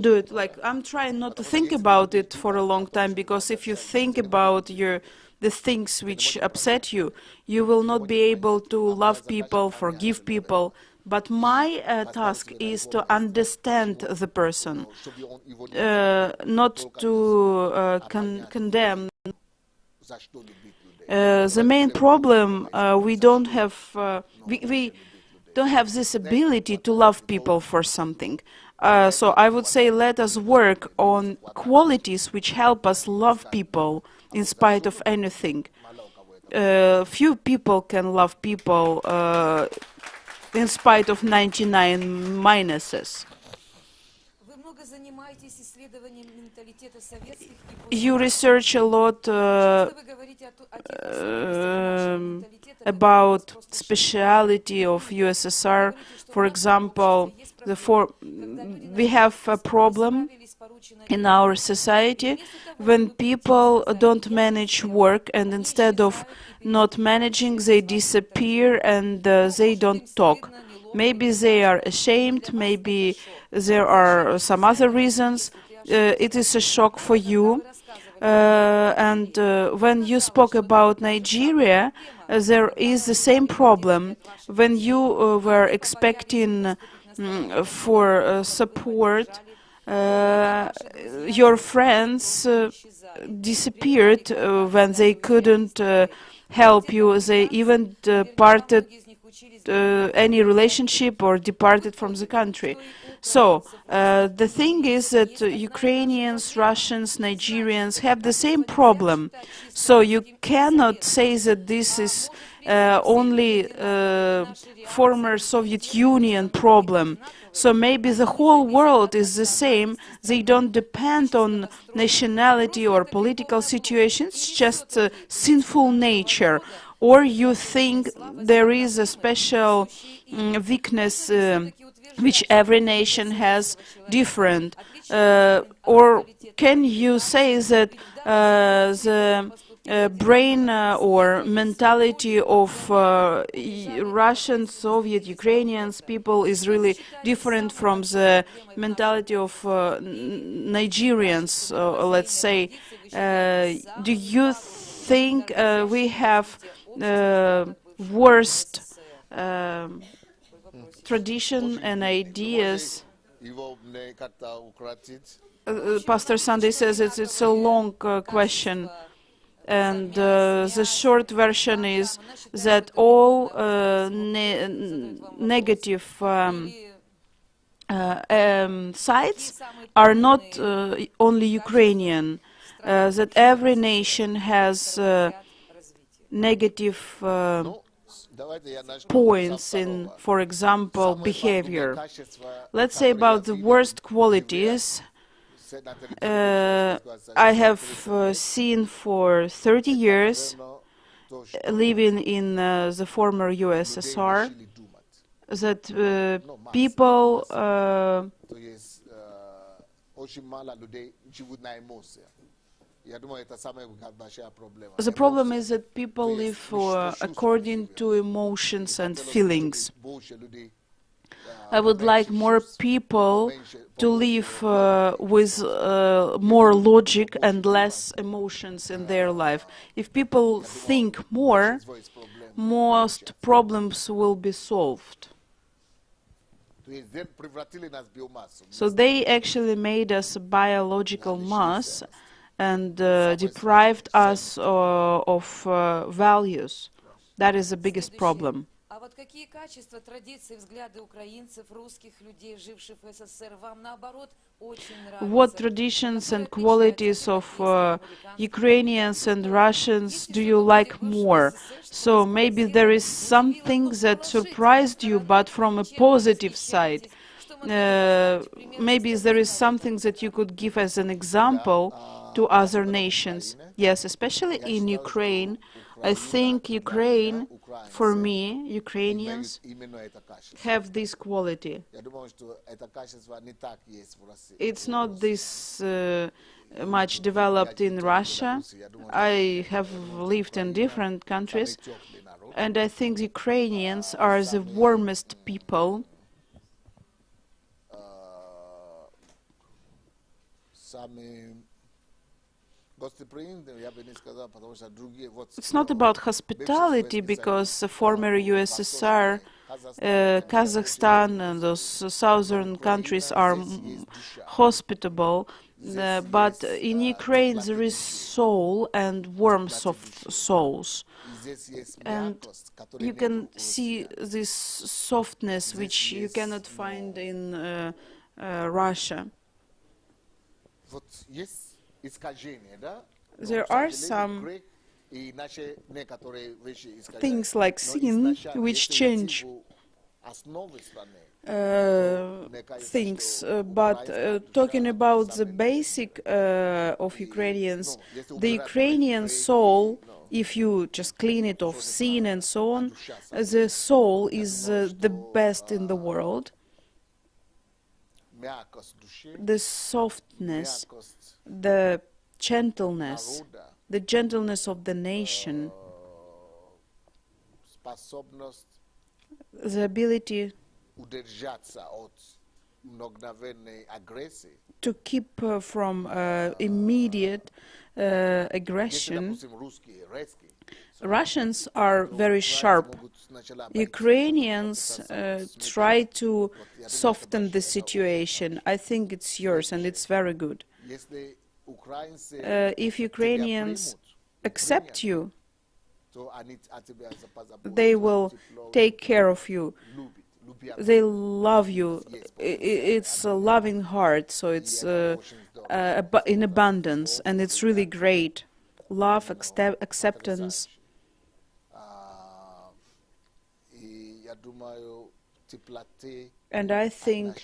do it. Like, I'm trying not to think about it for a long time, because if you think about the things which upset you, you will not be able to love people, forgive people. But my task is to understand the person, not to condemn. The main problem, we don't have this ability to love people for something. So I would say, let us work on qualities which help us love people in spite of anything. Few people can love people in spite of 99 minuses. You research a lot about speciality of USSR. For example, we have a problem in our society when people don't manage work, and instead of not managing, they disappear and they don't talk. Maybe they are ashamed, maybe there are some other reasons. It is a shock for you. And when you spoke about Nigeria, there is the same problem. When you were expecting for support, your friends disappeared when they couldn't help you. They even parted any relationship or departed from the country. So the thing is that Ukrainians, Russians, Nigerians have the same problem. So you cannot say that this is only former Soviet Union problem. So maybe the whole world is the same. They don't depend on nationality or political situations, it's just sinful nature. Or you think there is a special weakness which every nation has different. Or can you say that the brain or mentality of Russian, Soviet, Ukrainians people is really different from the mentality of Nigerians, let's say? Do you think we have worst tradition and ideas? Pastor Sunday says it's a long question, and the short version is that all negative sides are not only Ukrainian, that every nation has negative points in, for example, behavior. Let's say about the worst qualities. I have seen for 30 years, living in the former USSR, that people the problem is that people live according to emotions and feelings. I would like more people to live with more logic and less emotions in their life. If people think more, most problems will be solved. So they actually made us a biological mass and deprived us of values. That is the biggest problem. What traditions and qualities of Ukrainians and Russians do you like more? So maybe there is something that surprised you, but from a positive side. Maybe there is something that you could give as an example to other nations. Yes, especially in Ukraine, I think Ukraine, for me, Ukrainians have this quality. It's not this much developed in Russia. I have lived in different countries, and I think Ukrainians are the warmest people. It's not about hospitality, because the former USSR, Kazakhstan and those southern countries are hospitable, but in Ukraine there is soul and warmth of souls. And you can see this softness which you cannot find in Russia. There are some things like sin which change things, but talking about the basic of Ukrainians, the Ukrainian soul, if you just clean it of sin and so on, the soul is the best in the world. The softness, the gentleness of the nation, the ability to keep from immediate aggression. Russians are very sharp. Ukrainians try to soften the situation. I think it's yours, and it's very good. If Ukrainians accept you, they will take care of you. They love you. It's a loving heart, so it's in abundance, and it's really great. Love, acceptance. And I think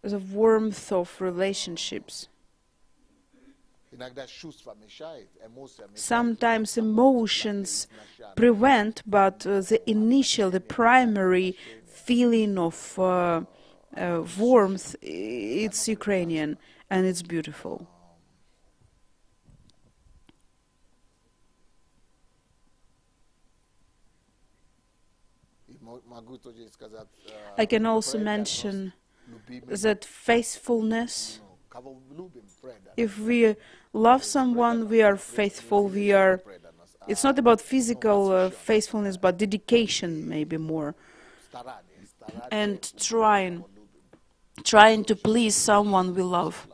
the warmth of relationships. Sometimes emotions prevent, but the primary feeling of warmth, it's Ukrainian, and it's beautiful. I can also mention that faithfulness. If we love someone, we are faithful. It's not about physical faithfulness, but dedication, maybe more. And trying to please someone we love.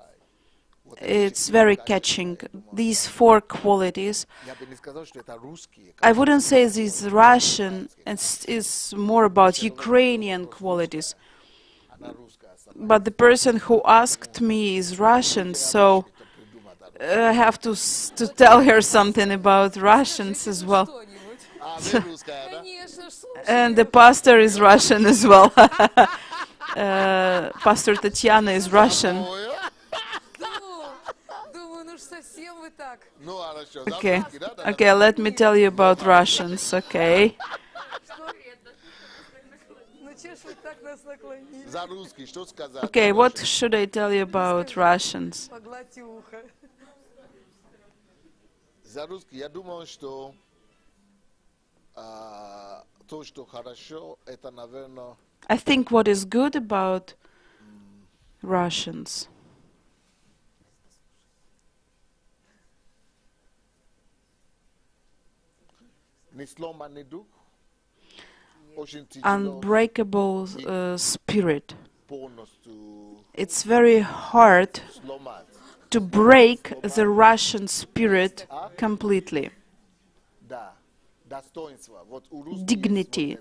It's very catching. These four qualities. I wouldn't say this is Russian. It's more about Ukrainian qualities. But the person who asked me is Russian, so I have to tell her something about Russians as well. And the pastor is Russian as well. Pastor Tatiana is Russian. Okay, let me tell you about Russians, okay? Okay, what should I tell you about Russians? I think what is good about Russians, unbreakable spirit. It's very hard to break the Russian spirit completely. Dignity.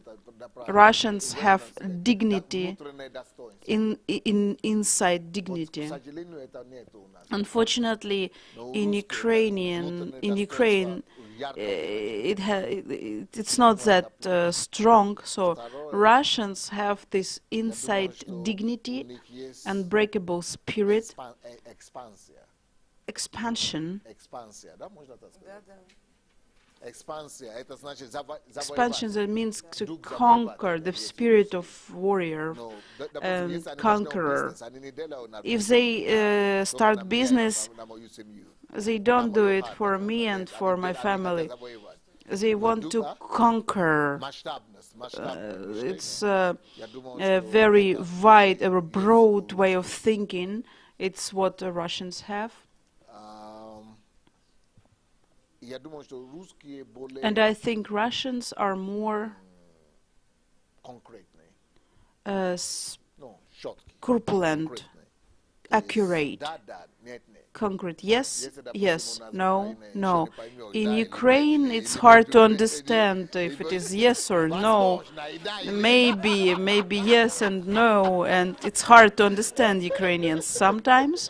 Russians have dignity inside dignity. Unfortunately, in Ukraine, it's not that strong. So Russians have this inside dignity, unbreakable spirit, expansion. Expansja, это значит завоевать. Expansion, that means to Дух conquer, the завоевателя, spirit of warrior, No, допустим, если они начнут conqueror. бизнес, они не делают на If бизнес, they только start на меня, business, на мою семью. they don't do мою it хату, for да, me да, and нет, for они my хотят family. завоевать. They want to conquer. Масштабность, масштабное мышление. It's Я думаю, a что very это wide, a есть broad у way of русских. thinking. It's what the Russians have. Я думаю, что русские более And I think Russians are more конкретные, четкие, corpulent, конкретные. accurate, Да, да, нет, нет. concrete. Yes, Если, допустим, yes, у нас в no, Украине no. ничего не поймешь, In да или Ukraine, нет, it's или hard между to двумя, understand if it is yes or no. возможно, и да, или нет. Maybe yes and no, and it's hard to understand Ukrainians sometimes.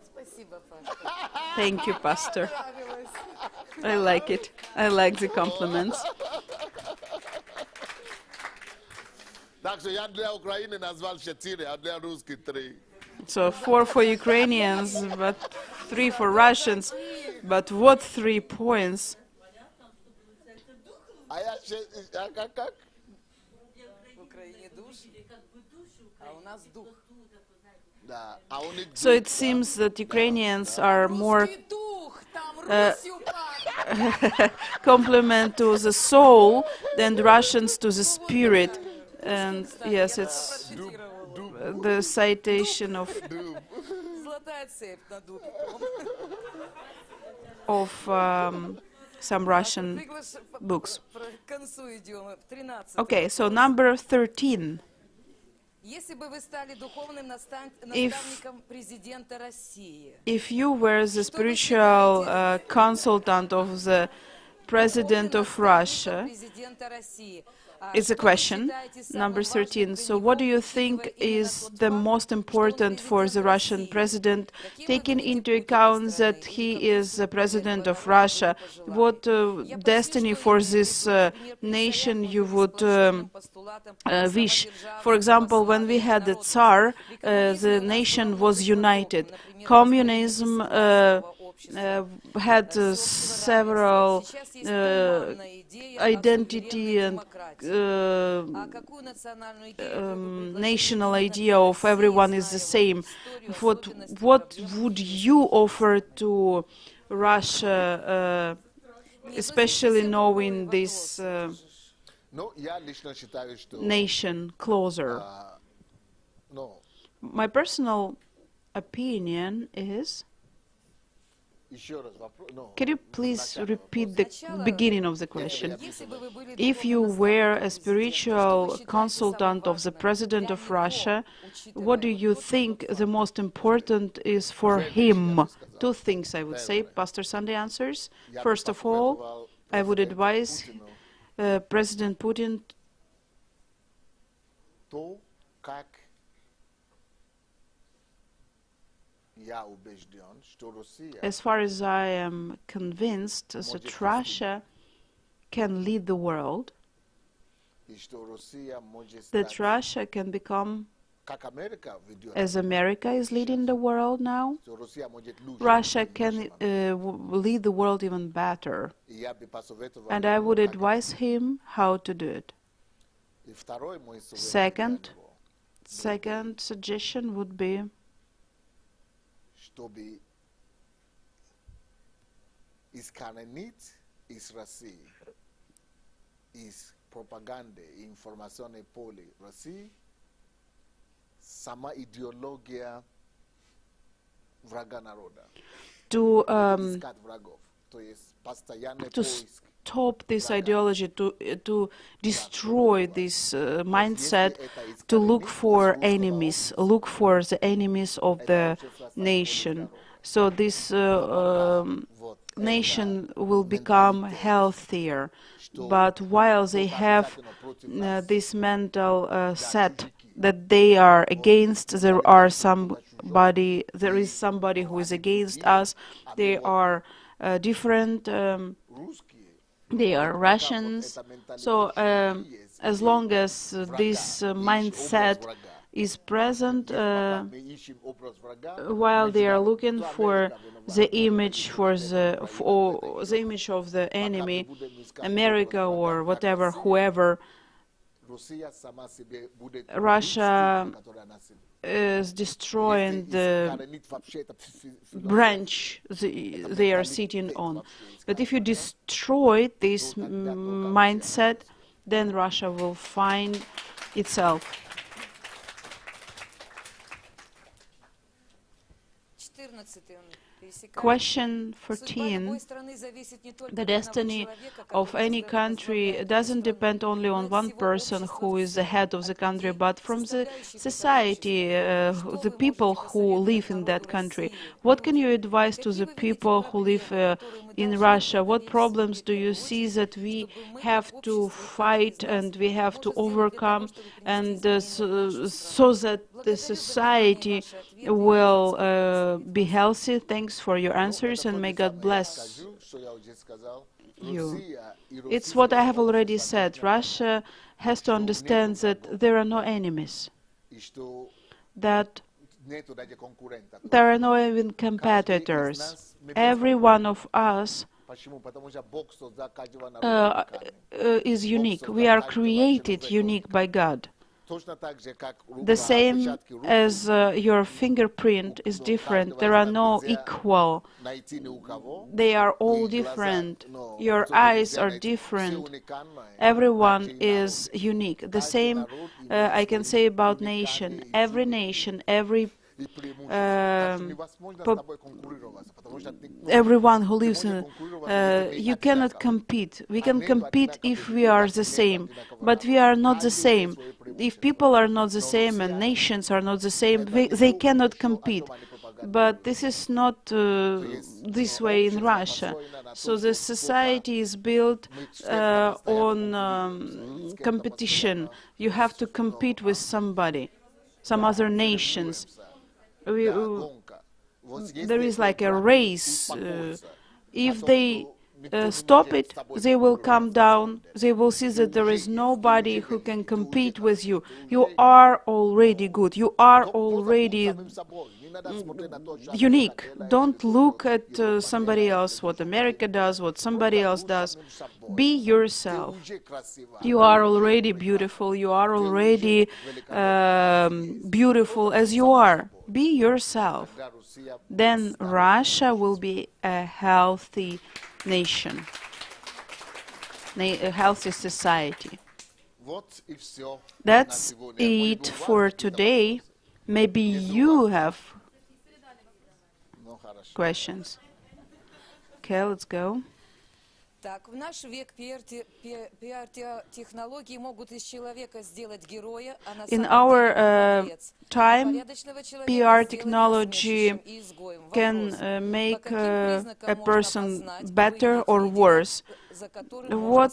Спасибо, Паша. Thank you, Pastor. Понравилось. I like it. I like the compliments. Так что я для Украины назвал 4, а для русских 3. So 4 for Ukrainians, but 3 for Russians. But what 3 points? А я как? В Украине душ, а у нас дух. Да, а у них So it seems that Ukrainians are more Русский дух, там Русью пахнет. complement to the soul than Russians to the spirit. And yes, it's the citation Золотая цепь на духе. of some Russian books. К концу идем. 13. Okay, so number 13. Если бы вы стали духовным наставником президента России, If you were the spiritual consultant of the President of Russia, президента России, it's a question. Number 13. So what do you think is the most important for the Russian president, taking into account that he is the president of Russia? What destiny for this nation you would wish? For example, when we had the Tsar, the nation was united. Communism had several identity and national idea of everyone is the same. What would you offer to Russia, especially knowing this Ну, я лично считаю, что nation closer? My personal opinion is... еще раз вопрос. Can you please repeat the beginning of the question? If you were a spiritual consultant of the President of Russia, what do you think the most important is for him? 2 things, I would say. Pastor Sunday answers. First of all, I would advise President Putin То, как я убежден, что Россия as far as I am convinced that Russia can lead the world, и что Россия может that стать, Russia can become, как Америка ведет, as America is leading the world now, что Россия может лучше. Russia can lead the world even better. И я бы посоветовал And I ему, would как advise him how to do it. И второй мой совет Second, для него, second suggestion would be чтобы искоренить из России, из пропаганды и информационной поля России, сама идеология врага народа. to Искать врагов. То есть постоянный to поиск. stop this ideology, to destroy this mindset, to look for enemies, look for the enemies of the nation. So this nation will become healthier. But while they have this mental set that they are against, there is somebody who is against us. They are different. They are Russians. So as long as this mindset is present Мы ищем образ врага, while they are looking for the image the image of the enemy, America or whatever, whoever. Россия сама себе будет Russia стигма, которая она себе. is destroying the Искоренит вообще это branch they are sitting on. But if you destroy this mindset, then Russia will find itself. 14. Question 14. The destiny of any country doesn't depend only on one person who is the head of the country, but from the society, the people who live in that country. What can you advise to the people who live in Russia? What problems do you see that we have to fight and we have to overcome, and so that the society will be healthy? Thanks for your answers, and may God bless you. It's what I have already said. Russia has to understand that there are no enemies, that there are no even competitors. Every one of us is unique. We are created unique by God. The same as your fingerprint is different, there are no equal. They are all different. Your eyes are different. Everyone is unique. The same I can say about nation. Every nation, everyone who lives in you cannot compete. We can compete if we are the same, but we are not the same. If people are not the same and nations are not the same, they cannot compete. But this is not this way in Russia. So the society is built on competition. You have to compete with somebody, some other nations. There is like a race. If they stop it, they will come down. They will see that there is nobody who can compete with you. You are already good. You are already unique. Don't look at somebody else, what America does, what somebody else does. Be yourself. You are already beautiful. You are already beautiful as you are. Be yourself. Then Russia will be a healthy nation, a healthy society. That's it for today. Maybe you have questions. Okay, let's go. Так, в наш век пиар-технологии могут из человека сделать героя, а на In самом our деле молодец. time, PR technology can make a person better or worse. What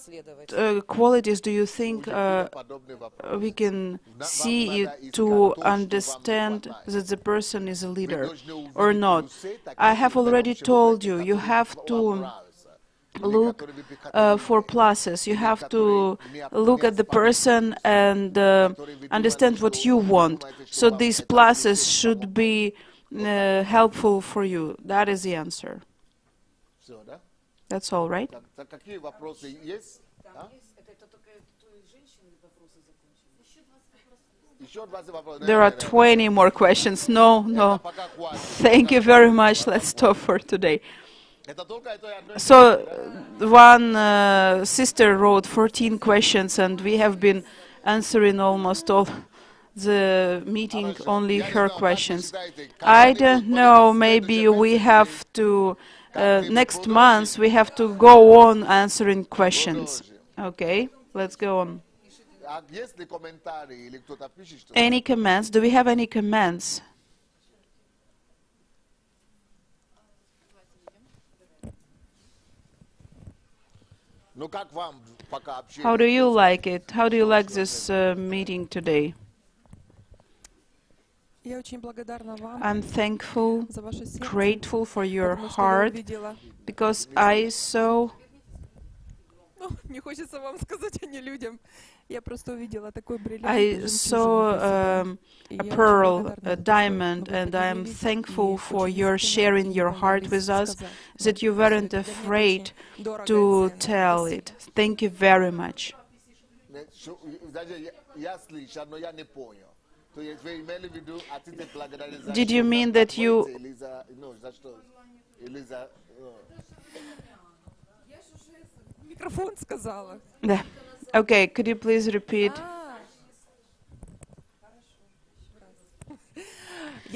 qualities do you think we can see to understand that the person is a leader or not? I have already told you, you have to look for pluses. You have to look at the person and understand what you want. So these pluses should be helpful for you. That is the answer. That's all, right? There are 20 more questions. No. Thank you very much. Let's stop for today. So one sister wrote 14 questions, and we have been answering almost all the meeting, only her questions. I don't know, maybe we have to, next month, we have to go on answering questions. Okay, let's go on. Any comments? Do we have any comments? How do you like it? How do you like this meeting today? I'm thankful, grateful for your heart, because I saw мне хочется вам сказать, а не людям. Я просто увидела такой бриллиант. I saw a pearl, a diamond, and I'm thankful for your sharing your heart with us, that you weren't afraid to tell it. Thank you very much. Did you mean that you... Микрофон сказала. Yeah. Okay, could you please repeat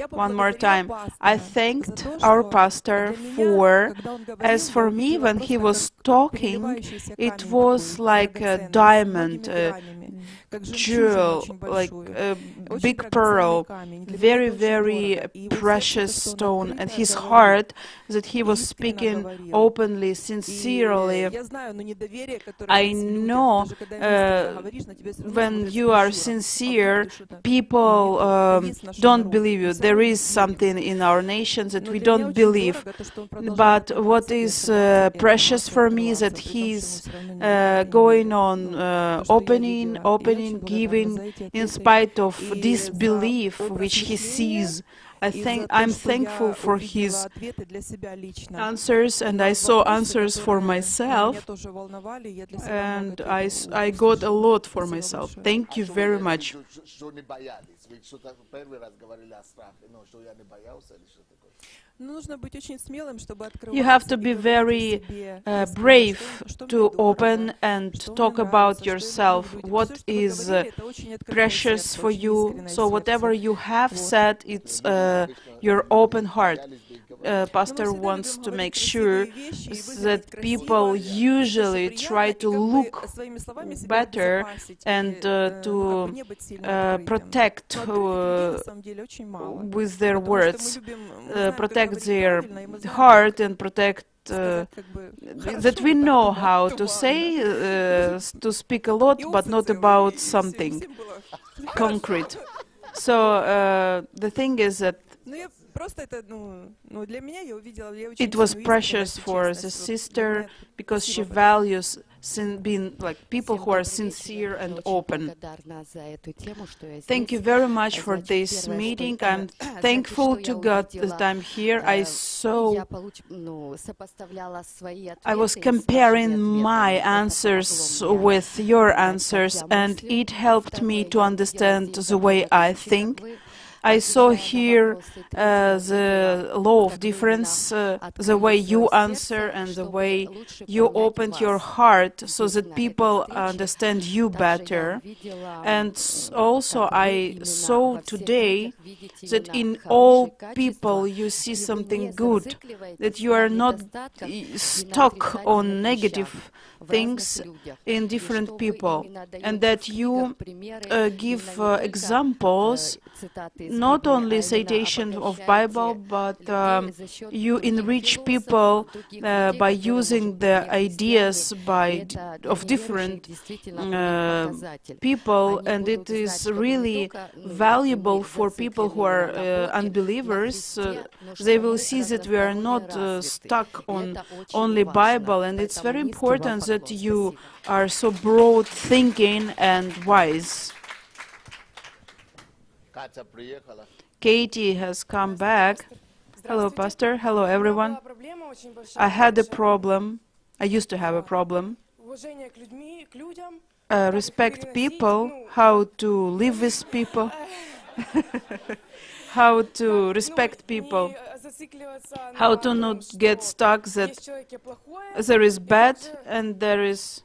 one more time? I thanked our pastor for, as for me, when he was talking, it was like a diamond, a jewel, like a big pearl, very, very precious stone, and his heart, that he was speaking openly, sincerely. I know when you are sincere, people don't believe you. There is something in our nation that we don't believe. But what is precious for me is that he's going on opening, giving, in spite of disbelief which he sees. I'm thankful for his answers, and I saw answers for myself, and I got a lot for myself. Thank you very much. You have to be very brave to open and talk about yourself, what is precious for you. So whatever you have said, it's your open heart. Pastor wants to make sure that people usually try to look better and to protect with their words, protect their heart and protect that we know how to say, to speak a lot, but not about something concrete. So the thing is that it was precious for the sister because she values being like people who are sincere and open. Thank you very much for this meeting. I'm thankful to God that I'm here. I was comparing my answers with your answers, and it helped me to understand the way I think. I saw here the law of difference, the way you answer and the way you opened your heart so that people understand you better. And also I saw today that in all people you see something good, that you are not stuck on negative things in different people, and that you give examples, not only citation of Bible, but you enrich people by using the ideas of different people, and it is really valuable for people who are unbelievers. They will see that we are not stuck on only Bible, and it's very important that you are so broad thinking and wise. Katie has come back. Hello, Pastor. Hello, everyone. I had a problem. I used to have a problem. Respect people, how to live with people, how to respect people, how to not get stuck that there is bad and there is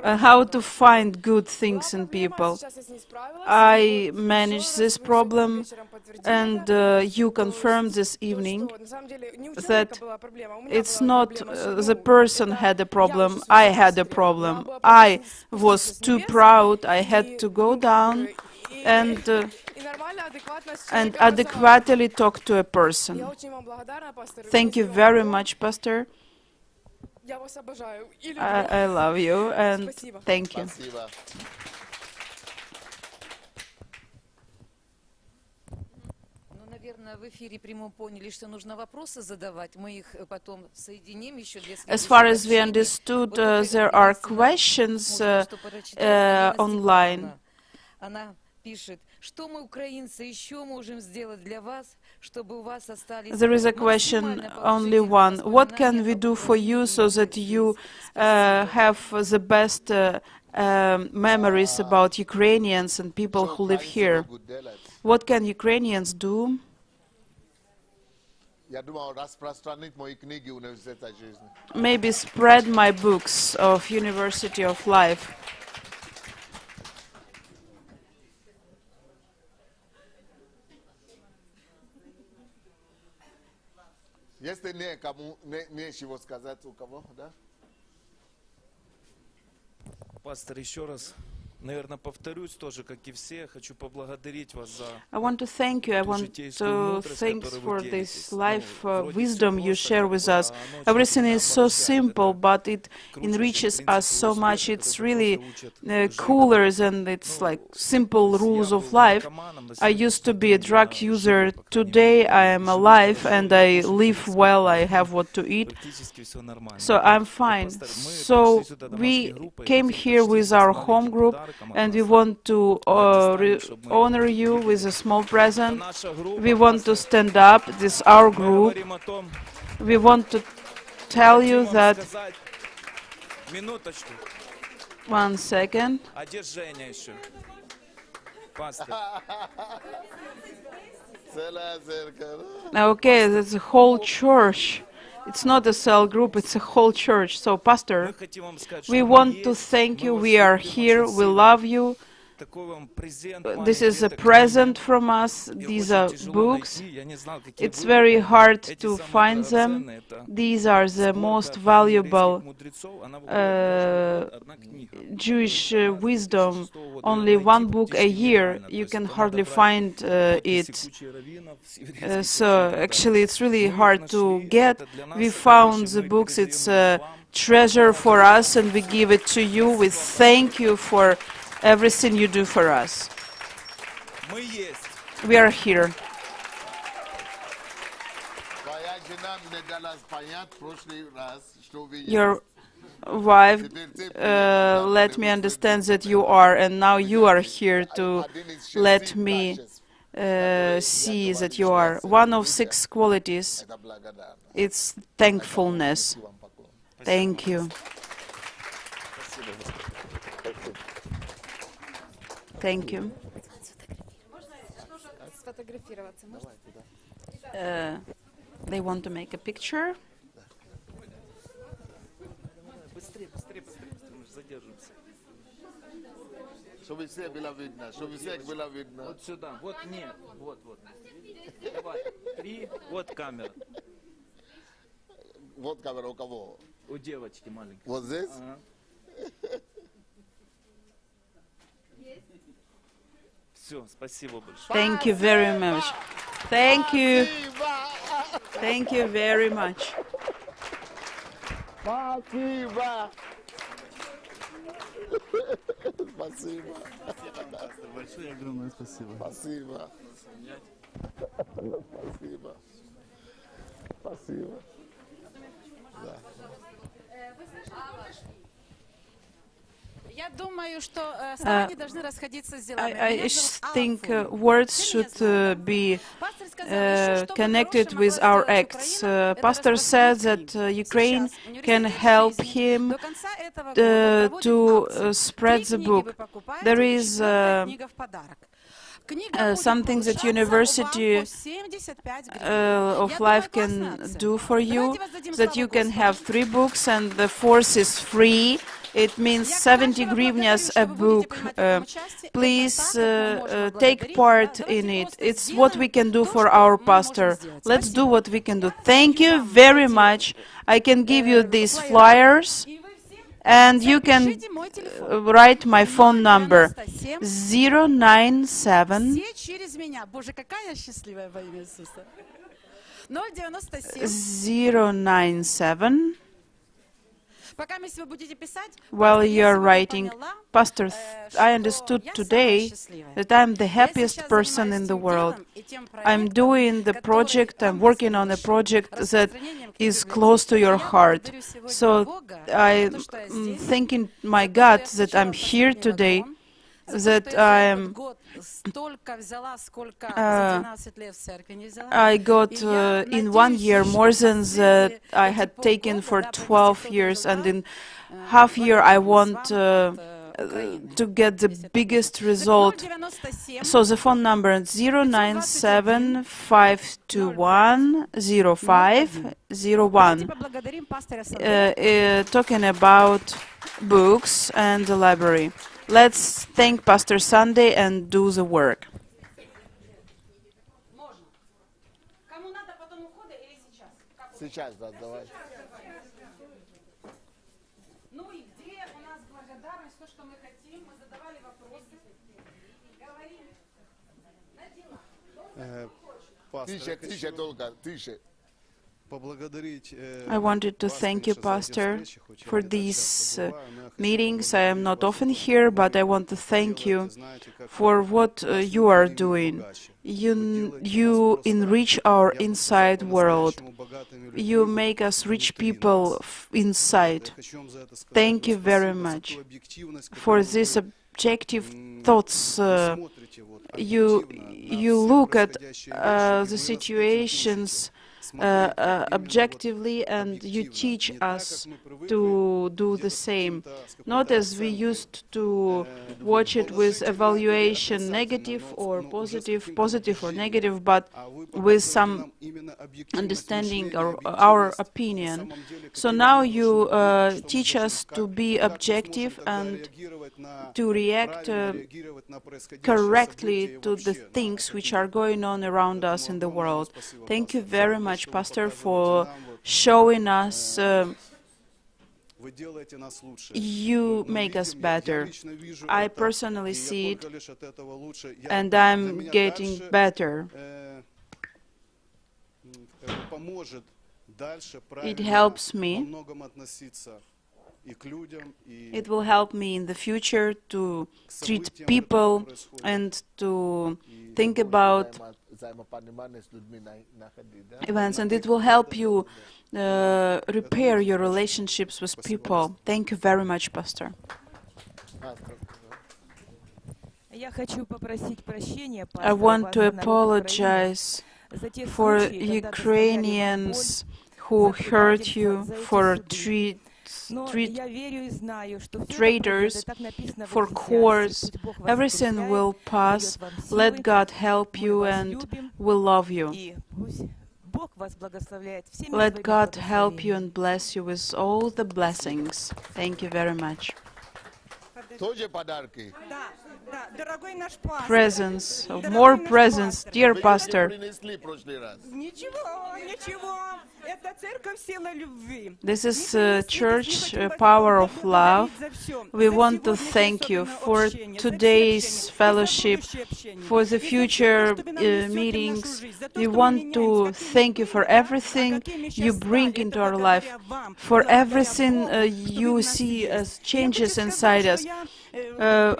how to find good things in people. I managed this problem, and you confirmed this evening that it's not the person had a problem, I had a problem. I was too proud, I had to go down and adequately talk to a person. Thank you very much, Pastor. I love you and thank you. внезапно в эфире прямом поняли, что нужно вопросы задавать, мы их потом соединим еще для As far as we следующего общения. understood, Вот только there are единственное, questions можно что прочитать. Алина online. Степановна, она пишет, что мы, украинцы, еще можем сделать для вас, чтобы у вас остались There is a question, максимально only one. положительные What can we воспоминания do об for you so Украине и that you Спасибо. have the best memories about Ukrainians and people who live here? What can Ukrainians do? Я думал распространить мои книги университета жизни. Maybe spread my books of University of Life. Если нечего сказать у кого, да? Пастор, еще раз, наверное, повторюсь тоже, как и все, хочу поблагодарить вас за I want to thank you. I want to thank for this life wisdom you share with us. Everything is so simple, but it enriches us so much. It's really cooler than it's like simple rules of life. I used to be a drug user. Today I am alive and I live well. I have what to eat. So I'm fine. So we came here with our home group and we want to honor you with a small present. We want to stand up. This is our group. We want to tell you that... One second. Okay, that's a whole church. It's not a cell group, it's a whole church. So, Pastor, we want to thank you. We are here. We love you. This is a present from us. These are books. It's very hard to find them. These are the most valuable Jewish wisdom. Only one book a year. You can hardly find it. So actually it's really hard to get. We found the books. It's a treasure for us and we give it to you. We thank you for everything you do for us. We are here. Your wife let me understand that you are, and now you are here to let me see that you are. One of 6 qualities, it's thankfulness. Thank you. Thank you. They want to make a picture. Чтобы всех было видно, чтобы всех было видно. Вот сюда, вот нет, вот. Давай, 3, вот камера. Вот камера у кого? У девочки маленькой. Вот здесь? Ага. Все, спасибо большое. Thank you very much. Thank you. Thank you very much. Спасибо. Спасибо. Большое огромное спасибо. Спасибо. Спасибо. Спасибо. Да. Я думаю, что слова не должны расходиться с делами. I think words should be connected with our acts. Pastor said that Ukraine can help him to spread the book. There is something that University of Life can do for you, that you can have 3 books and the 4th is free. It means 70 hryvnias a book. Please take part in it. It's what we can do for our pastor. Let's do what we can do. Thank you very much. I can give you these flyers. And you can write my phone number 097 097. While you're writing Pastor, I understood today that I'm the happiest person in the world. I'm doing the project, I'm working on a project that is close to your heart. So I'm thanking my God that I'm here today, that I got in 1 year more than that I had taken for 12 years, and in half year I want to get the biggest result. So the phone number is 097-521-0501, talking about books and the library. Let's thank Pastor Sunday and do the work. Сейчас, да, давай. Ну и где у нас благодарность, то, что мы хотим, мы задавали вопросы, говорим на дела. Тише, тише, только, тише. I wanted to thank you, Pastor, for these meetings. I am not often here, but I want to thank you for what you are doing. You enrich our inside world. You make us rich people inside. Thank you very much for these objective thoughts. You look at the situations objectively, and you teach us to do the same. Not as we used to watch it with evaluation, negative or positive, positive or negative, but with some understanding or our opinion. So now you teach us to be objective and to react correctly to the things which are going on around us in the world. Thank you very much, Pastor, for showing us you make us better. I personally see it, and I'm getting better. It helps me. It will help me in the future to treat people and to think about events, and it will help you repair your relationships with people. Thank you very much, Pastor. I want to apologize for Ukrainians who hurt you, for traitors, for courts. Everything will pass. Let God help you, and we'll love you. Let God help you and bless you with all the blessings. Thank you very much. Presents, more presents, dear Pastor. This is church power of love. We want to thank you for today's fellowship, for the future meetings. We want to thank you for everything you bring into our life, for everything you see as changes inside us.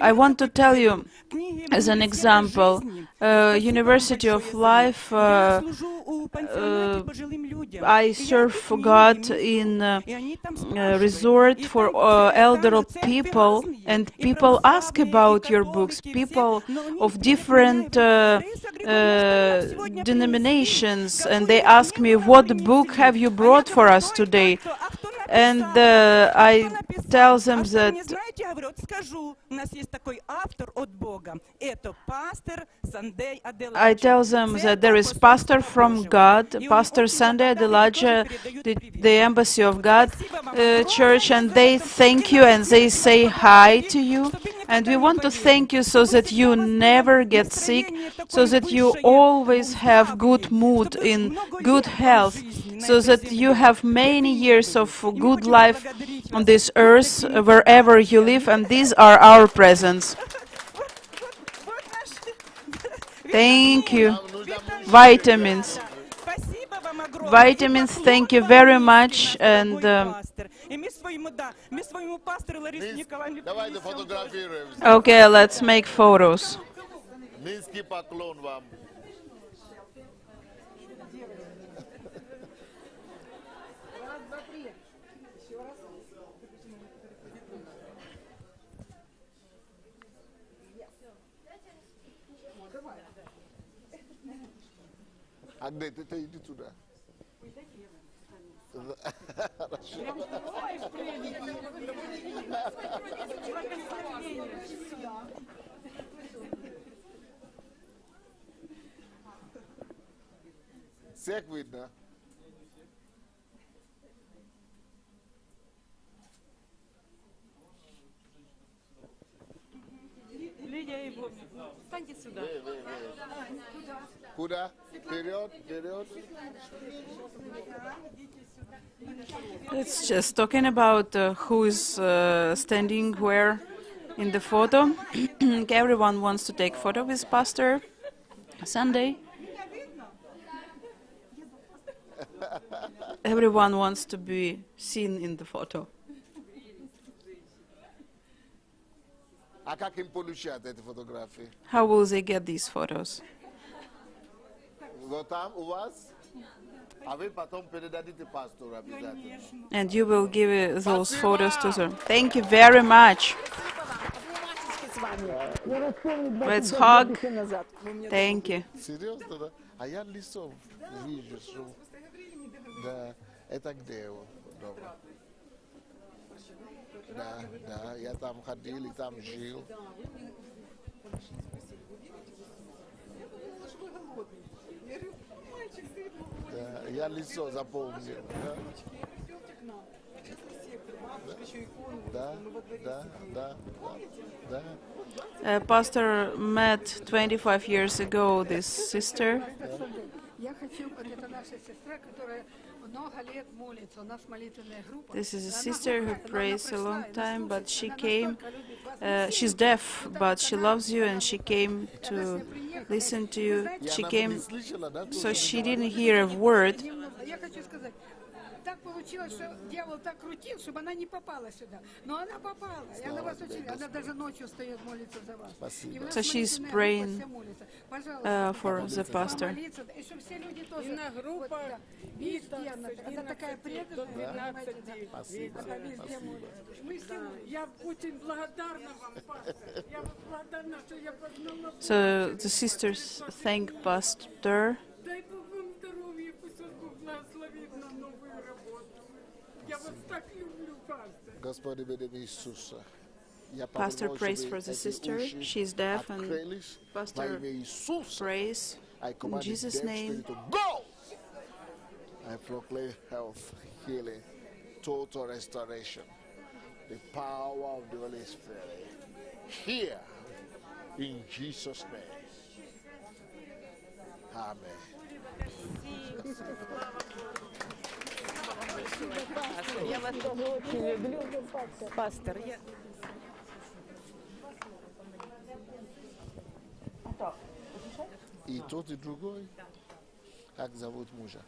I want to tell you, as an example, University of Life, I serve God in a resort for elderly people, and people ask about your books, people of different denominations, and they ask me, what book have you brought for us today? And I tell them that there is pastor from God, Pastor Sunday Adelaja, the Embassy of God Church, and they thank you and they say hi to you. And we want to thank you so that you never get sick, so that you always have good mood, in good health, so that you have many years of good life on this earth, wherever you live, and these are our presents. Thank you. Vitamins. Vitamins, thank you very much. And И мы своему пастору Ларисе Николаевне Давайте принесем. фотографируемся. Okay, let's make photos. Низкий поклон вам. А где ты иди туда? Всех видно? Лидия и Вовник, встаньте сюда. Куда? Вперед, вперед. It's just talking about who is standing where in the photo. Everyone wants to take photo with Pastor Sunday. Everyone wants to be seen in the photo. А как им получать эти фотографии? How will they get these photos? Вот там у вас? А вы потом передадите пастору обязательно. And you will give those photos to them. Thank you very much. Let's hug. Thank you. Серьезно, да? А я лицом вижу, что... Да, это где его? Добро. Да, я там ходил и там жил. Да, я лицо запомнил. Да. Pastor met 25 years ago this sister. Я хочу, вот это наша сестра, которая много лет молится, у нас молитвенная группа. This is a sister who prays a long time, but she came. She's deaf, but she loves you, and she came to listen to you. She came, so she didn't hear a word. Я хочу сказать, так получилось, что дьявол так крутил, чтобы она не попала сюда. Но она попала, и она вас очень, она даже ночью встает молиться за вас. И у нас So she's молитвенная praying группа, все молятся. Пожалуйста, for the pastor. молиться, и чтобы все люди тоже, вот, да, везде она, она такая преданная, понимаете, да. Она везде молится. Я очень благодарна вам, пастор. Я благодарна, что я познала. So the sisters thank Pastor. Дай Бог вам здоровья, пусть вас Бог благословит на новую работу. Я вас так люблю, пастор. Господи, в имя Иисуса. Pastor prays for the sister. She's deaf, and Pastor prays in Jesus' name. Go! I proclaim health, healing, total restoration, the power of the Holy Spirit. Here, in Jesus' name. Amen. Я вас тоже очень люблю, пастор. И тот, и другой. Как зовут мужа?